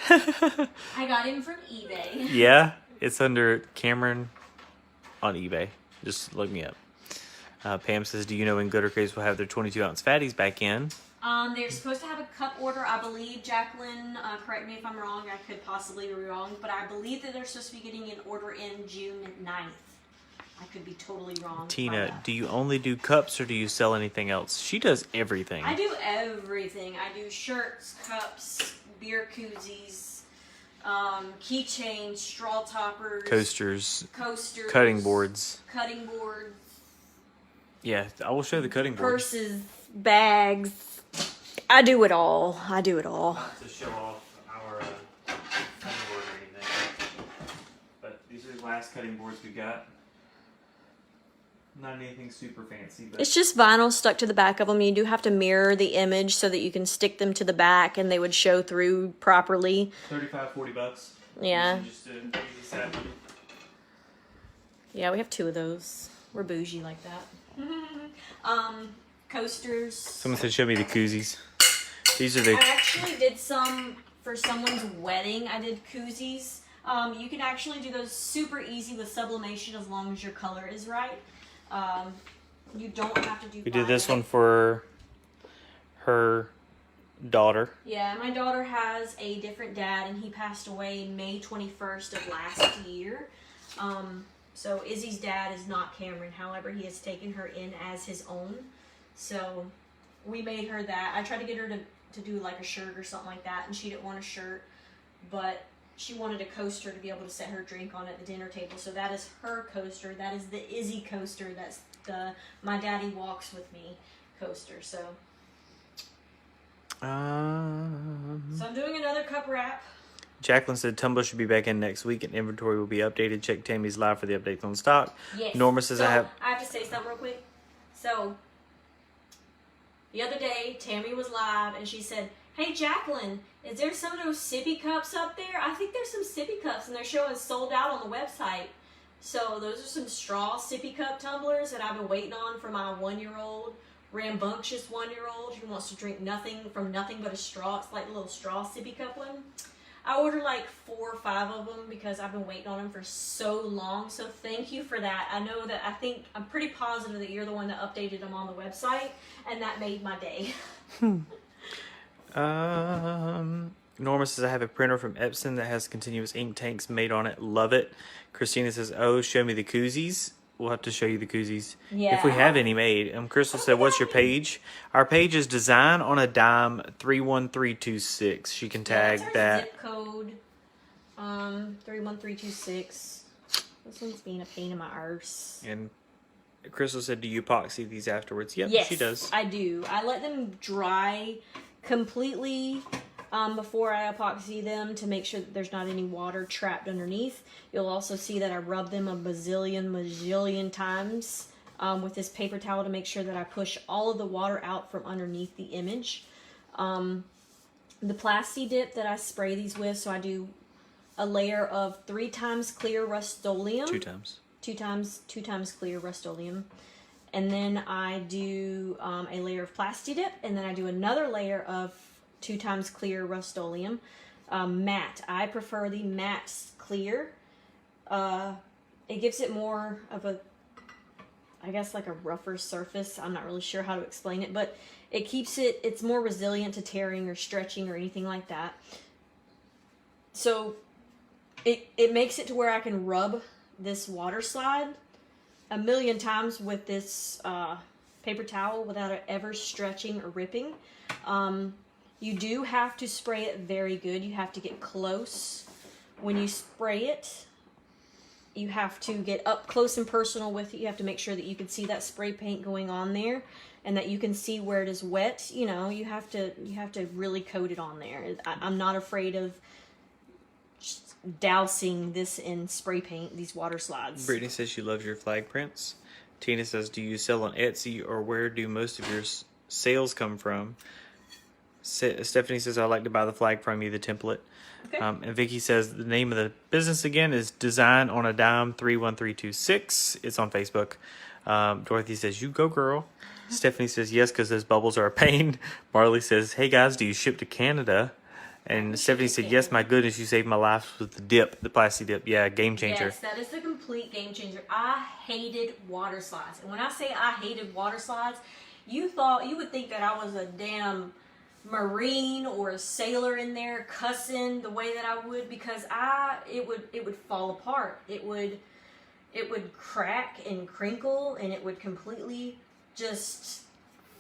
I got him from eBay. Yeah, it's under Cameron on eBay. Just look me up. Pam says, do you know when Good or Craze will have their 22-ounce fatties back in? They're supposed to have a cup order, I believe. Jacqueline, correct me if I'm wrong. I could possibly be wrong. But I believe that they're supposed to be getting an order in June 9th. I could be totally wrong. Tina, do you only do cups or do you sell anything else? She does everything. I do everything. I do shirts, cups, beer koozies, keychains, straw toppers, coasters, cutting boards. Yeah, I will show the cutting board. Purses, bags. I do it all. Not to show off our cutting board or anything, but these are the last cutting boards we got. Not anything super fancy, but it's just vinyl stuck to the back of them. You do have to mirror the image so that you can stick them to the back and they would show through properly. $35-$40. Yeah. Just to use the set. Yeah, we have 2 of those. We're bougie like that. Coasters. Someone said, show me the koozies. These are the... I actually did some for someone's wedding. I did koozies. You can actually do those super easy with sublimation as long as your color is right. You don't have to do. We did this one for her daughter. Yeah, my daughter has a different dad, and he passed away May 21st of last year. So Izzy's dad is not Cameron. However, he has taken her in as his own. So we made her that. I tried to get her to do like a shirt or something like that, and she didn't want a shirt, but she wanted a coaster to be able to set her drink on at the dinner table. So that is her coaster. That is the Izzy coaster. That's the My Daddy Walks With Me coaster. So I'm doing another cup wrap. Jacqueline said Tumbler should be back in next week and inventory will be updated. Check Tammy's live for the updates on stock. Yes. Norma says so, I have to say something real quick. So the other day, Tammy was live and she said, Hey Jacqueline, is there some of those sippy cups up there? I think there's some sippy cups and they're showing sold out on the website. So those are some straw sippy cup tumblers that I've been waiting on for my 1-year-old, rambunctious 1-year-old who wants to drink nothing but a straw. It's like a little straw sippy cup one. I ordered like 4 or 5 of them because I've been waiting on them for so long. So thank you for that. I'm pretty positive that you're the one that updated them on the website, and that made my day. Norma says, I have a printer from Epson that has continuous ink tanks made on it. Love it. Christina says, oh, show me the koozies. We'll have to show you the koozies if we have any made. Crystal said, what's your page? Our page is Design on a Dime 31326. She can tag that. Zip code 31326. This one's being a pain in my arse. And Crystal said, do you epoxy these afterwards? Yep, yes, she does. I do. I let them dry completely before I epoxy them to make sure that there's not any water trapped underneath. You'll also see that I rub them a bazillion times with this paper towel to make sure that I push all of the water out from underneath the image. The Plasti Dip that I spray these with, so I do a layer of 3 times clear Rust-Oleum. 2 times. 2 times clear Rust-Oleum. And then I do a layer of Plasti Dip, and then I do another layer of 2 times clear Rust-Oleum. Matte. I prefer the matte clear. It gives it more of a, I guess like a rougher surface. I'm not really sure how to explain it, but it keeps it's more resilient to tearing or stretching or anything like that. So it makes it to where I can rub this water slide a million times with this paper towel without it ever stretching or ripping. You do have to spray it very good. You have to get close. When you spray it, you have to get up close and personal with it. You have to make sure that you can see that spray paint going on there and that you can see where it is wet. You know, you have to really coat it on there. I'm not afraid of just dousing this in spray paint, these water slides. Brittany says she loves your flag prints. Tina says, do you sell on Etsy, or where do most of your sales come from? Stephanie says, I like to buy the flag from you, the template. Okay. And Vicky says the name of the business again is Design on a Dime 31326. It's on Facebook. Dorothy says, you go, girl. Stephanie says, yes, because those bubbles are a pain. Marley says, hey guys, do you ship to Canada? And Stephanie said, yes, my goodness, you saved my life with the dip, the Plasti Dip. Yeah, game changer. Yes, that is the complete game changer. I hated water slides. And when I say I hated water slides, you would think that I was a damn Marine or a sailor in there cussing the way that I would, because it would fall apart. It would crack and crinkle, and it would completely just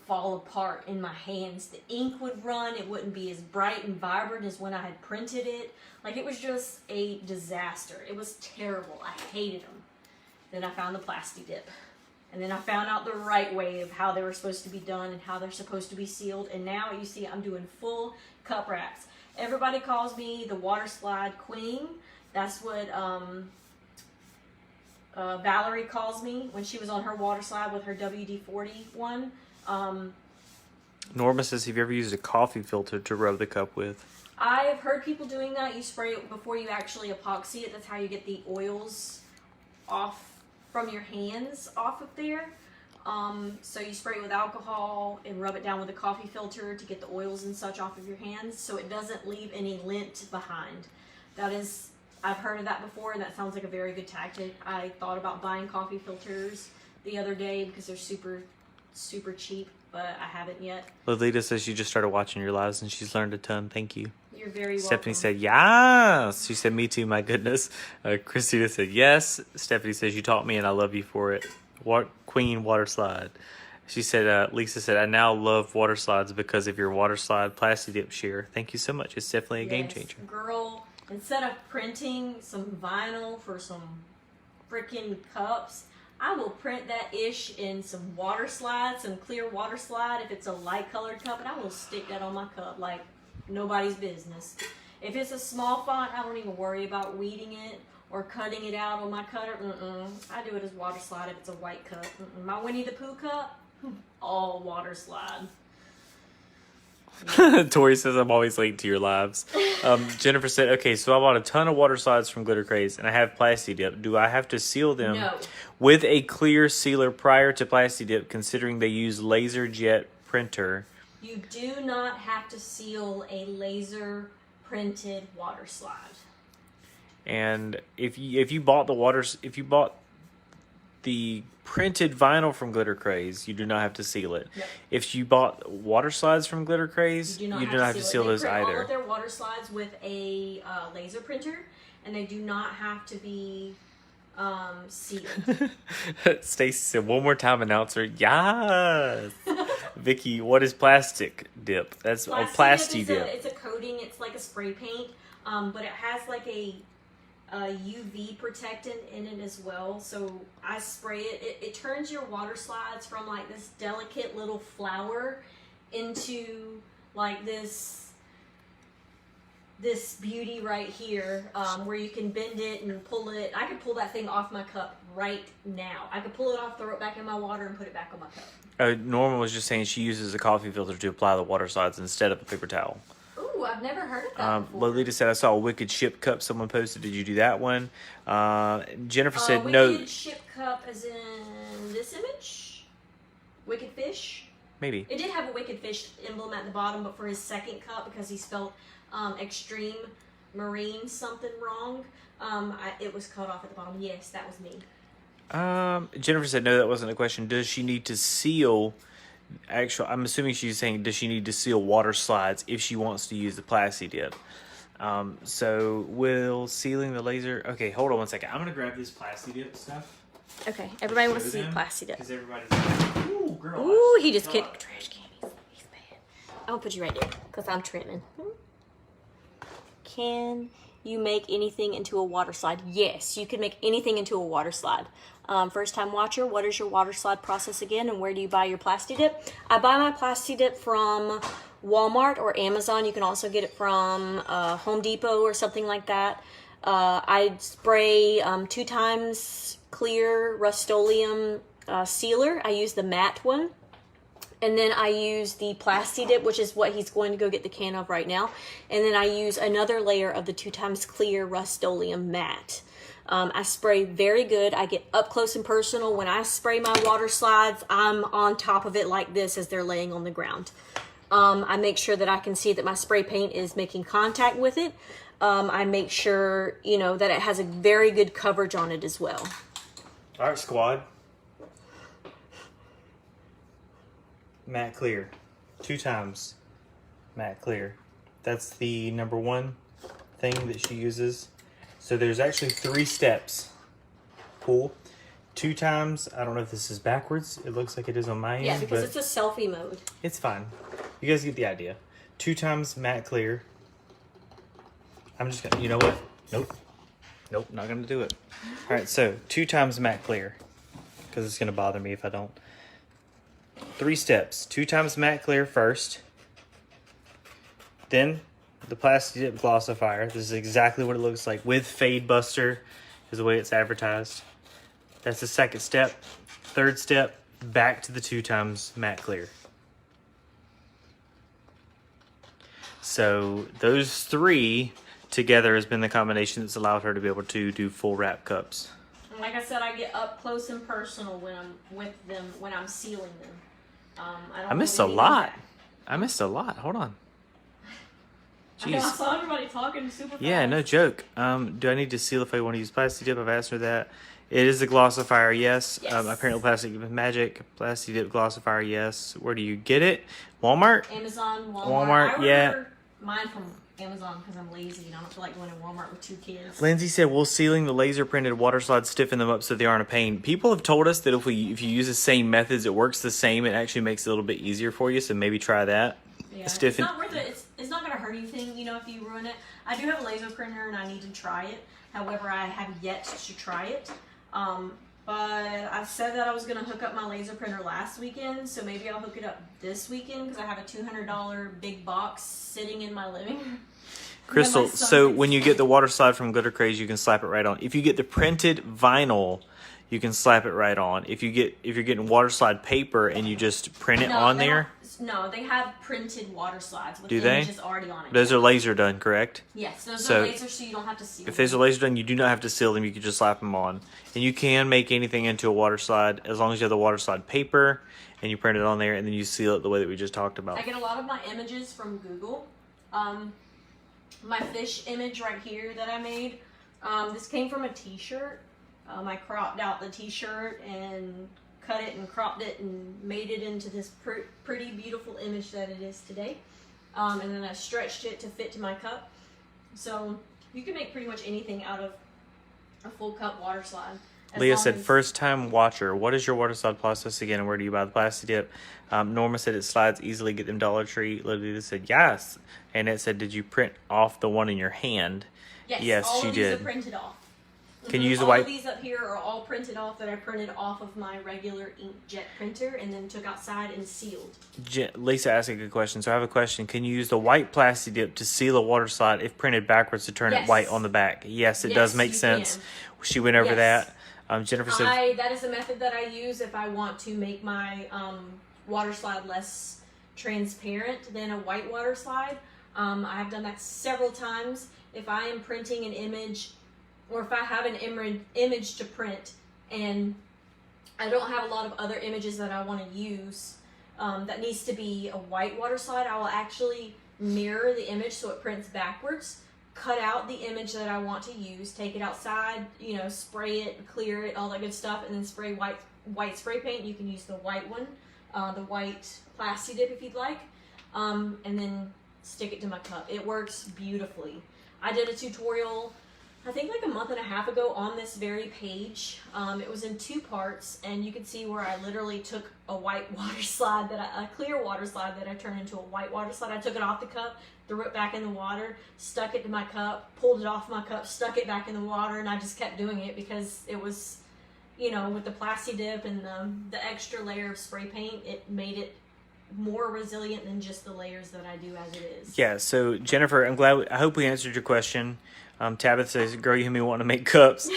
fall apart in my hands. The ink would run. It wouldn't be as bright and vibrant as when I had printed it. Like, it was just a disaster. It was terrible. I hated them. Then I found the Plasti Dip. And then I found out the right way of how they were supposed to be done and how they're supposed to be sealed. And now you see I'm doing full cup wraps. Everybody calls me the water slide queen. That's what Valerie calls me when she was on her water slide with her WD-40 one. Norma says, have you ever used a coffee filter to rub the cup with? I've heard people doing that. You spray it before you actually epoxy it. That's how you get the oils off from your hands off of there. So you spray it with alcohol and rub it down with a coffee filter to get the oils and such off of your hands so it doesn't leave any lint behind. I've heard of that before, and that sounds like a very good tactic. I thought about buying coffee filters the other day because they're super, super cheap, but I haven't yet. Lolita says she just started watching your lives and she's learned a ton. Thank you. You're very welcome. Stephanie said, yes. She said, me too, my goodness. Christina said, yes. Stephanie says, you taught me and I love you for it. Queen water slide. She said, Lisa said, I now love water slides because of your water slide Plasti Dip share. Thank you so much. It's definitely a game changer. Girl, instead of printing some vinyl for some freaking cups, I will print that ish in some water slide, some clear water slide if it's a light colored cup, and I will stick that on my cup like nobody's business. If it's a small font, I don't even worry about weeding it or cutting it out on my cutter. I do it as water slide if it's a white cup. My Winnie the Pooh cup, all water slide. Tori says I'm always late to your lives. Jennifer said, okay, so I bought a ton of water slides from Glitter Craze and I have Plasti Dip. Do I have to seal them No. with a clear sealer prior to Plasti Dip, considering they use laser jet printer? You do not have to seal a laser printed water slide. And if you bought the printed vinyl from Glitter Craze, you do not have to seal it. Yep. If you bought water slides from Glitter Craze, you do not have to seal those either. They print all either. of their water slides with a laser printer, and they do not have to be sealed. Stacy said, one more time, announcer. Yes. Vicky, what is plastic dip? That's Plasti Dip. It's a coating. It's like a spray paint, but it has like a UV protectant in it as well. So I spray it. It turns your water slides from like this delicate little flower into like this beauty right here, where you can bend it and pull it. I could pull that thing off my cup right now. I could pull it off, throw it back in my water, and put it back on my cup. Norma was just saying she uses a coffee filter to apply the water slides instead of a paper towel. Ooh, I've never heard of that before. Lolita said, I saw a Wicked Ship Cup someone posted. Did you do that one? Jennifer said, no. Wicked Ship Cup as in this image? Wicked Fish? Maybe. It did have a Wicked Fish emblem at the bottom, but for his second cup, because he spelled Extreme Marine something wrong, it was cut off at the bottom. Yes, that was me. Jennifer said, no, that wasn't a question. Does she need to seal... I'm assuming she's saying, does she need to seal water slides if she wants to use the Plasti Dip? So will sealing the laser... Okay, hold on one second. I'm going to grab this Plasti Dip stuff. Okay, everybody wants to see Plasti Dip. Because everybody's like, ooh, girl. Ooh, he just kicked trash can. He's bad. I'm going to put you right there because I'm trimming. Can you make anything into a water slide? Yes, you can make anything into a water slide. First time watcher, what is your water slide process again, and where do you buy your Plasti Dip? I buy my Plasti Dip from Walmart or Amazon. You can also get it from Home Depot or something like that. I spray 2 times clear Rust-Oleum sealer. I use the matte one. And then I use the Plasti Dip, which is what he's going to go get the can of right now. And then I use another layer of the 2 times clear Rust-Oleum matte. I spray very good. I get up close and personal. When I spray my water slides, I'm on top of it like this as they're laying on the ground. I make sure that I can see that my spray paint is making contact with it. I make sure, that it has a very good coverage on it as well. All right, squad. Matte clear. 2 times matte clear. That's the number 1 thing that she uses. So there's actually 3 steps. Cool. 2 times, I don't know if this is backwards. It looks like it is on my end. Yeah, because it's a selfie mode. It's fine. You guys get the idea. 2 times matte clear. I'm just gonna, you know what? Nope, not gonna do it. All right, so 2 times matte clear, because it's gonna bother me if I don't. 3 steps. 2 times matte clear first. Then the Plasti Dip glossifier. This is exactly what it looks like with Fade Buster, is the way it's advertised. That's the second step. 3rd step, back to the 2 times matte clear. So those 3 together has been the combination that's allowed her to be able to do full wrap cups. Like I said, I get up close and personal when I'm with them, when I'm sealing them. I missed a lot. Hold on. Jeez. I know, I saw everybody talking super fast. Yeah, no joke. Do I need to seal if I want to use Plasti Dip? I've asked her that. It is a glossifier, yes. Apparently Plastic Magic, Plasti Dip glossifier, yes. Where do you get it? Walmart? Amazon, Walmart, I order mine from Amazon because I'm lazy and I don't feel like going to Walmart with 2 kids. Lindsay said, will sealing the laser printed water slides stiffen them up so they aren't a pain? People have told us that if you use the same methods, it works the same. It actually makes it a little bit easier for you, so maybe try that. Yeah, it's not worth it. It's not going to hurt anything, if you ruin it. I do have a laser printer and I need to try it. However, I have yet to try it. But I said that I was going to hook up my laser printer last weekend, so maybe I'll hook it up this weekend because I have a $200 big box sitting in my living room. Crystal, so when you get the water slide from Glitter Craze, you can slap it right on. If you get the printed vinyl, you can slap it right on. If you're getting water slide paper and you just print it on there. No, they have printed water slides with images already on it. Those are laser done, correct? Yes, those are laser, so you don't have to seal them. If those are laser done, you do not have to seal them. You can just slap them on. And you can make anything into a water slide as long as you have the water slide paper and you print it on there and then you seal it the way that we just talked about. I get a lot of my images from Google. My fish image right here that I made, this came from a t-shirt. I cropped out the t-shirt and cut it and cropped it and made it into this pretty beautiful image that it is today. And then I stretched it to fit to my cup. So you can make pretty much anything out of a full cup water slide. Leah said, first time watcher, what is your water slide process again and where do you buy the plastic dip? Norma said it slides easily, get them Dollar Tree. Lily said yes. And it said, did you print off the one in your hand? Yes, all she of these did. are printed off. Can you use the white? white? All of these up here are all printed off that I printed off of my regular inkjet printer and then took outside and sealed. Lisa asked a good question. So I have a question. Can you use the white plastic dip to seal a water slide if printed backwards to turn it white on the back? Yes, it does make sense. She went over that. Jennifer said that is a method that I use if I want to make my water slide less transparent than a white water slide. I have done that several times. If I am printing an image or if I have an image to print and I don't have a lot of other images that I want to use that needs to be a white water slide, I will actually mirror the image so it prints backwards, cut out the image that I want to use, take it outside, spray it, clear it, all that good stuff, and then spray white spray paint. You can use the white one, the white plastic dip if you'd like, and then stick it to my cup. It works beautifully. I did a tutorial I think like a month and a half ago on this very page. It was in 2 parts, and you can see where I literally took a white water slide, a clear water slide that I turned into a white water slide. I took it off the cup, threw it back in the water, stuck it to my cup, pulled it off my cup, stuck it back in the water, and I just kept doing it because it was, with the plasti dip and the extra layer of spray paint, it made it more resilient than just the layers that I do as it is. Yeah, so Jennifer, I hope we answered your question. Tabitha says, girl, you and me want to make cups.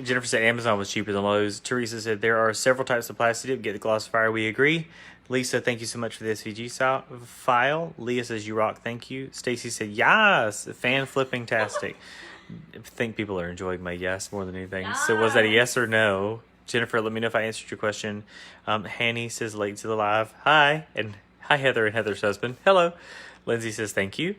Jennifer said Amazon was cheaper than Lowe's. Teresa said there are several types of plastic dip. Get the glossifier. We agree. Lisa, thank you so much for the SVG file. Leah says, you rock. Thank you. Stacy said, yes. Fan flipping tastic. I think people are enjoying my yes more than anything. Yes. So was that a yes or no? Jennifer, let me know if I answered your question. Hanny says, late to the live. Hi. And hi, Heather and Heather's husband. Hello. Lindsay says, thank you.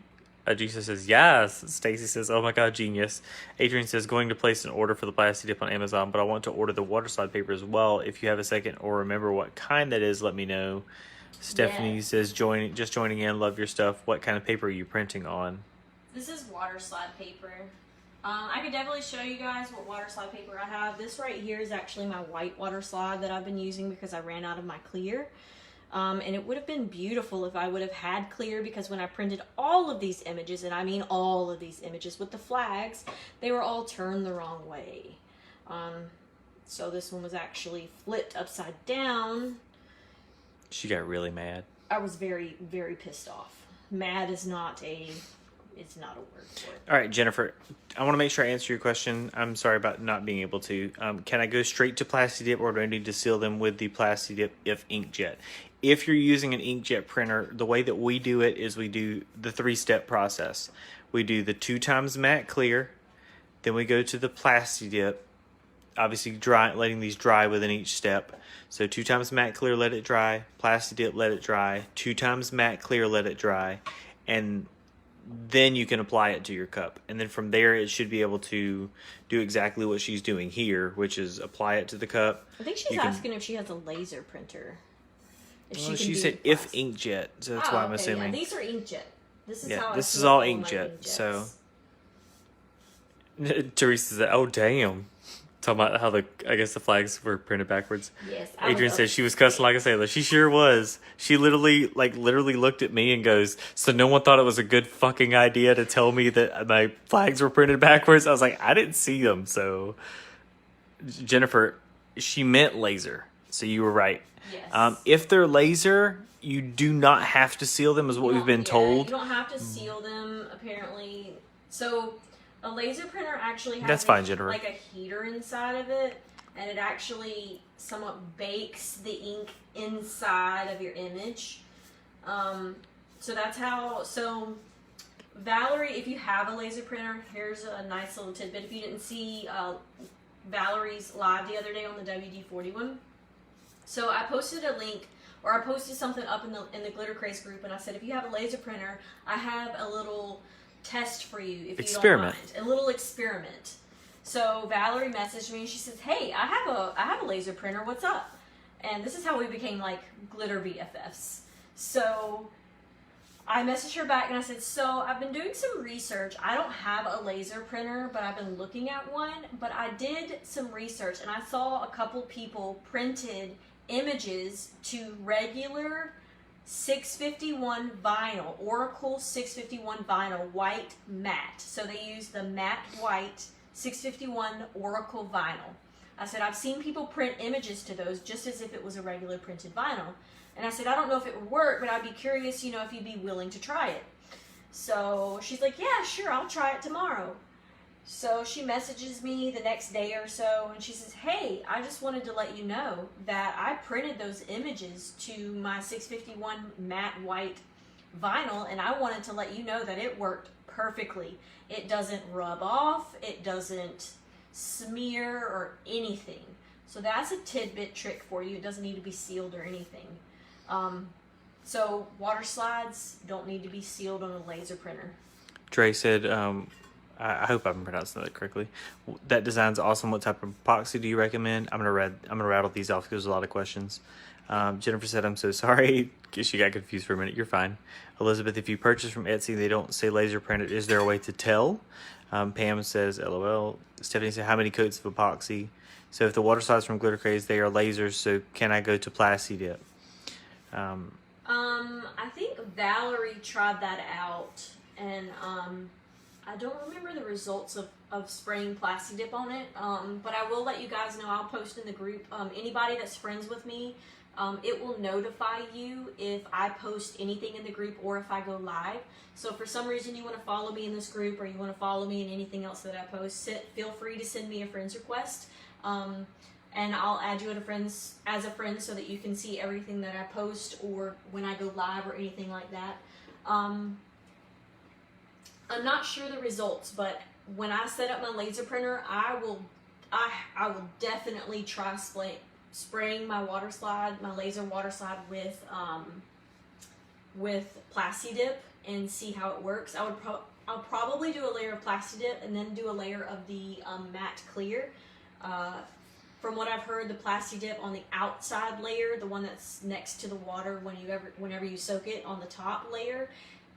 Jesus says, yes. Stacy says, oh my God, genius. Adrian says, going to place an order for the plastic dip on Amazon, but I want to order the water slide paper as well. If you have a second or remember what kind that is, let me know. Stephanie says, just joining in. Love your stuff. What kind of paper are you printing on? This is water slide paper. I could definitely show you guys what water slide paper I have. This right here is actually my white water slide that I've been using because I ran out of my clear. And it would have been beautiful if I would have had clear, because when I printed all of these images, and I mean all of these images with the flags, they were all turned the wrong way. So this one was actually flipped upside down. She got really mad. I was very, very pissed off. Mad is not a word for it. All right, Jennifer, I want to make sure I answer your question. I'm sorry about not being able to. Can I go straight to plastic dip, or do I need to seal them with the plastic dip if inkjet? If you're using an inkjet printer, the way that we do it is we do the 3-step process. We do the 2 times matte clear, then we go to the plastic dip, obviously letting these dry within each step. So 2 times matte clear, let it dry, plastic dip, let it dry, 2 times matte clear, let it dry, and then you can apply it to your cup. And then from there, it should be able to do exactly what she's doing here, which is apply it to the cup. I think she's asking if she has a laser printer. She said if inkjet, so that's why I'm assuming. Yeah, these are inkjet. This is this is all inkjet. So Teresa said, "Oh damn." Talking about how I guess the flags were printed backwards. Yes. Adrian said she was cussing like a sailor. She sure was. She literally looked at me and goes, "So no one thought it was a good fucking idea to tell me that my flags were printed backwards?" I was like, "I didn't see them." So Jennifer, she meant laser. So you were right. Yes. If they're laser, you do not have to seal them, is what we've been told. You don't have to seal them, apparently. So a laser printer actually has That's fine, Jennifer. like a heater inside of it, and it actually somewhat bakes the ink inside of your image. So that's how. So Valerie, if you have a laser printer, here's a nice little tidbit. If you didn't see Valerie's live the other day on the WD-40 so I posted a link, or I posted something up in the Glitter Craze group, and I said, if you have a laser printer, I have a little test for you, if you don't mind. A little experiment. So Valerie messaged me and she says, hey, I have a laser printer, what's up? And this is how we became like glitter BFFs. So I messaged her back and I said, so I've been doing some research. I don't have a laser printer, but I've been looking at one. But I did some research and I saw a couple people printed images to regular 651 vinyl, Oracle 651 vinyl, white matte. So they use the matte white 651 Oracle vinyl. I said, I've seen people print images to those just as if it was a regular printed vinyl. And I said, I don't know if it would work, but I'd be curious, you know, if you'd be willing to try it. So she's like, yeah, sure, I'll try it tomorrow. So she messages me the next day or so, and she says, hey, I just wanted to let you know that I printed those images to my 651 matte white vinyl, and I wanted to let you know that it worked perfectly. It doesn't rub off, it doesn't smear or anything. So that's a tidbit trick for you. It doesn't need to be sealed or anything. So water slides don't need to be sealed on a laser printer. Dre said, I hope I'm pronouncing that correctly. That design's awesome. What type of epoxy do you recommend? I'm gonna rattle these off because there's a lot of questions. Jennifer said, I'm so sorry. She got confused for a minute. You're fine. Elizabeth, if you purchase from Etsy, they don't say laser printed. Is there a way to tell? Pam says, LOL. Stephanie said, how many coats of epoxy? So if the water slides from Glitter Craze, they are lasers. So can I go to Plasti Dip? I think Valerie tried that out, and I don't remember the results of spraying Plasti Dip on it, but I will let you guys know. I'll post in the group. Anybody that's friends with me, it will notify you if I post anything in the group or if I go live. So if for some reason you want to follow me in this group or you want to follow me in anything else that I post, feel free to send me a friend's request. And I'll add you as a friend so that you can see everything that I post or when I go live or anything like that. I'm not sure the results, but when I set up my laser printer, I will definitely try spraying my water slide, my laser water slide with Plasti Dip and see how it works. I'll probably do a layer of Plasti Dip and then do a layer of the matte clear. From what I've heard, the Plasti Dip on the outside layer, the one that's next to the water whenever you soak it, on the top layer,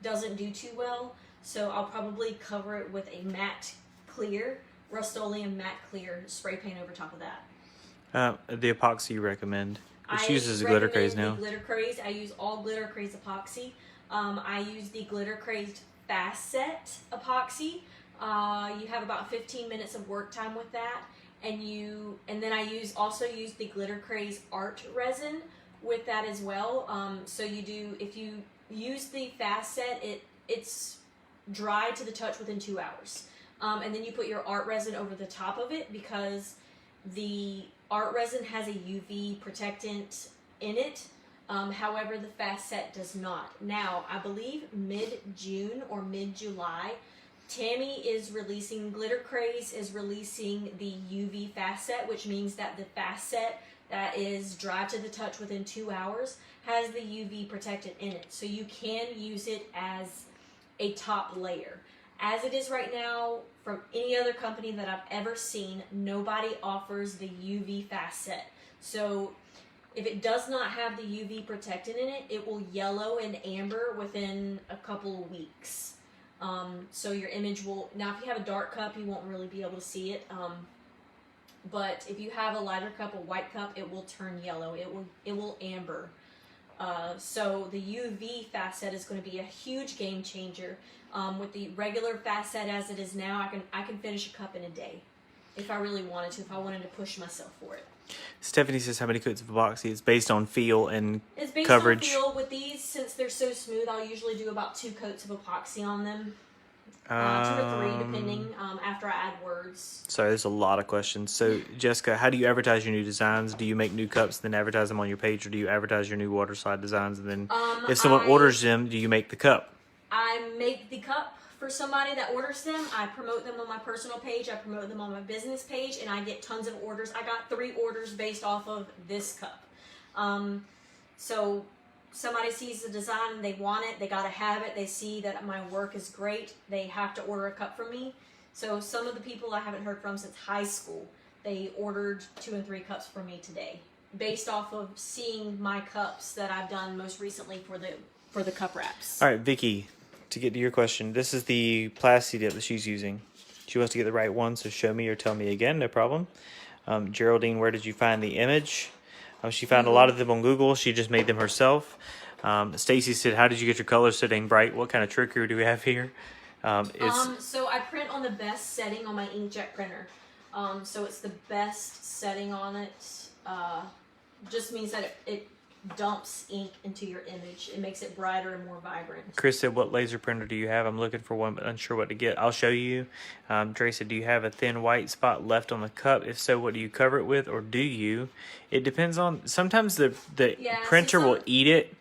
doesn't do too well. So I'll probably cover it with a matte clear, Rust-Oleum matte clear spray paint over top of that. The epoxy you recommend? It's used as a Glitter Craze now. Glitter Craze. I use all Glitter Craze epoxy. I use the Glitter Craze Fast Set epoxy. You have about 15 minutes of work time with that. And then I also use the Glitter Craze art resin with that as well. So if you use the Fast Set, it's dry to the touch within 2 hours. And then you put your art resin over the top of it because the art resin has a UV protectant in it. However, the Fast Set does not. Now, I believe mid-June or mid-July, Glitter Craze is releasing the UV Fast Set, which means that the Fast Set that is dry to the touch within 2 hours has the UV protectant in it. So you can use it as a top layer. As it is right now, from any other company that I've ever seen, nobody offers the UV Fast Set. So if it does not have the UV protectant in it, it will yellow and amber within a couple of weeks. So your image will, now if you have a dark cup, you won't really be able to see it. But if you have a lighter cup, a white cup, it will turn yellow. It will amber. So the UV Fast Set is going to be a huge game changer. With the regular Fast Set as it is now, I can finish a cup in a day. if I really wanted to, if I wanted to push myself for it. Stephanie says, how many coats of epoxy? It's based on feel and It's based coverage. on feel. With these, since they're so smooth, I'll usually do about 2 coats of epoxy on them. 2 or 3, depending, after I add words. Sorry, there's a lot of questions. So, Jessica, how do you advertise your new designs? Do you make new cups, then advertise them on your page, or do you advertise your new water slide designs, and then if someone orders them, do you make the cup? I make the cup for somebody that orders them. I promote them on my personal page. I promote them on my business page, and I get tons of orders. I got 3 orders based off of this cup. So somebody sees the design and they want it. They got to have it. They see that my work is great. They have to order a cup from me. So some of the people I haven't heard from since high school, they ordered 2 and 3 cups from me today, based off of seeing my cups that I've done most recently for the cup wraps. All right, Vicky, to get to your question, this is the plastic dip that she's using. She wants to get the right one, so show me or tell me again, no problem. Geraldine, where did you find the image? She found a lot of them on Google. She just made them herself. Stacy said, how did you get your colors so dang bright? What kind of trickery do we have here? So I print on the best setting on my inkjet printer. So it's the best setting on it. Just means that it dumps ink into your image. It makes it brighter and more vibrant. Chris said, what laser printer do you have? I'm looking for one, but unsure what to get. I'll show you. Dre said, do you have a thin white spot left on the cup? If so, what do you cover it with, or do you? It depends on, sometimes the printer will eat it,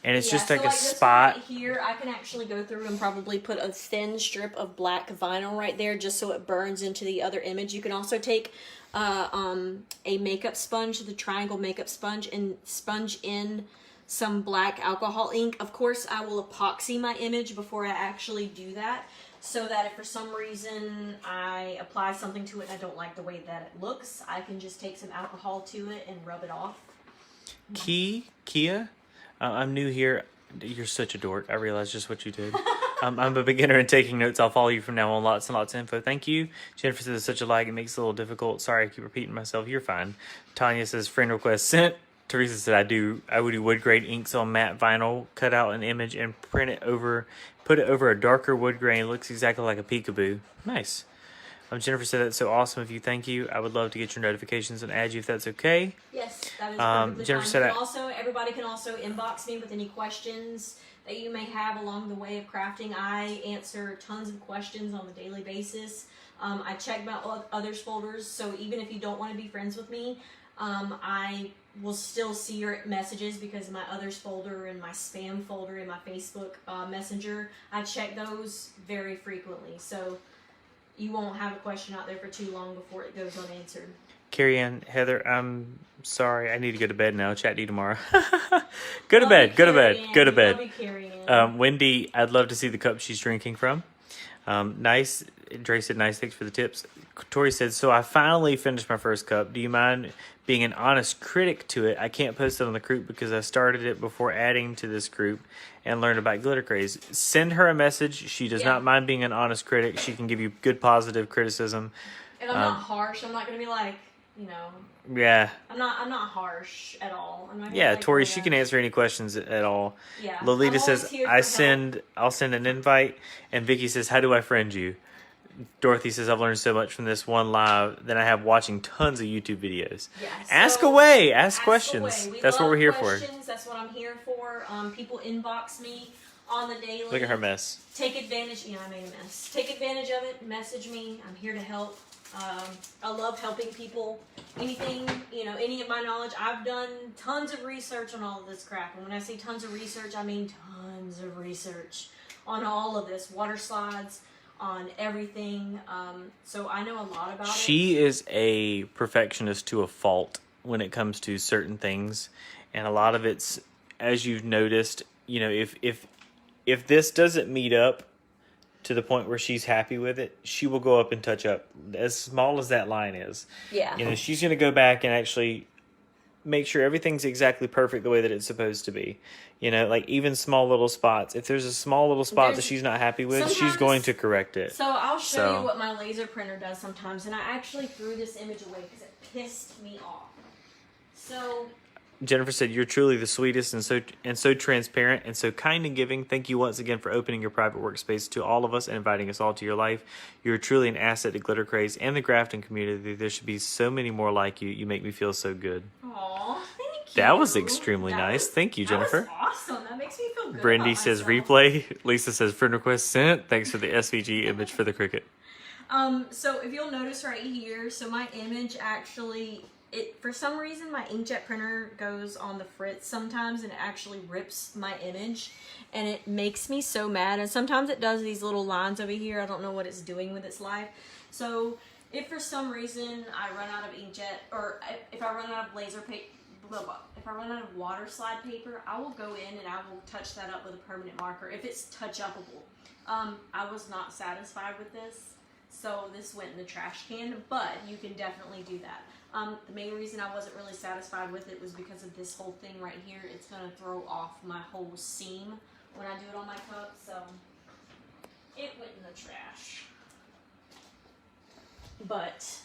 and it's just like a spot. Right here, I can actually go through and probably put a thin strip of black vinyl right there just so it burns into the other image. You can also take a makeup sponge, the triangle makeup sponge, and sponge in some black alcohol ink. Of course, I will epoxy my image before I actually do that, so that if for some reason I apply something to it and I don't like the way that it looks, I can just take some alcohol to it and rub it off. Kia, I'm new here. You're such a dork. I realized just what you did. I'm a beginner in taking notes. I'll follow you from now on. Lots and lots of info. Thank you. Jennifer says, such a lag. It makes it a little difficult. Sorry, I keep repeating myself. You're fine. Tanya says, friend request sent. Teresa said, I would do wood grain inks on matte vinyl, cut out an image and put it over a darker wood grain. It looks exactly like a peekaboo. Nice. Jennifer said, that's so awesome of you. Thank you. I would love to get your notifications and add you if that's okay. Yes, that is perfectly Jennifer fine. said, everybody can also inbox me with any questions that you may have along the way of crafting. I answer tons of questions on a daily basis. I check my others folders, so even if you don't want to be friends with me, I will still see your messages, because my others folder and my spam folder in my Facebook Messenger, I check those very frequently. So you won't have a question out there for too long before it goes unanswered. Carrie Ann, Heather, I'm sorry. I need to go to bed now. Chat to you tomorrow. Go to bed. Go to bed. Go to bed. Wendy, I'd love to see the cup she's drinking from. Nice. Dre said, nice. Thanks for the tips. Tori said, so I finally finished my first cup. Do you mind being an honest critic to it? I can't post it on the group because I started it before adding to this group and learned about Glitter Craze. Send her a message. She does not mind being an honest critic. She can give you good, positive criticism. And I'm not harsh. I'm not going to be like, Yeah. I'm not harsh at all. I'm not yeah, Tori, she can answer any questions at all. Yeah. Lolita says, I'll send an invite. And Vicky says, how do I friend you? Dorothy says, I've learned so much from this one live than I have watching tons of YouTube videos. Yeah, ask away. Ask questions. That's what we're here for. That's what I'm here for. People inbox me on the daily. Look at her mess. Take advantage. I made a mess. Take advantage of it. Message me. I'm here to help. I love helping people. Anything, any of my knowledge. I've done tons of research on all of this crap. And when I say tons of research, I mean tons of research on all of this. Water slides, on everything. So I know a lot about it. She is a perfectionist to a fault when it comes to certain things. And a lot of it's, as you've noticed, if this doesn't meet up to the point where she's happy with it, she will go up and touch up, as small as that line is. Yeah. She's going to go back and actually make sure everything's exactly perfect the way that it's supposed to be. Like even small little spots. If there's a small little spot that she's not happy with, she's going to correct it. So I'll show you what my laser printer does sometimes. And I actually threw this image away because it pissed me off. So Jennifer said, "You're truly the sweetest and so transparent and so kind and giving. Thank you once again for opening your private workspace to all of us and inviting us all to your life. You're truly an asset to Glitter Craze and the Grafton community. There should be so many more like you. You make me feel so good." Aw, thank you. That was extremely nice. Thank you, Jennifer. That was awesome. That makes me feel good. Brendy about says, myself. "Replay." Lisa says, "Friend request sent. Thanks for the SVG image for the cricket." So if you'll notice right here, so my image actually, for some reason my inkjet printer goes on the fritz sometimes and it actually rips my image and it makes me so mad, and sometimes it does these little lines over here. I don't know what it's doing with its life. So if for some reason I run out of inkjet, or if I run out of laser paper, if I run out of water slide paper, I will go in and I will touch that up with a permanent marker if it's touch upable. I was not satisfied with this, so this went in the trash can, but you can definitely do that. The main reason I wasn't really satisfied with it was because of this whole thing right here. It's going to throw off my whole seam when I do it on my cup, so it went in the trash. But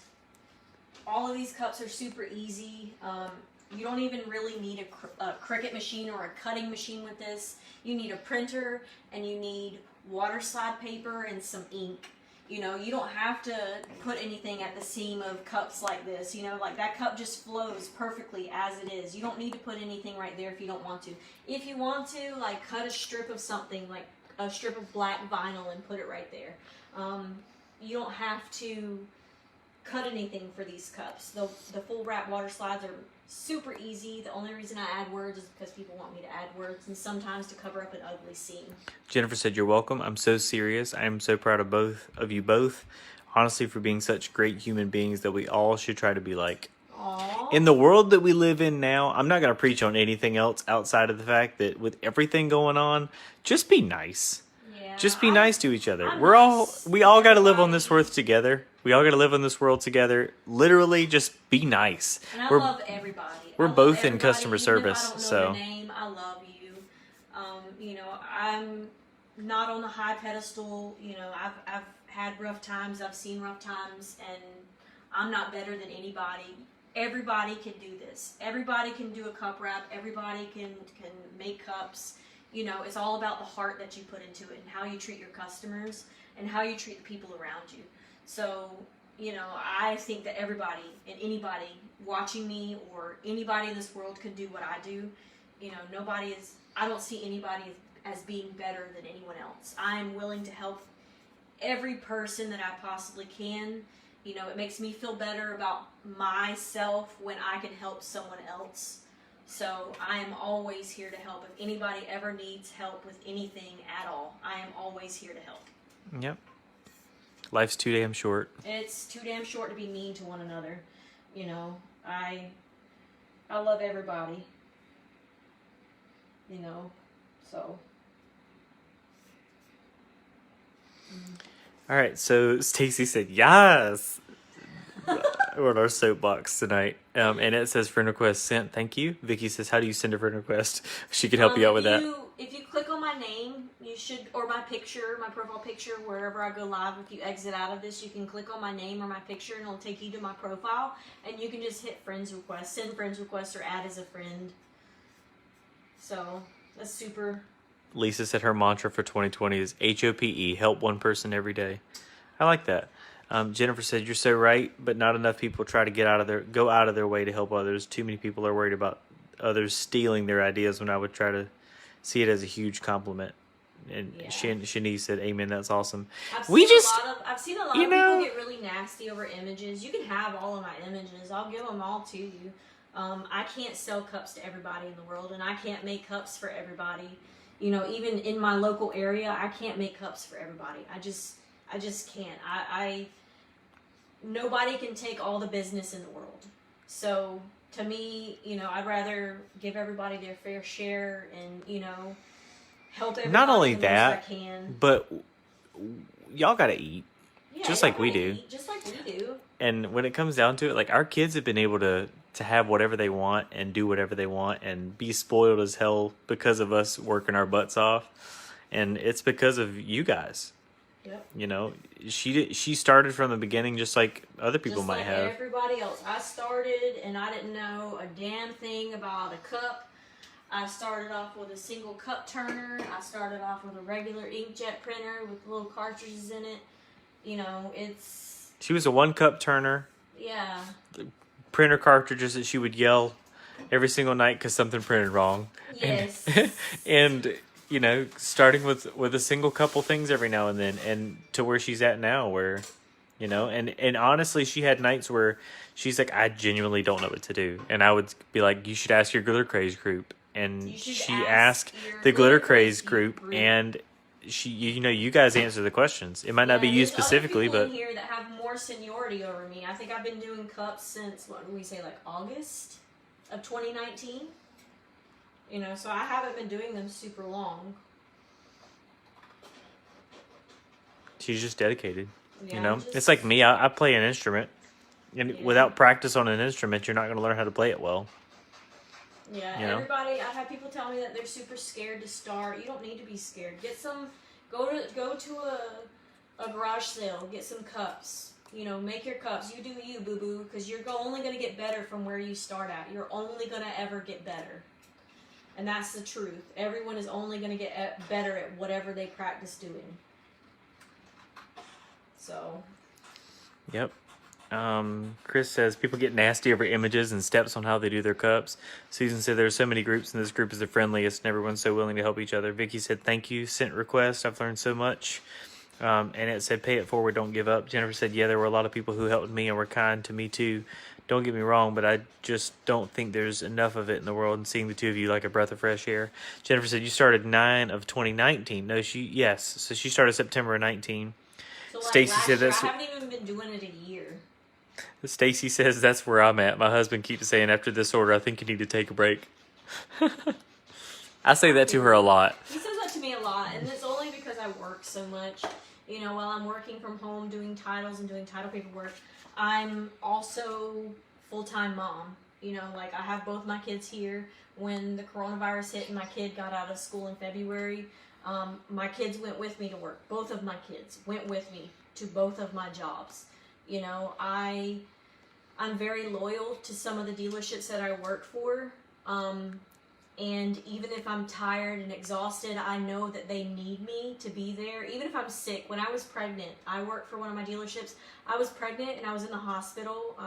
all of these cups are super easy. You don't even really need a Cricut machine or a cutting machine with this. You need a printer and you need water slide paper and some ink. You know, you don't have to put anything at the seam of cups like this. You know, like that cup just flows perfectly as it is. You don't need to put anything right there if you don't want to. If you want to, like, cut a strip of something, like a strip of black vinyl and put it right there. You don't have to cut anything for these cups. The full wrap water slides are super easy. The only reason I add words is because people want me to add words and sometimes to cover up an ugly seam. Jennifer said, "You're welcome. I'm so serious. I am so proud of both of you both. Honestly, for being such great human beings that we all should try to be like." Aww. In the world that we live in now, I'm not going to preach on anything else outside of the fact that with everything going on, just be nice. Yeah, Just be nice to each other. I'm We all got to live on everybody. this earth together. We all got to live on this world together. Literally, just be nice. And I love everybody. we're I love both in everybody, customer even service, if I don't know so- their name, I love you. You know, I'm not on a high pedestal. You know, I've had rough times. I've seen rough times, and I'm not better than anybody. Everybody can do this. Everybody can do a cup wrap. Everybody can make cups. You know, it's all about the heart that you put into it and how you treat your customers and how you treat the people around you. So, you know, I think that everybody and anybody watching me or anybody in this world could do what I do. You know, I don't see anybody as being better than anyone else. I am willing to help every person that I possibly can. You know, it makes me feel better about myself when I can help someone else. So I am always here to help. If anybody ever needs help with anything at all, I am always here to help. Yep. Life's too damn short. It's too damn short to be mean to one another. You know, I love everybody. You know, so. All right, so Stacy said, yes. We're on our soapbox tonight. And it says friend request sent. Thank you. Vicky says, how do you send a friend request? She could help you out with that. If you click on my name, you should, or my picture, my profile picture, wherever I go live, if you exit out of this, you can click on my name or my picture and it'll take you to my profile. And you can just hit friends request, send friends request, or add as a friend. So, that's super. Lisa said her mantra for 2020 is HOPE, help one person every day. I like that. Jennifer said, you're so right, but not enough people try to go out of their way to help others. Too many people are worried about others stealing their ideas when I would try to see it as a huge compliment. And Yeah. Shanice said, amen, that's awesome. I've seen a lot of people get really nasty over images. You can have all of my images. I'll give them all to you. I can't sell cups to everybody in the world, and I can't make cups for everybody. You know, even in my local area, I can't make cups for everybody. I just can't. Nobody can take all the business in the world. So to me, you know, I'd rather give everybody their fair share and, you know, help everybody. Not only the that, most I can. but y'all gotta eat. Yeah, just like we do. Just like we do. And when it comes down to it, like, our kids have been able to have whatever they want and do whatever they want and be spoiled as hell because of us working our butts off. And it's because of you guys. Yep. You know, she started from the beginning just like other people just might like have. everybody else. I started and I didn't know a damn thing about a cup. I started off with a single cup turner. I started off with a regular inkjet printer with little cartridges in it. You know, it's... She was a 1-cup turner. Yeah. Printer cartridges that she would yell every single night because something printed wrong. Yes. And you know, starting with a single couple things every now and then, and to where she's at now, where, you know, and honestly, she had nights where she's like, I genuinely don't know what to do, and I would be like, you should ask your glitter craze group, and she asked the glitter craze group, and she, you know, you guys answer the questions. It might not be you specifically, other people but in here that have more seniority over me. I think I've been doing cups since, what do we say, like August of 2019. You know, so I haven't been doing them super long. she's just dedicated. Yeah, You know, it's like me. I play an instrument, and without practice on an instrument, you're not going to learn how to play it well. Yeah, you know? everybody. I've had people tell me that they're super scared to start. You don't need to be scared. Get some. Go to a garage sale. Get some cups. You know, make your cups. You do you, boo boo, because you're only going to get better from where you start at. You're only going to ever get better. And that's the truth. Everyone is only going to get better at whatever they practice doing. So. Yep. Chris says people get nasty over images and steps on how they do their cups. Susan said there's so many groups and this group is the friendliest and everyone's so willing to help each other. Vicky said thank you, sent request. I've learned so much. And it said pay it forward, don't give up. Jennifer said yeah, there were a lot of people who helped me and were kind to me too. Don't get me wrong, but I just don't think there's enough of it in the world, and seeing the two of you like a breath of fresh air. Jennifer said you started 9 of 2019. No, yes. So she started September of 19. So Stacy said that's. I haven't even been doing it a year. Stacy says that's where I'm at. My husband keeps saying after this order, I think you need to take a break. I say that to her a lot. He says that to me a lot, and it's only because I work so much. You know, while I'm working from home doing titles and doing title paperwork, I'm also full-time mom. You know, like I have both my kids here. When the coronavirus hit and my kid got out of school in February, my kids went with me to work. Both of my kids went with me to both of my jobs. You know, I'm very loyal to some of the dealerships that I work for. And even if I'm tired and exhausted, I know that they need me to be there. Even if I'm sick. When I was pregnant, I worked for one of my dealerships. I was pregnant and I was in the hospital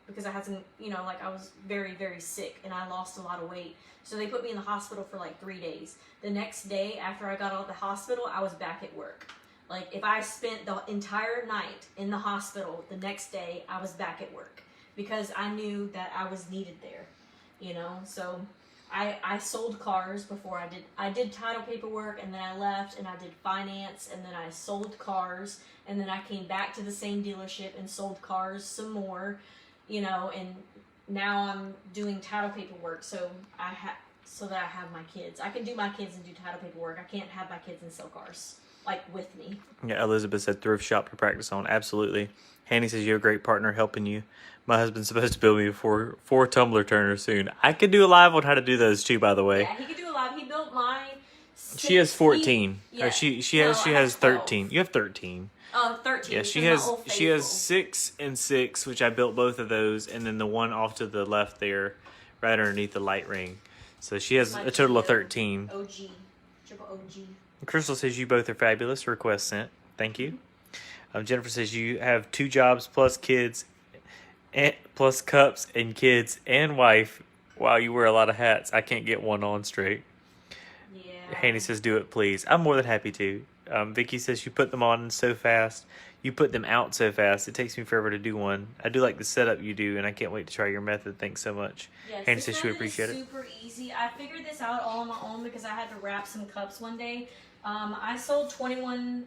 because I had some, you know, like I was very, very sick and I lost a lot of weight. So they put me in the hospital for like 3 days. The next day after I got out of the hospital, I was back at work. Like if I spent the entire night in the hospital, the next day I was back at work because I knew that I was needed there, you know. So I sold cars before I did title paperwork, and then I left and I did finance, and then I sold cars, and then I came back to the same dealership and sold cars some more, you know, and now I'm doing title paperwork so that I have my kids. I can do my kids and do title paperwork. I can't have my kids and sell cars. Like with me. Yeah, Elizabeth said thrift shop to practice on. Absolutely. Hanny says you're a great partner helping you. My husband's supposed to build me four tumbler turners soon. I could do a live on how to do those too, by the way. Yeah, he could do a live. He built mine. She has 14. Yeah. She has 13. You have 13. Oh, 13. Yeah, she has 6 and 6, which I built both of those, and then the one off to the left there, right underneath the light ring. So she has a total of 13. OG. Triple OG. Crystal says you both are fabulous. Request sent. Thank you. Jennifer says you have 2 jobs plus kids, plus cups and kids and wife. Wow, you wear a lot of hats. I can't get one on straight. Yeah. Hanny says do it, please. I'm more than happy to. Vicky says you put them on so fast. You put them out so fast. It takes me forever to do one. I do like the setup you do, and I can't wait to try your method. Thanks so much. Yes, Hanny says she would appreciate it. Super easy. I figured this out all on my own because I had to wrap some cups one day. I sold 21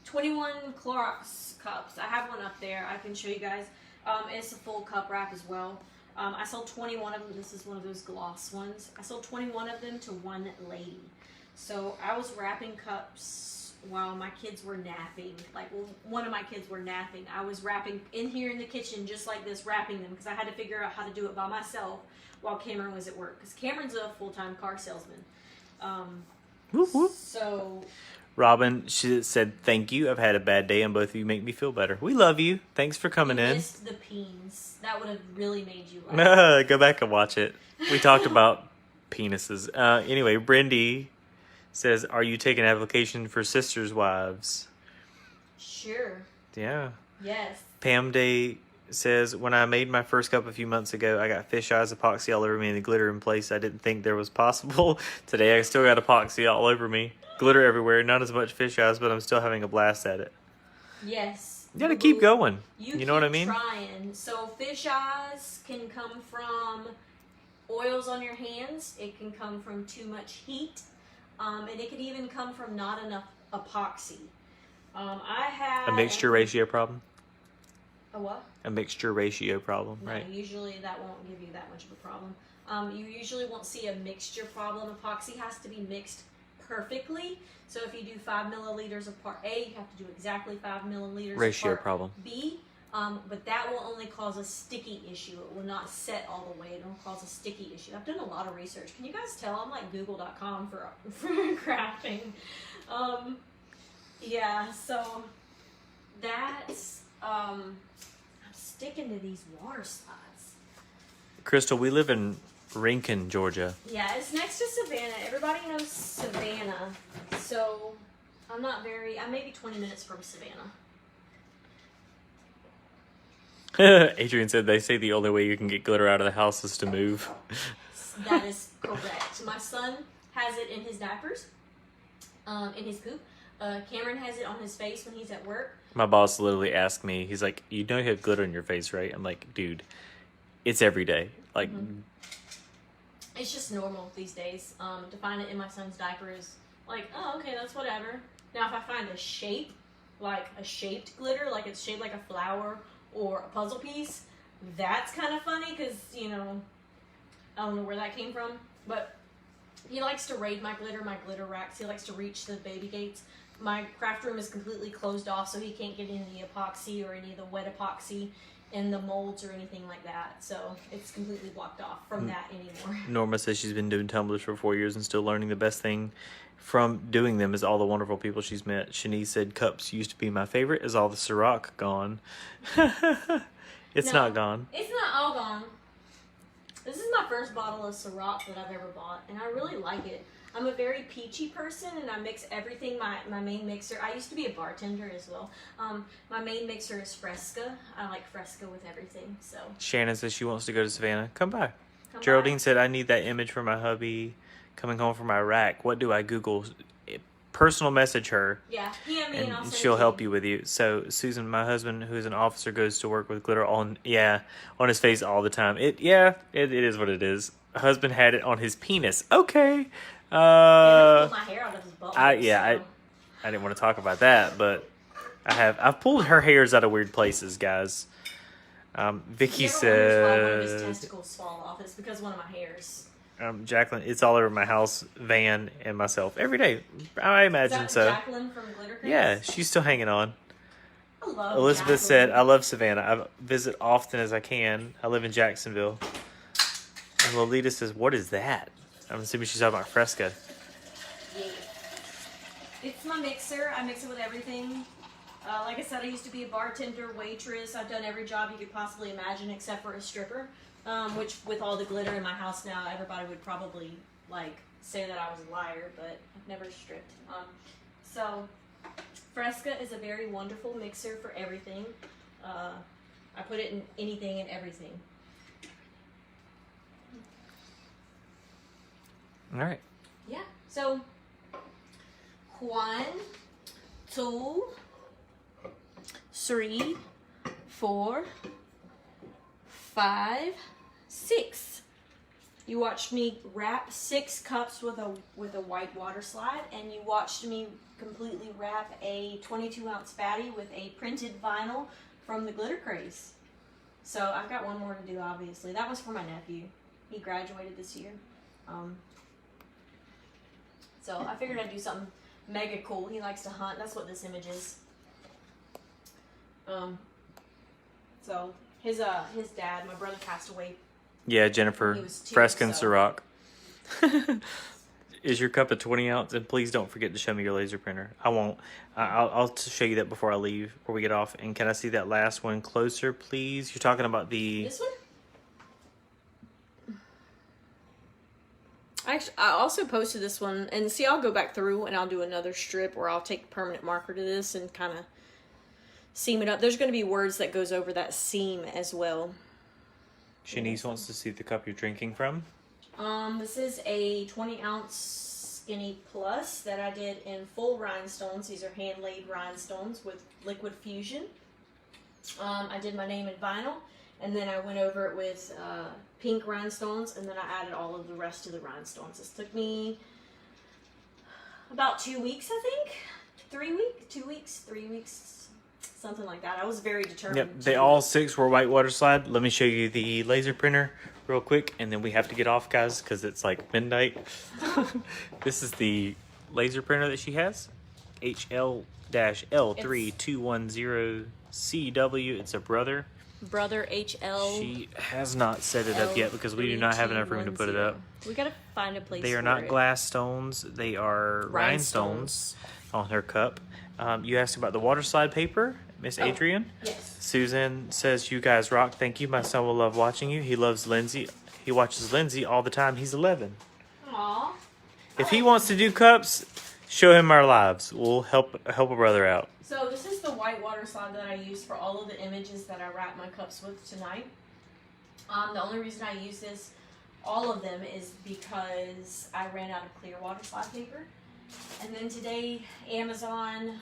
Clorox cups. I have one up there. I can show you guys. It's a full cup wrap as well. I sold 21 of them. This is one of those gloss ones. I sold 21 of them to one lady. So I was wrapping cups while my kids were napping. Like, well, one of my kids were napping. I was wrapping in here in the kitchen just like this, wrapping them because I had to figure out how to do it by myself while Cameron was at work. Because Cameron's a full-time car salesman. Whoop, whoop. So Robin, she said, thank you. I've had a bad day and both of you make me feel better. We love you. Thanks for coming in. Missed the peens. That would have really made you laugh. Go back and watch it. We talked about penises. Anyway, Brindy says, are you taking application for Sisters' Wives? Sure. Yeah. Yes. Pam Day says, when I made my first cup a few months ago, I got fish eyes epoxy all over me and the glitter in place I didn't think there was possible. Today I still got epoxy all over me. Glitter everywhere. Not as much fish eyes, but I'm still having a blast at it. Yes. You gotta keep going. You know what I mean? Trying. So fish eyes can come from oils on your hands. It can come from too much heat. And it can even come from not enough epoxy. I had... A mixture ratio problem? A what? A mixture ratio problem, No, right? usually that won't give you that much of a problem. You usually won't see a mixture problem. Epoxy has to be mixed perfectly. So if you do 5 milliliters of part A, you have to do exactly 5 milliliters Ratio of part problem. B. But that will only cause a sticky issue. It will not set all the way. It will cause a sticky issue. I've done a lot of research. Can you guys tell? I'm like Google.com for crafting. Yeah, so that's... I'm sticking to these water slides. Crystal, we live in Rincon, Georgia. Yeah, it's next to Savannah. Everybody knows Savannah. So I'm maybe 20 minutes from Savannah. Adrian said they say the only way you can get glitter out of the house is to move. That is correct. My son has it in his diapers, in his coop. Cameron has it on his face when he's at work. My boss literally asked me, he's like, you know you have glitter on your face, right? I'm like, dude, it's every day. Like, It's just normal these days. To find it in my son's diaper is like, oh, okay, that's whatever. Now, if I find a shape, like a shaped glitter, like it's shaped like a flower or a puzzle piece, that's kind of funny because, you know, I don't know where that came from. But he likes to raid my glitter racks. He likes to reach the baby gates. My craft room is completely closed off, so he can't get any epoxy or any of the wet epoxy in the molds or anything like that. So it's completely blocked off from that anymore. Norma says she's been doing tumblers for 4 years and still learning. The best thing from doing them is all the wonderful people she's met. Shanice said cups used to be my favorite. Is all the Ciroc gone? It's not gone. It's not all gone. This is my first bottle of Ciroc that I've ever bought, and I really like it. I'm a very peachy person, and I mix everything. My main mixer, I used to be a bartender as well. My main mixer is Fresca. I like Fresca with everything. So Shannon says she wants to go to Savannah. Come by. come Geraldine by. said, I need that image for my hubby coming home from Iraq. What do I Google? Personal message her. Yeah, PM me and I'll And send she'll it to help you with you. So Susan, my husband, who's an officer, goes to work with glitter on his face all the time. It is what it is. Husband had it on his penis. Okay. Yeah, pulled my hair out of his butt. I didn't want to talk about that, but I've pulled her hairs out of weird places, guys. Vicky If you ever wondered why one of his says, testicles fall off, it's because one of my hairs. Jacqueline, it's all over my house, van, and myself every day. I imagine Is that so. Jacqueline from Glitter Craze? Yeah, she's still hanging on. I love Elizabeth Jacqueline. said, I love Savannah. I visit often as I can. I live in Jacksonville. And Lolita says, what is that? I'm assuming she's talking about Fresca. Yeah. It's my mixer. I mix it with everything. Like I said, I used to be a bartender, waitress. I've done every job you could possibly imagine except for a stripper. Which, with all the glitter in my house now, everybody would probably say that I was a liar, but I've never stripped. So, Fresca is a very wonderful mixer for everything. I put it in anything and everything. All right. Yeah. So, 1, 2, 3, 4, 5, 6. You watched me wrap 6 cups with a white water slide, and you watched me completely wrap a 22-ounce fatty with a printed vinyl from the Glitter Craze. So I've got one more to do, obviously. That was for my nephew. He graduated this year. So I figured I'd do something mega cool. He likes to hunt. That's what this image is. So his dad, my brother, passed away. Yeah, Jennifer, He was 2, Fresca and so- Ciroc. is your cup a 20 ounce? And please don't forget to show me your laser printer. I won't. I'll show you that before I leave, before we get off. And can I see that last one closer, please? You're talking about This one? Actually, I also posted this one, and see, I'll go back through and I'll do another strip where I'll take permanent marker to this and kind of seam it up. There's going to be words that goes over that seam as well. Shanice wants to see the cup you're drinking from. This is a 20-ounce Skinny Plus that I did in full rhinestones. These are hand-laid rhinestones with liquid fusion. I did my name in vinyl, and then I went over it with pink rhinestones, and then I added all of the rest of the rhinestones. This took me about 2 weeks, I think. 2 weeks, 3 weeks, something like that. I was very determined. Yep, they all 6 were white water slide. Let me show you the laser printer real quick, and then we have to get off, guys, because it's like midnight. This is the laser printer that she has, HL-L3210CW. It's a Brother HL. She has not set it up yet because we do not have enough room to put it up. We gotta find a place. They are not glass stones; they are rhinestones on her cup. You asked about the water slide paper, Miss Adrian. Yes. Susan says, "You guys rock. Thank you. My son will love watching you. He loves Lindsay. He watches Lindsay all the time. He's 11. Aww. If he wants to do cups, show him our lives. We'll help a brother out." So this is the white water slide that I used for all of the images that I wrap my cups with tonight. The only reason I use this, all of them, is because I ran out of clear water slide paper. And then today, Amazon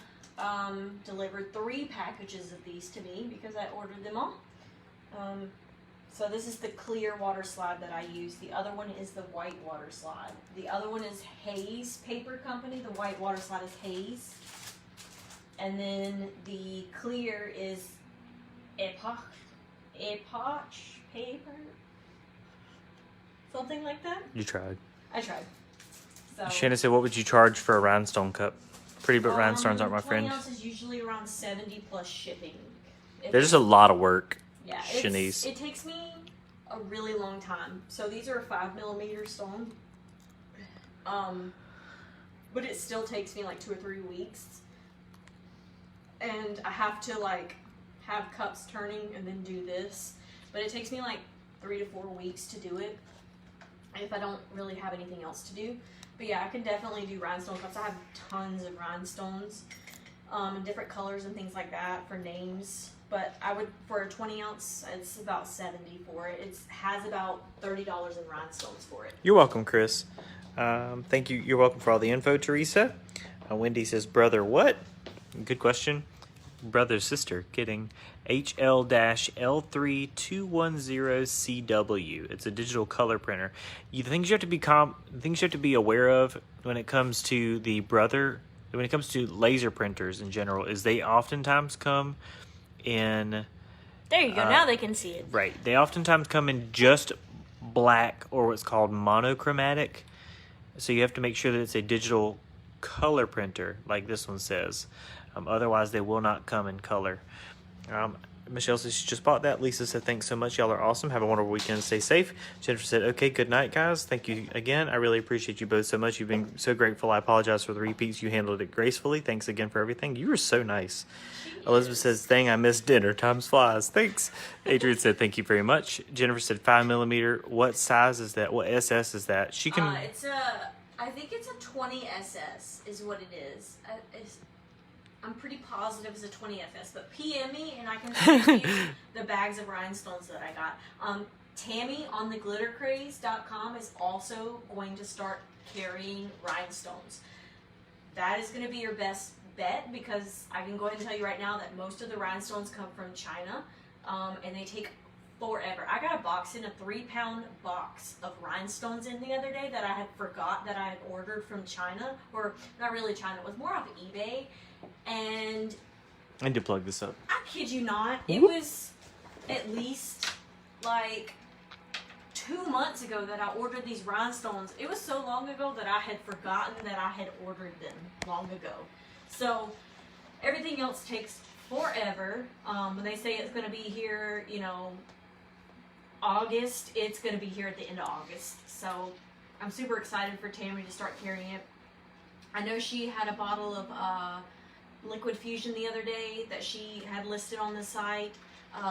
delivered 3 packages of these to me because I ordered them all. So this is the clear water slide that I use. The other one is the white water slide. The other one is Hayes Paper Company. The white water slide is Hayes. And then the clear is Epoch paper, something like that. You tried. I tried. So, Shannon said, "What would you charge for a rhinestone cup?" Pretty, but rhinestones aren't my friend. 20 ounces usually around 70 plus shipping. There's just a lot of work. Yeah, Shanice. it takes me a really long time. So these are a 5mm stone. But it still takes me like 2 or 3 weeks. And I have to like have cups turning and then do this. But it takes me like 3 to 4 weeks to do it if I don't really have anything else to do. But yeah, I can definitely do rhinestone cups. I have tons of rhinestones in different colors and things like that for names. But I would, for a 20 ounce, it's about 70 for it. It has about $30 in rhinestones for it. You're welcome, Chris. Thank you. You're welcome for all the info, Teresa. Wendy says, "Brother, what?" Good question. Brother, sister. Kidding. HL-L3210CW. It's a digital color printer. The things you have to be aware of when it comes to the Brother, when it comes to laser printers in general, is they oftentimes come in. There you go. Now they can see it. Right. They oftentimes come in just black or what's called monochromatic. So you have to make sure that it's a digital color printer, like this one says. Otherwise, they will not come in color. Michelle says she just bought that. Lisa said, "Thanks so much. Y'all are awesome. Have a wonderful weekend. Stay safe." Jennifer said, "Okay, good night, guys. Thank you again. I really appreciate you both so much. You've been so grateful. I apologize for the repeats. You handled it gracefully. Thanks again for everything. You were so nice." Elizabeth says, "Dang, I missed dinner. Time flies. Thanks." Adrian said, "Thank you very much." Jennifer said, 5mm. What size is that? What SS is that? She can. I think it's a 20 SS is what it is. I'm pretty positive it's a 20 FS, but PM me and I can send you the bags of rhinestones that I got. Tammy on the glittercraze.com is also going to start carrying rhinestones. That is going to be your best bet because I can go ahead and tell you right now that most of the rhinestones come from China, and they take forever. I got a 3-pound box of rhinestones in the other day that I had forgot that I had ordered from China, or not really China, it was more off eBay. And I need to plug this up. I kid you not, it was at least like 2 months ago that I ordered these rhinestones. It was so long ago that I had forgotten that I had ordered them long ago. So everything else takes forever. When they say it's going to be here, August, it's going to be here at the end of August. So I'm super excited for Tammy to start carrying it. I know she had a bottle of Liquid Fusion the other day that she had listed on the site.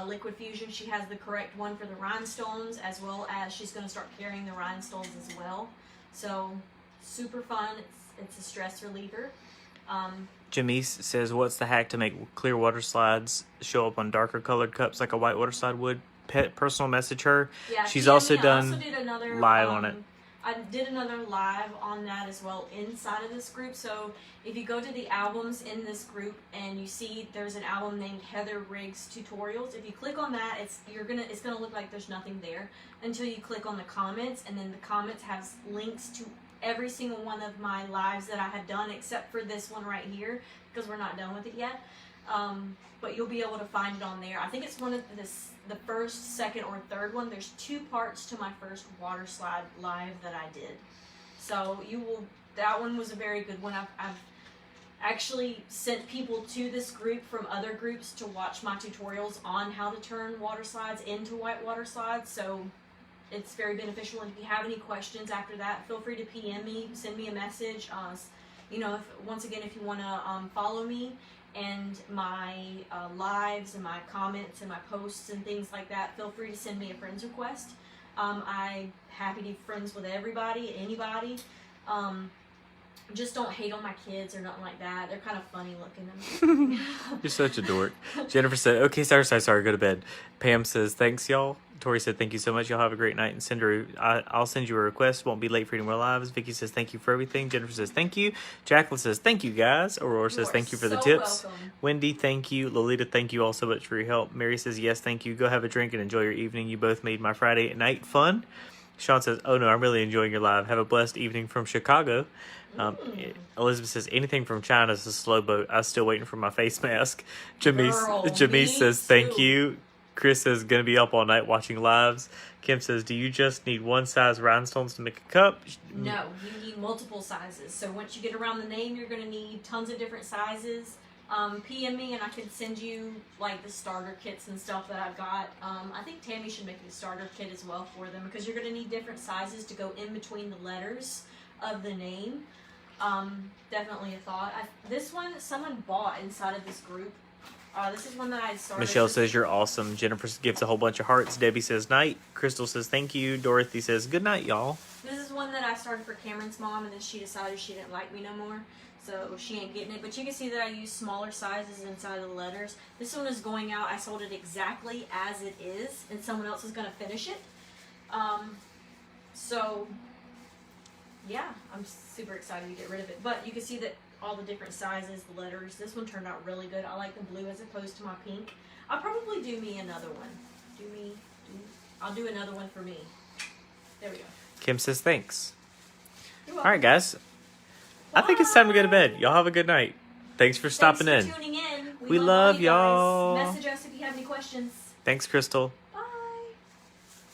Liquid Fusion, she has the correct one for the rhinestones, as well as she's going to start carrying the rhinestones as well. So super fun. It's a stress reliever. Jamise says, what's the hack to make clear water slides show up on darker colored cups like a white water slide would? Personal message her. Yeah, she's also done also did another live on it. I did another live on that as well inside of this group. So if you go to the albums in this group and you see there's an album named Heather Riggs Tutorials, if you click on that, it's gonna look like there's nothing there until you click on the comments, and then the comments has links to every single one of my lives that I have done except for this one right here because we're not done with it yet. But you'll be able to find it on there. I think it's one of the first, second, or third one. There's 2 parts to my first water slide live that I did. So that one was a very good one. I've actually sent people to this group from other groups to watch my tutorials on how to turn water slides into white water slides. So it's very beneficial. And if you have any questions after that, feel free to PM me, send me a message. Once again, if you want to follow me and my lives and my comments and my posts and things like that, feel free to send me a friend's request. I'm happy to be friends with everybody, anybody. Just don't hate on my kids or nothing like that. They're kind of funny looking. You're such a dork. Jennifer said, okay, sorry, go to bed. Pam says, thanks, y'all. Tori said, thank you so much. Y'all have a great night. And Cinder, I'll send you a request. Won't be late for any more lives. Vicky says, thank you for everything. Jennifer says, thank you. Jacqueline says, thank you, guys. Aurora says, thank you for the tips. Welcome. Wendy, thank you. Lolita, thank you all so much for your help. Mary says, yes, thank you. Go have a drink and enjoy your evening. You both made my Friday night fun. Sean says, oh no, I'm really enjoying your live. Have a blessed evening from Chicago. Elizabeth says, anything from China is a slow boat. I'm still waiting for my face mask. Jamise says, thank you. Chris says, gonna be up all night watching lives. Kim says, do you just need one size rhinestones to make a cup? No, you need multiple sizes. So once you get around the name, you're gonna need tons of different sizes. PM me and I can send you like the starter kits and stuff that I've got. I think Tammy should make a starter kit as well for them because you're gonna need different sizes to go in between the letters of the name. Definitely a thought. This one someone bought inside of this group. This is one that I started. Michelle says you're awesome. Jennifer gives a whole bunch of hearts. Debbie says night. Crystal says thank you. Dorothy says good night, y'all. This is one that I started for Cameron's mom, and then she decided she didn't like me no more, so she ain't getting it. But you can see that I use smaller sizes inside of the letters. This one is going out. I sold it exactly as it is, and someone else is going to finish it. So yeah, I'm super excited to get rid of it. But you can see that all the different sizes, the letters. This one turned out really good. I like the blue as opposed to my pink. I'll probably do me another one. I'll do another one for me. There we go. Kim says thanks. You're All welcome. right, guys. I think it's time to go to bed. Y'all have a good night. Thanks for stopping Thanks in. for tuning in. We all love you guys. y'all. Message us if you have any questions. Thanks, Crystal.